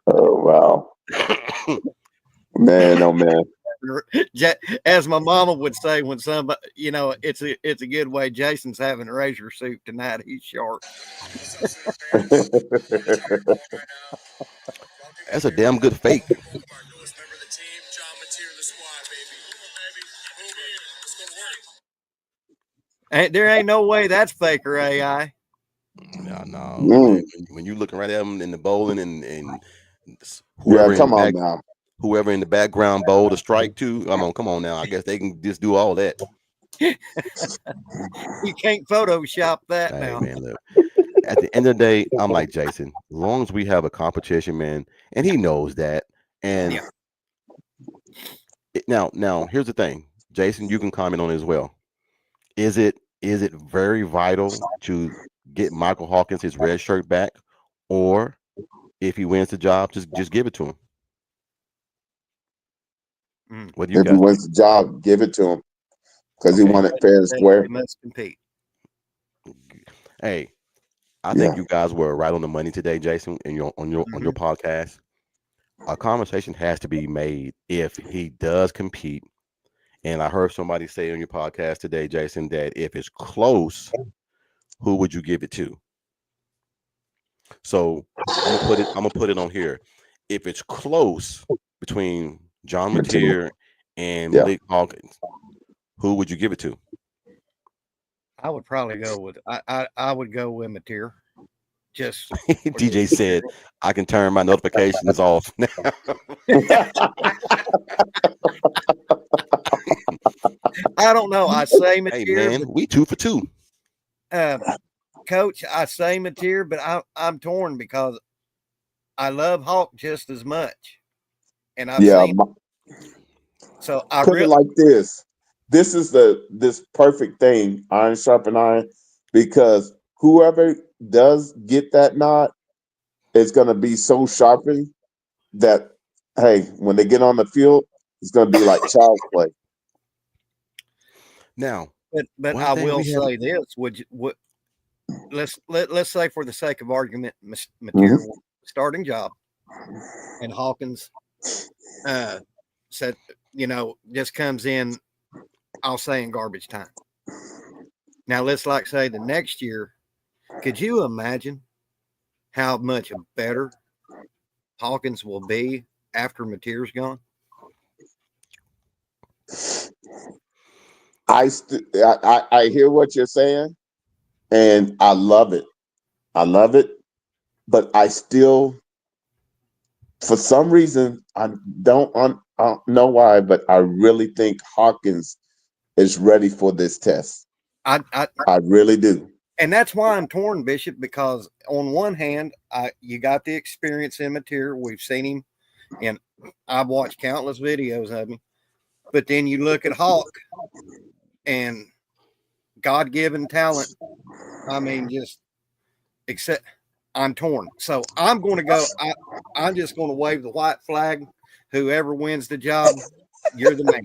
Oh wow. Man, oh man. As my mama would say, when somebody, it's a good way. Jason's having a razor soup tonight. He's sharp. That's a damn good fake. There ain't no way that's fake or AI. No. When you looking right at them in the bowling and whoever whoever in the background bowled a strike too. Come on now. I guess they can just do all that. You can't Photoshop that now. Man, look. At the end of the day, I'm like Jason. As long as we have a competition, man, and he knows that. And now here's the thing, Jason. You can comment on it as well. Is it very vital to get Michael Hawkins his red shirt back, or if he wins the job, just give it to him? What do you if got? he wins the job, give it to him because he won it fair and square. He must compete. Hey, I think you guys were right on the money today, Jason, on your podcast. A conversation has to be made if he does compete. And I heard somebody say on your podcast today, Jason, that if it's close, who would you give it to? So I'm gonna put it on here. If it's close between John Mateer and Malik Hawkins, who would you give it to? I would probably go with I would go with Mateer. Just DJ said I can turn my notifications off now. I don't know. I say Mateer. Hey man, we 2 for 2. Coach, I say Mateer, but I'm torn because I love Hawk just as much. And I've seen so I put it like this. This is this perfect thing, iron sharpen iron, because whoever does get that nod is going to be so sharpened that, hey, when they get on the field, it's going to be like child's play. Now, but I will say this: let's say for the sake of argument, Mateer starting job, and Hawkins said, just comes in. I'll say in garbage time. Now let's say the next year. Could you imagine how much better Hawkins will be after Mateer's gone? I hear what you're saying, and I love it. But I still, for some reason, I don't know why, but I really think Hawkins is ready for this test. I really do. And that's why I'm torn, Bishop, because on one hand, you got the experience in Mateer. We've seen him And I've watched countless videos of him. But then you look at Hawk and God-given talent. I mean, just except I'm torn. So I'm going to go. I'm just going to wave the white flag. Whoever wins the job, you're the man.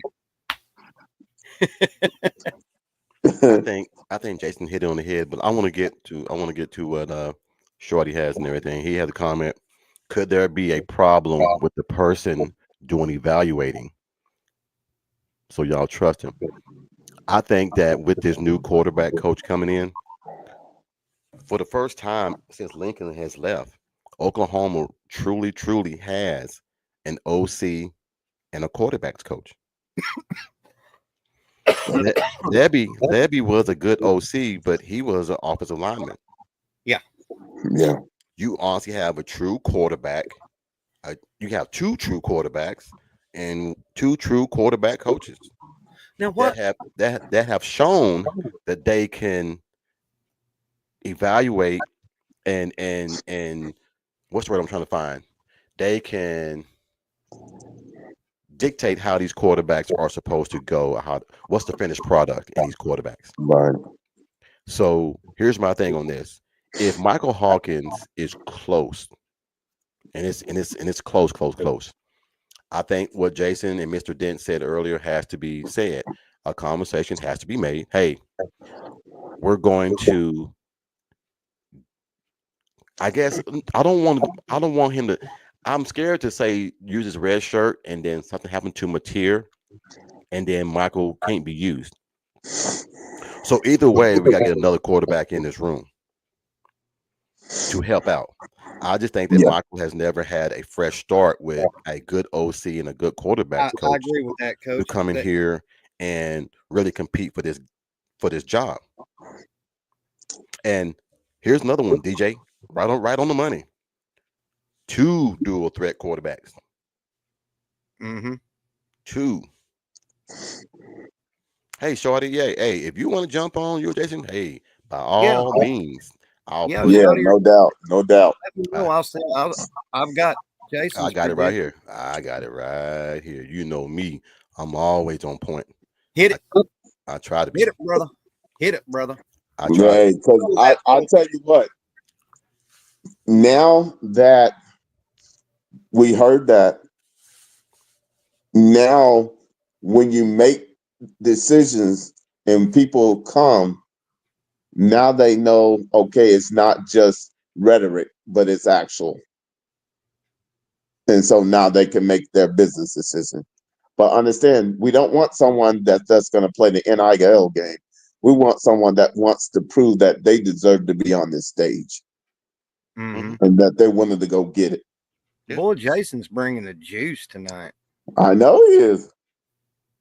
I think Jason hit it on the head, but I want to get to what Shorty has and everything. He has a comment. Could there be a problem with the person doing evaluating? So y'all trust him. I think that with this new quarterback coach coming in, for the first time since Lincoln has left, Oklahoma truly has an OC and a quarterbacks coach. Lebby was a good OC, but he was an offensive lineman. Yeah. Yeah. You honestly have a true quarterback. You have two true quarterbacks and two true quarterback coaches. Now what? that have shown that they can evaluate and what's the word I'm trying to find? They can dictate how these quarterbacks are supposed to go. What's the finished product in these quarterbacks? Right. So here's my thing on this: if Michael Hawkins is close, and it's close, I think what Jason and Mr. Dent said earlier has to be said. A conversation has to be made. Hey, we're going to. I guess I don't want him to. I'm scared to say use his red shirt and then something happened to Mateer and then Michael can't be used. So either way, we gotta get another quarterback in this room to help out. I just think that Michael has never had a fresh start with a good OC and a good quarterback coach. I agree with that, coach. To come in here and really compete for this job. And here's another one, DJ, right on the money. 2 dual threat quarterbacks. Mm-hmm. 2. Hey, Shorty, yeah, hey, if you want to jump on your Jason, hey, by all means, I'll put it. No doubt. I've got Jason. I got it right here. I got it right here. You know me, I'm always on point. Hit it. I try to be. Hit it, brother. Hit it, brother. I try. Because I'll tell you what. Now that we heard that, now when you make decisions and people come, now they know, okay, it's not just rhetoric, but it's actual. And so now they can make their business decision. But understand, we don't want someone that's going to play the NIL game. We want someone that wants to prove that they deserve to be on this stage. Mm-hmm. And that they wanted to go get it. Boy, Jason's bringing the juice tonight. I know he is.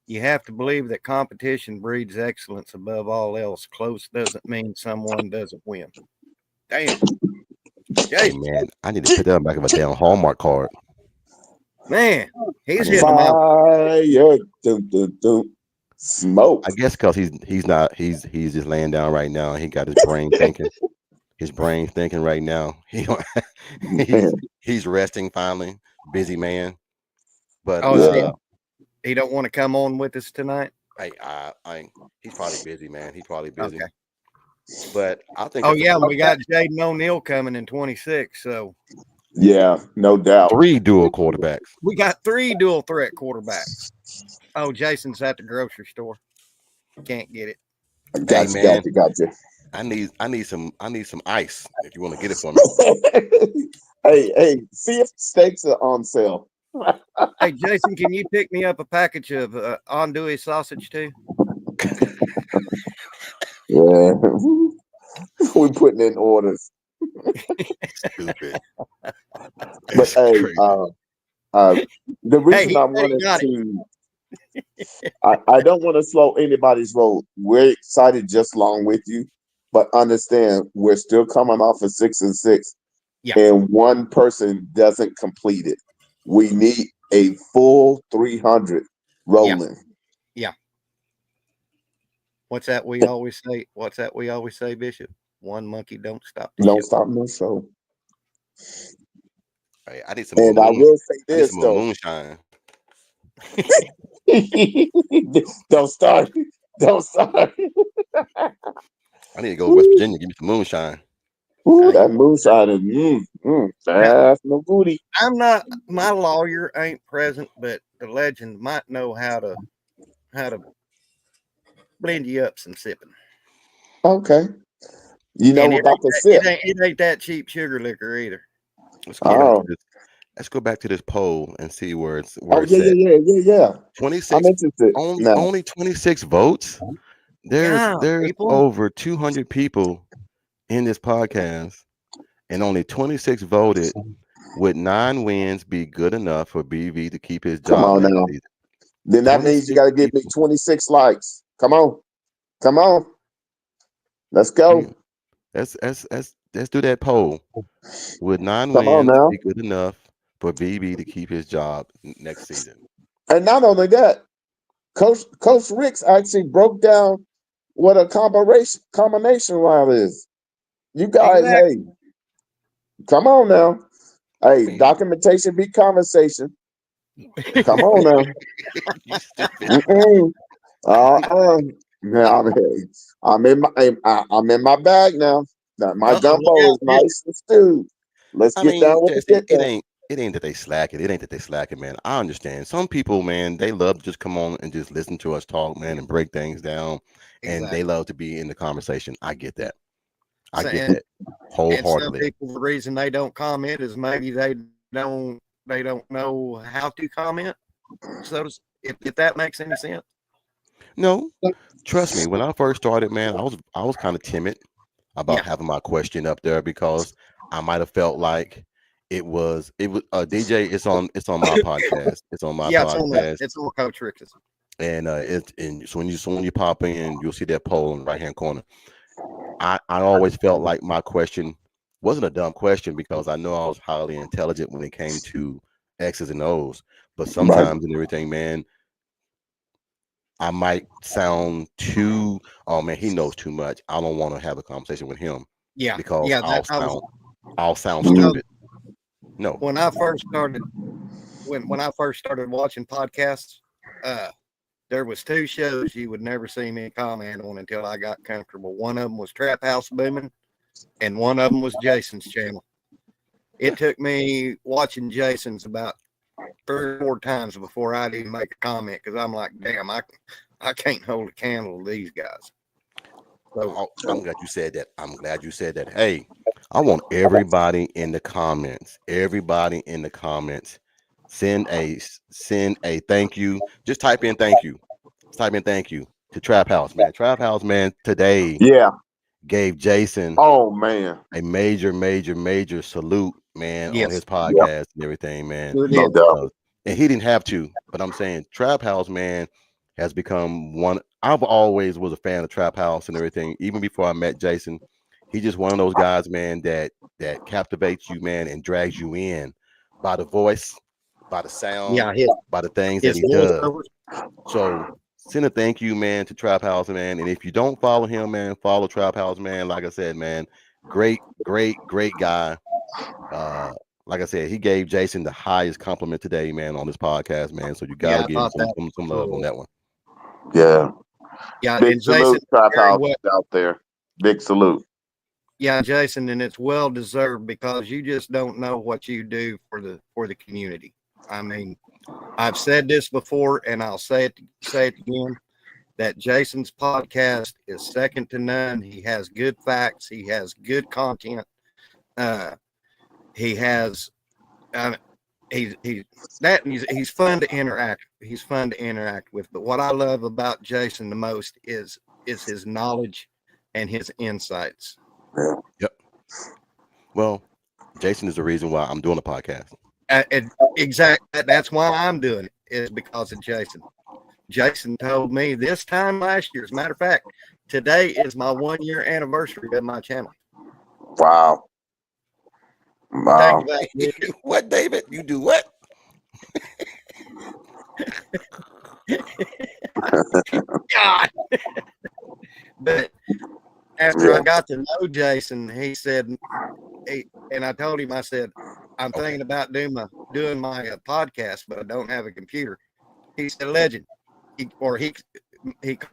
You have to believe that competition breeds excellence above all else. Close doesn't mean someone doesn't win. Damn. Hey, man, I need to put that on the back of a damn Hallmark card. Man, he's hitting them out. Fire. Smoke. I guess because he's just laying down right now. He got his brain thinking. His brain thinking right now. He's resting finally. Busy man. But he don't want to come on with us tonight. He's probably busy, man. He's probably busy. Okay. But I think. We got Jaden O'Neal coming in 26. So. Yeah, no doubt. 3 dual quarterbacks. We got 3 dual threat quarterbacks. Oh, Jason's at the grocery store. Can't get it. Gotcha. I need some ice if you want to get it for me. hey, see if steaks are on sale. Hey, Jason, can you pick me up a package of andouille sausage too? Yeah, we're putting in orders. Stupid. But hey, the reason I wanted to, I don't want to slow anybody's roll. We're excited just along with you, but understand we're still coming off of 6-6, and one person doesn't complete it. We need a full 300 rolling. Yeah. What's that we always say, Bishop? One monkey don't stop the show. Stop no show. Hey, I need some more And I moon. will say I need this some more though. moonshine. Don't start. Don't start. I need to go to West Virginia. Give me some moonshine. Ooh, Hey, that moonshine is now, that's no booty. I'm not. My lawyer ain't present, but the legend might know how to blend you up some sipping. Okay. You And know about the sip. it ain't that cheap sugar liquor either. Let's go back to Oh. this. Let's go back to this poll and see where it's Oh yeah, at. yeah, yeah, yeah, yeah. I'm 26, interested now. only 26 votes. Yeah, There's people. over 200 people in this podcast, and only 26 voted. Would 9 wins be good enough for BV to keep his Come job on next now. season? Then that means you 26 gotta give me people. 26 likes. Come on. Come on. Let's Yeah. go. Let's do that poll. Would 9 Come on wins now. be good enough for BB to keep his job next season? And not only that, Coach Ricks actually broke down what a combination route is. You guys, Exactly. hey, come on now. I Hey, mean, documentation be conversation. Come on now. you stupid. Mm-mm. Now I'm in my bag now. Now, my Look gumbo out, is nice and stewed. Let's I get mean, down with the Jesse, get down. it ain't that they slacking. It ain't that they slacking, man. I understand. Some people, man, they love to just come on and just listen to us talk, man, and break things down, and they exactly. love to be in the conversation. I get that. I So, get that and some wholeheartedly. people, the reason they don't comment is maybe they don't know how to comment. So if that makes any sense. No, trust me. When I first started, man, I was kind of timid about Yeah. having my question up there because I might have felt like it was DJ. It's on my podcast. It's on my Yeah, podcast. it's on Coach Rick's. And so when you pop in, you'll see that poll in the right hand corner. I always felt like my question wasn't a dumb question because I know I was highly intelligent when it came to X's and O's. But Right. sometimes and everything, man, I might sound too. Oh man, he knows too much. I don't want to have a conversation with him Yeah, because yeah. That I'll sound you know stupid. No, when I first started when I first started watching podcasts, there was 2 shows you would never see me comment on until I got comfortable. One of them was Trap House Booming, and one of them was Jason's channel. It took me watching Jason's about 3 or 4 times before I'd even make a comment because I'm like, damn, I can't hold a candle to these guys. So I'm glad you said that. I'm glad you said that. Hey, I want everybody in the comments. Everybody in the comments. Send a thank you. Just type in thank you. Just type in thank you to Trap House, man. Trap House, man, today Yeah. gave Jason Oh man. a major salute, man, on yes, his Yeah. podcast and everything, man. sure No did. doubt. And he didn't have to, but I'm saying Trap House, man, has become one. I've always was a fan of Trap House and everything, even before I met Jason. He's just one of those guys, man, that captivates you, man, and drags you in by the voice, by the sound, Yeah, by the things that his he does. voiceovers. So send a thank you, man, to Trap House, man. And if you don't follow him, man, follow Trap House, man. Like I said, man, great guy. Uh, like I said, he gave Jason the highest compliment today, man, on this podcast, man. So you got Yeah, to I give him thought that some was love on cool. that one. Yeah. Yeah, Big and Jason, salute, Trap very House well. out there. Big salute. Yeah, Jason, and it's well deserved because you just don't know what you do for the community. I mean, I've said this before, and I'll say it again. That Jason's podcast is second to none. He has good facts. He has good content. He has. He's fun to interact. He's fun to interact with. But what I love about Jason the most is his knowledge and his insights. Yep. Well, Jason is the reason why I'm doing a podcast. Exactly. That's why I'm doing it, is because of Jason. Jason told me this time last year. As a matter of fact, today is my 1-year anniversary of my channel. Wow. Wow. What, David? You do what? God. But after Yeah. I got to know Jason, he said, and I told him, I said, I'm Okay. thinking about doing my podcast, but I don't have a computer. He said, Legend. He called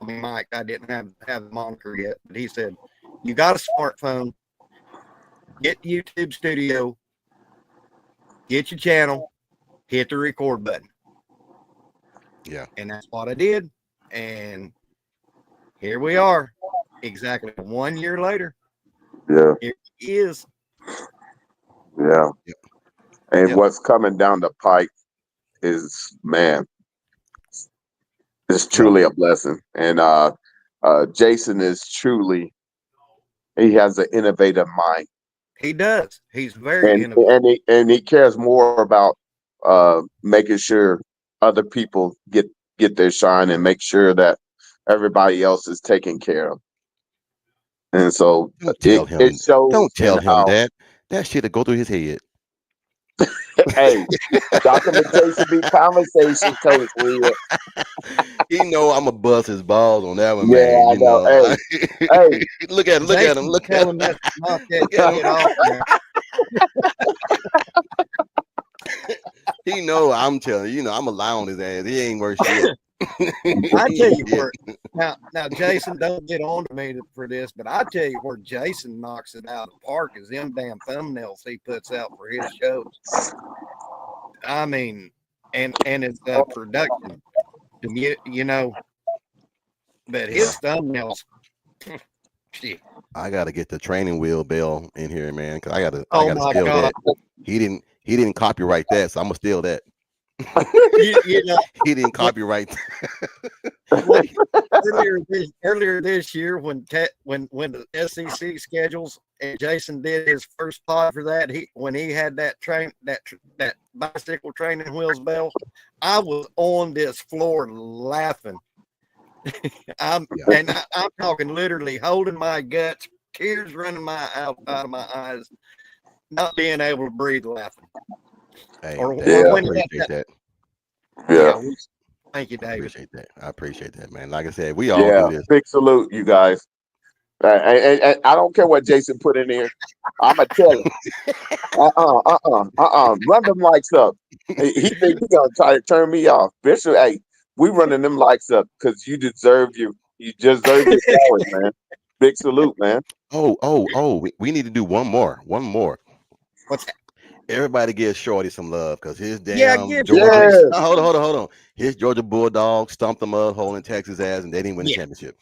me Mike. I didn't have the moniker yet, but he said, you got a smartphone, get YouTube Studio, get your channel, hit the record button. Yeah. And that's what I did. And here we are, exactly 1 year later. Yeah. Here he is. Yeah. Yep. And Yep. what's coming down the pike is, man, it's truly a blessing. And Jason is truly, he has an innovative mind. He does. He's very innovative. And he cares more about making sure other people get their shine and make sure that everybody else is taken care of. And so Don't tell it him. shows Don't tell in him how, that. That shit'll go through his head. hey, documentation be conversation, Coach Will. He know I'm a bust his balls on that one, Yeah, man. I You know. know. Hey, Look at him. Look at him. Jason's Look at telling him. us to knock that Look at him. shit off now. He know I'm telling you. You know I'm a lie on his ass. He ain't worth shit. I tell you where now Jason, don't get on to me for this, but I tell you where Jason knocks it out of the park is them damn thumbnails he puts out for his shows. I mean, and it's production, you know, but his thumbnails. Shit. I gotta get the training wheel bell in here, man, because I gotta my steal God. that. He didn't copyright that, so I'm gonna steal that. You know, He didn't copyright. earlier this year when the SEC schedules and Jason did his first pod for that, when he had that bicycle training wheels bell, I was on this floor laughing. I'm talking literally holding my guts, tears running out of my eyes, not being able to breathe laughing. Hey, Or I when appreciate that. yeah. Thank you, I David. appreciate that. I appreciate that, man. Like I said, we all do this. Big salute, you guys. And I don't care what Jason put in here. I'ma tell him. Run them lights up. He think he gonna try to turn me off. Bishop, hey, we running them lights up because you deserve your flowers, man. Big salute, man. We need to do one more. What's that? Everybody give Shorty some love because his damn give Georgia. Yes. No, hold on. His Georgia Bulldogs stumped them up, holding Texas ass, and they didn't win the championship.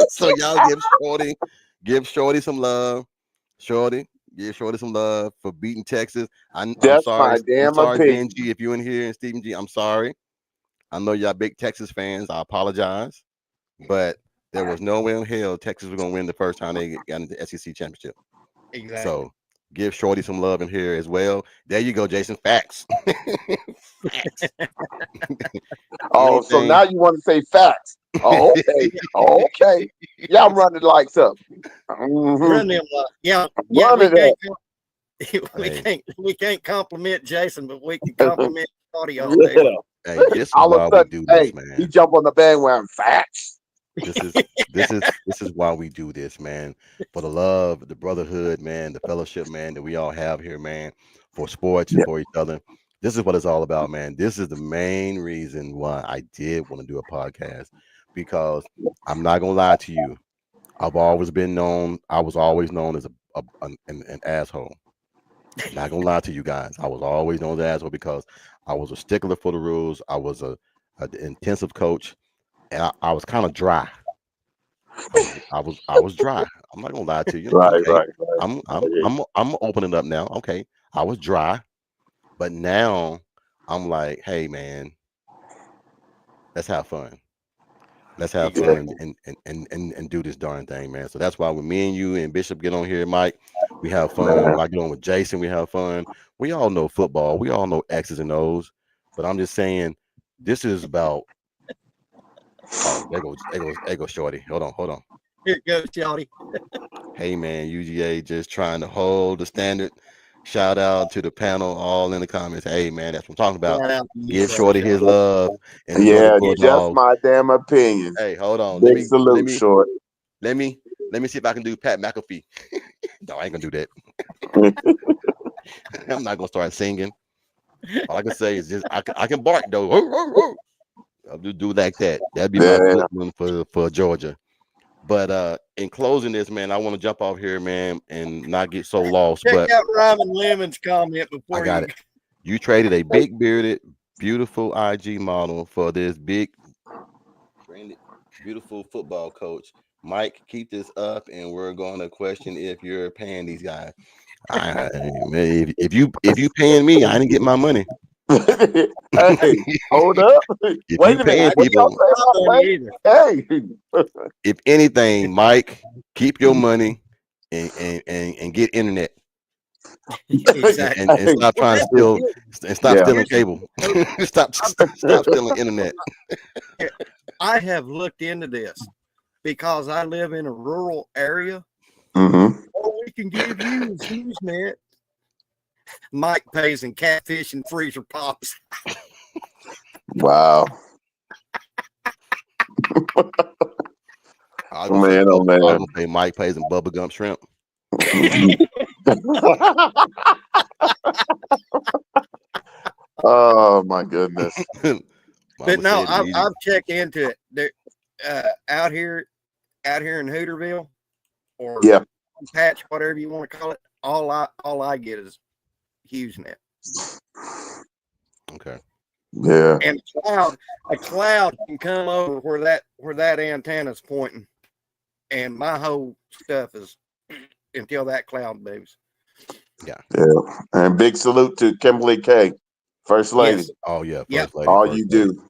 So y'all give Shorty some love. Give Shorty some love for beating Texas. I'm That's sorry. my damn I'm sorry, opinion. Benji, if you're in here, and Stephen G. I'm sorry. I know y'all big Texas fans. I apologize, but there was no way in hell Texas was gonna win the first time they got into the SEC championship. Exactly. So give Shorty some love in here as well. There you go, Jason. Facts. Facts. Oh, so now you want to say facts? Oh, okay. Okay. Y'all running lights up. Run them Run it up. we can't compliment Jason, but we can compliment Shorty all day. Yeah. Hey, this is All why of a sudden, we do this, he man. jump on the bandwagon. Facts. This is why we do this, man. For the love, the brotherhood, man, the fellowship, man, that we all have here, man, for sports and for each other. This is what it's all about, man. This is the main reason why I did want to do a podcast, because I'm not gonna lie to you. I was always known as an asshole. Not gonna lie to you guys. I was always known as an asshole because I was a stickler for the rules. I was an intensive coach, and I was kind of dry. I was dry. I'm not gonna lie to you. Okay. I'm opening up now. Okay. I was dry, but now I'm like, hey man, let's have fun. Let's have fun and do this darn thing, man. So that's why when me and you and Bishop get on here, Mike, we have fun. When I get on with Jason, we have fun. We all know football. We all know X's and O's. But I'm just saying, this is about. Oh, there goes Shorty. Hold on. Here goes Shorty. Hey man, UGA just trying to hold the standard. Shout out to the panel, all in the comments. Hey man, that's what I'm talking about. Give Shorty his love. And Just my damn opinion. Hey, hold on. Big salute, Short. Let me see if I can do Pat McAfee. No, I ain't gonna do that. I'm not gonna start singing. All I can say is just I can bark though. I'll do like that. That'd be my Yeah. good one for Georgia. But in closing this, man, I want to jump off here, man, and not get so lost. Check But out Ryman Lemon's comment I before got you. it. You traded a big bearded, beautiful IG model for this big, branded, beautiful football coach. Mike, keep this up, and we're going to question if you're paying these guys. Man, if you paying me, I didn't get my money. Hey, hold up. If Wait you a minute. paying What y'all people, say about Wait? Hey. if anything, Mike, keep your money and get internet Exactly. and stop trying to steal and stop Yeah. stealing cable. stop stealing internet. I have looked into this because I live in a rural area. Mm-hmm. All we can give you is HughesNet. Mike pays in catfish and freezer pops. Wow. I Man, oh man. gonna say Mike pays in bubblegum shrimp. Oh my goodness. But no, I've checked into it. There, out here in Hooterville, or Yeah. Patch, whatever you want to call it. All I get is HughesNet. Okay. Yeah. And a cloud can come over where that antenna's pointing, and my whole stuff is until that cloud moves. Yeah. And big salute to Kimberly K, First Lady. Yes. Oh yeah, Yep. First Lady. All First you lady. do.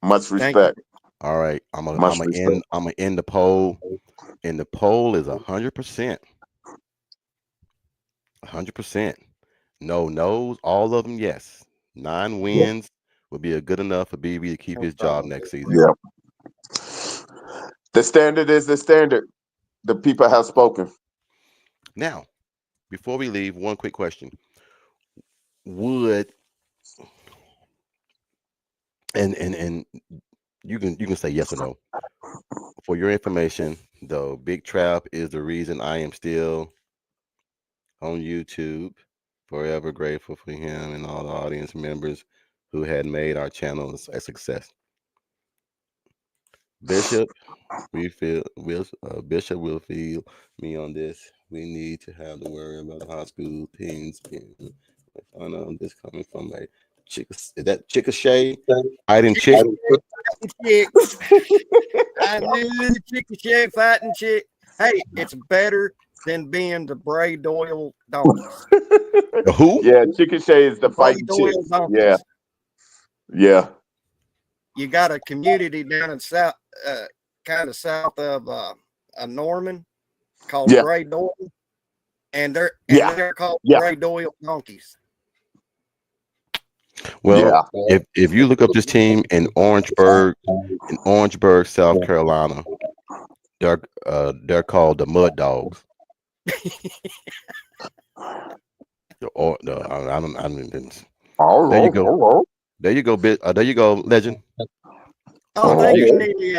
Much respect. All right, I'm Much gonna respect. end the poll, and the poll is 100%. 100%. No no's, all of them yes. 9 wins would be a good enough for BB to keep his job next season. Yeah. The standard is the standard. The people have spoken. Now, before we leave, one quick question: Would and you can say yes or no. For your information, though, Big Trap is the reason I am still on YouTube. Forever grateful for him and all the audience members who had made our channel a success. Bishop, Bishop will feel me on this. We need to have to worry about high school teams. I know this coming from a chick. Is that Chickashay? Fighting chick. Chicks. I knew the Chickashay fighting chick. Hey, it's better than being the Bray Doyle donkeys. The who? Yeah, Chickashay is the Bray fighting Doyle chick. donkeys. Yeah. Yeah. You got a community down in south, kind of south of Norman, called Yeah. Bray Doyle, and Yeah. they're called Yeah. Bray Doyle donkeys. Well, Yeah. if you look up this team in Orangeburg, South Carolina, they're called the Mud Dogs. I don't. There you go. There you go, there you go, legend. Oh, thank you, Neely.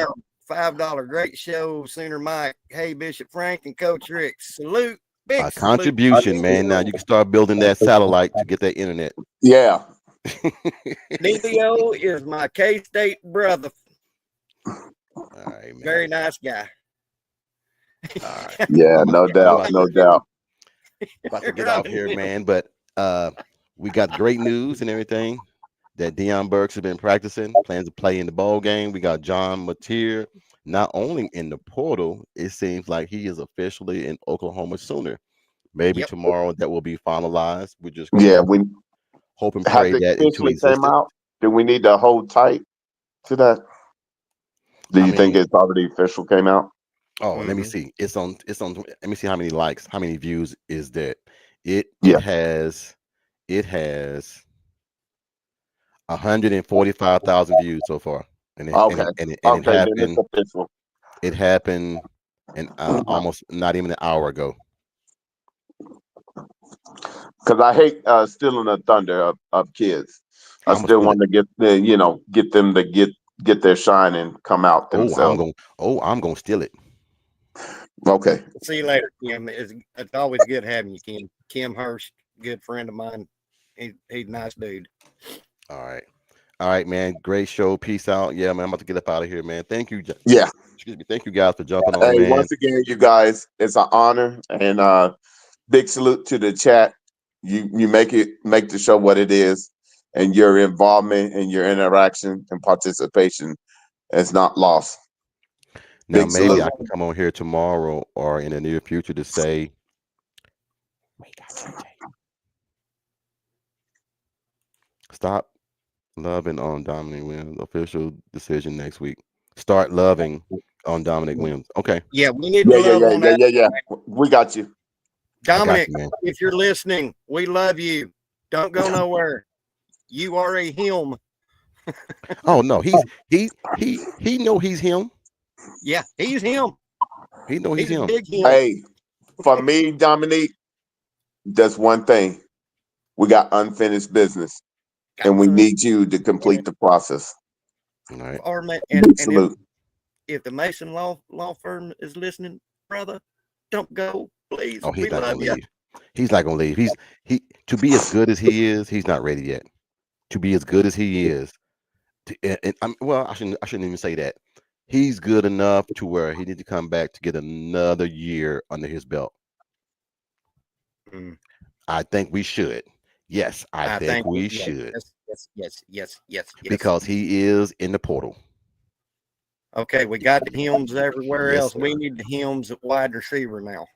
$5 great show, Sooner Mike. Hey, Bishop Frank and Coach Rick. Salute. Big A contribution, man. Now you can start building that satellite to get that internet. Yeah. Neelio is my K-State brother. All right, man. Very nice guy. All right. Yeah, no doubt. No doubt. About to get off here, man. But we got great news and everything that Deion Burks has been practicing, plans to play in the bowl game. We got John Mateer not only in the portal, it seems like he is officially in Oklahoma Sooner. Maybe tomorrow that will be finalized. We're just we hope and have pray it that into officially existence. came out. Do we need to hold tight to that? Do you think it's already official came out? Oh, let me see. It's on. Let me see how many likes, how many views is that? It has 145,000 views so far, and it happened in almost not even an hour ago. Because I hate stealing the thunder of kids. I still want to get them to get their shine and come out themselves. I'm gonna steal it. Okay. See you later, Kim. It's always good having you, Kim. Kim Hurst, good friend of mine. He's a nice dude. All right, man. Great show. Peace out. Yeah, man. I'm about to get up out of here, man. Thank you. Yeah. Excuse me. Thank you guys for jumping on, Hey, man. once again, you guys, it's an honor, and big salute to the chat. You make the show what it is, and your involvement and your interaction and participation is not lost. Now, Big maybe salute. I can come on here tomorrow or in the near future to say, we got JJ. Stop loving on Dominic Williams. Official decision next week. Start loving on Dominic Williams. Okay. Yeah, we need to love on that. Yeah. We got you. Dominic, you, man. if you're listening, we love you. Don't go nowhere. You are a him. Oh no, he know he's him. Yeah, he's him. He know he's He's a him. big him. Hey, for me, Dominique, that's one thing. We got unfinished business, and we need you to complete the process. All right. And Salute. if the Mason law firm is listening, brother, don't go, please. Oh, he's we not love gonna you. leave. He's not gonna leave. He to be as good as he is, he's not ready yet. To be as good as he is, I shouldn't even say that. He's good enough to where he needs to come back to get another year under his belt. I think we should. Yes, I think we should. Yes. Because he is in the portal. Okay, we got the hymns everywhere Yes, else. sir. We need the hymns at wide receiver now.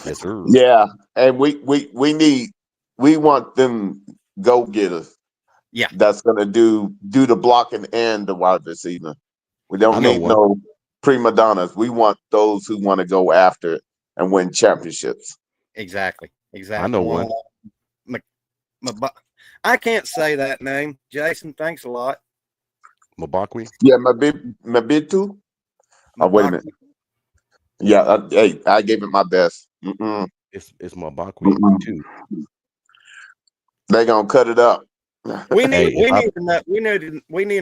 Yes, sir. Yeah, and we want them go getters. Yeah, that's gonna do the blocking and the wide receiver. We I don't know need one. no prima donnas. We want those who want to go after it and win championships. Exactly. I know one. I can't say that name. Jason, thanks a lot. Mabakwi? Yeah, Mabitu. Oh, wait a minute. Yeah, hey, I gave it my best. It's Mabakwi too. They gonna cut it up. We need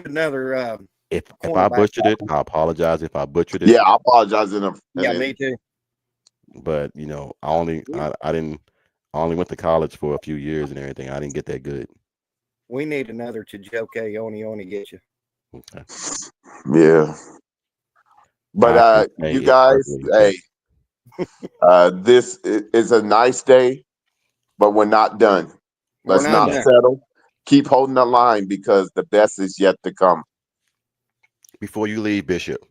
another. If I butchered it, I apologize. If I butchered it, yeah, I apologize me too. But you know, I only went to college for a few years and everything. I didn't get that good. We need another to joke Oni get you. Okay. Yeah. But you guys, hey, this is a nice day, but we're not done. Let's not settle. Keep holding the line because the best is yet to come. Before you leave, Bishop,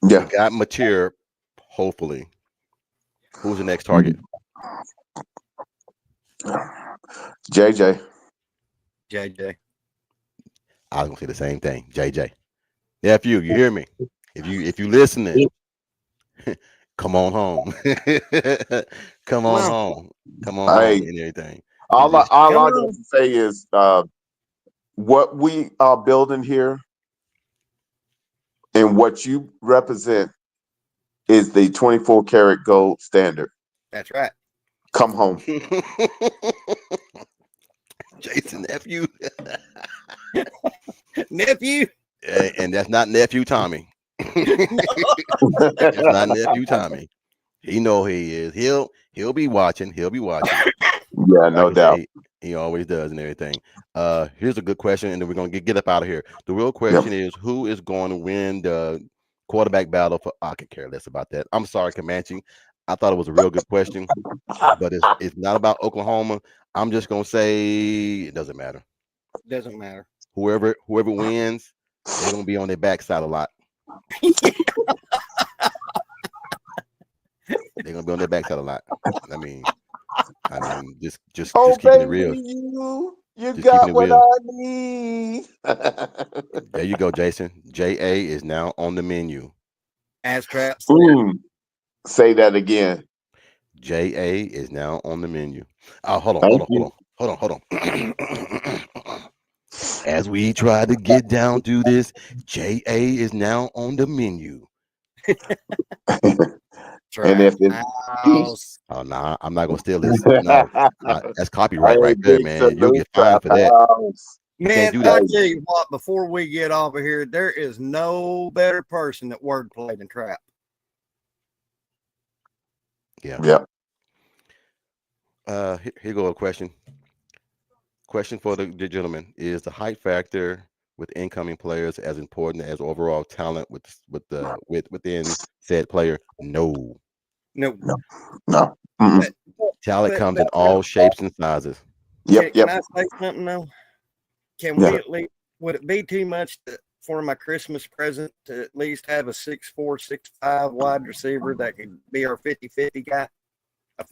yeah, we got Mateer, hopefully. Who's the next target? JJ. I was gonna say the same thing. JJ. Nephew, you hear me? If you listening, come on home. Come on home. Come on home and everything. All I got to say is what we are building here and what you represent is the 24 karat gold standard. That's right. Come home. Jason, nephew. Nephew. And that's not nephew Tommy. That's not nephew Tommy. He know he is. He'll be watching. He'll be watching. Yeah, no doubt. He always does and everything. Here's a good question, and then we're gonna get up out of here. The real question is, who is going to win the quarterback battle for? I could care less about that. I'm sorry, Comanche. I thought it was a real good question, but it's not about Oklahoma. I'm just gonna say it doesn't matter. Doesn't matter. Whoever wins, they're gonna be on their backside a lot. They're gonna be on their backside a lot. I mean, just keeping it real. You got what I need. There you go, Jason. JA is now on the menu. As traps. Say that again. JA is now on the menu. Hold on. As we try to get down to this, JA is now on the menu. And if it's oh no, I'm not gonna steal this. No, that's copyright right there, man. You'll get fined for that. Man, I'll tell you what, before we get off of here, there is no better person at wordplay than Trap. Yeah. Here go a question. Question for the gentleman: is the height factor with incoming players as important as overall talent within said player? No. No. No. No. Mm-mm. Talent But, comes but in all shapes and sizes. Yep. can Yep. I say something though? Can Yeah. we at least, would it be too much for my Christmas present to at least have a 6'4", 6'5" wide receiver that could be our 50-50 guy?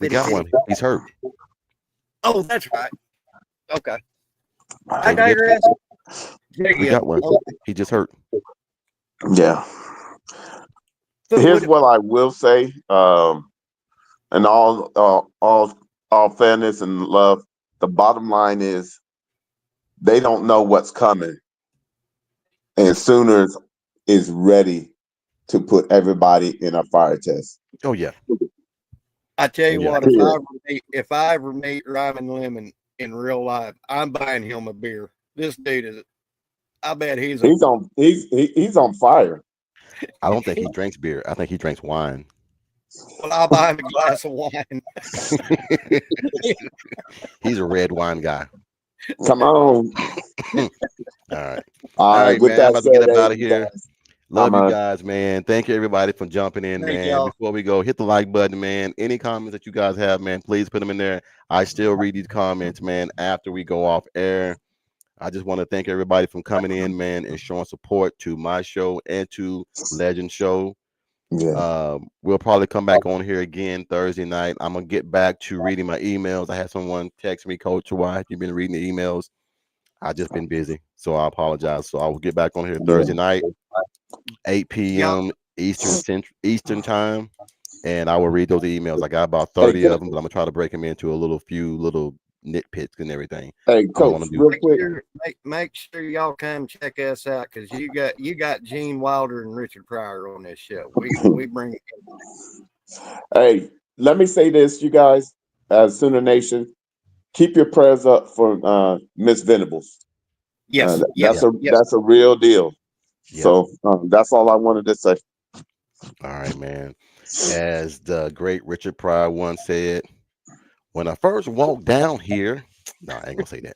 We got one. He's hurt. Oh, that's right. Okay. I Can't forget- digress. We got one. He just hurt. Yeah. But Here's would- what I will say. And all fairness and love, the bottom line is they don't know what's coming, and Sooners is ready to put everybody in a fire test. Oh yeah. I tell you Yeah. what, if I ever meet Ryman Lemon in real life, I'm buying him a beer. This dude is, I bet he's on fire. I don't think he drinks beer. I think he drinks wine. Well, I'll buy him a glass of wine. He's a red wine guy. Come on. All right. All right, man. I'm about to get up out of hey, here. guys, Love I'm you out. guys, man. Thank you everybody for jumping in, Thank man. y'all. Before we go, hit the like button, man. Any comments that you guys have, man, please put them in there. I still read these comments, man, after we go off air. I just want to thank everybody from coming in, man, and showing support to my show and to Legend Show. Yeah. We'll probably come back on here again Thursday night. I'm gonna get back to reading my emails. I had someone text me, Coach, why have you been reading the emails? I've just been busy, so I apologize. So I will get back on here Thursday night, 8 p.m. Eastern time, and I will read those emails. I got about 30 of them, but I'm gonna try to break them into a few little nitpicks and everything. Hey, Coach, real quick. Make sure y'all come check us out because you got Gene Wilder and Richard Pryor on this show. We bring it. Hey, let me say this, you guys, as Sooner Nation, keep your prayers up for Miss Venables. Yes, that's a real deal. Yep. So that's all I wanted to say. All right, man. As the great Richard Pryor once said, when I first walked down here, no, I ain't gonna say that.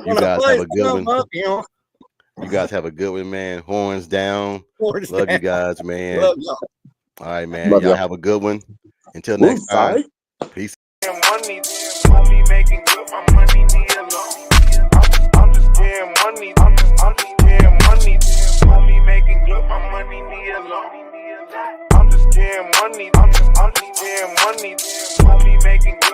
You guys have a good one. You guys have a good one, man. Horns down. Love you guys, man. Love y'all. All right, man. Love y'all y'all. have a good one. Until next time. Peace. Money, money making good, my money need a loan. I'm just getting money, I'm just getting money. Money making good, my money need a loan. I'm just getting money, I'm just getting money. Money making good.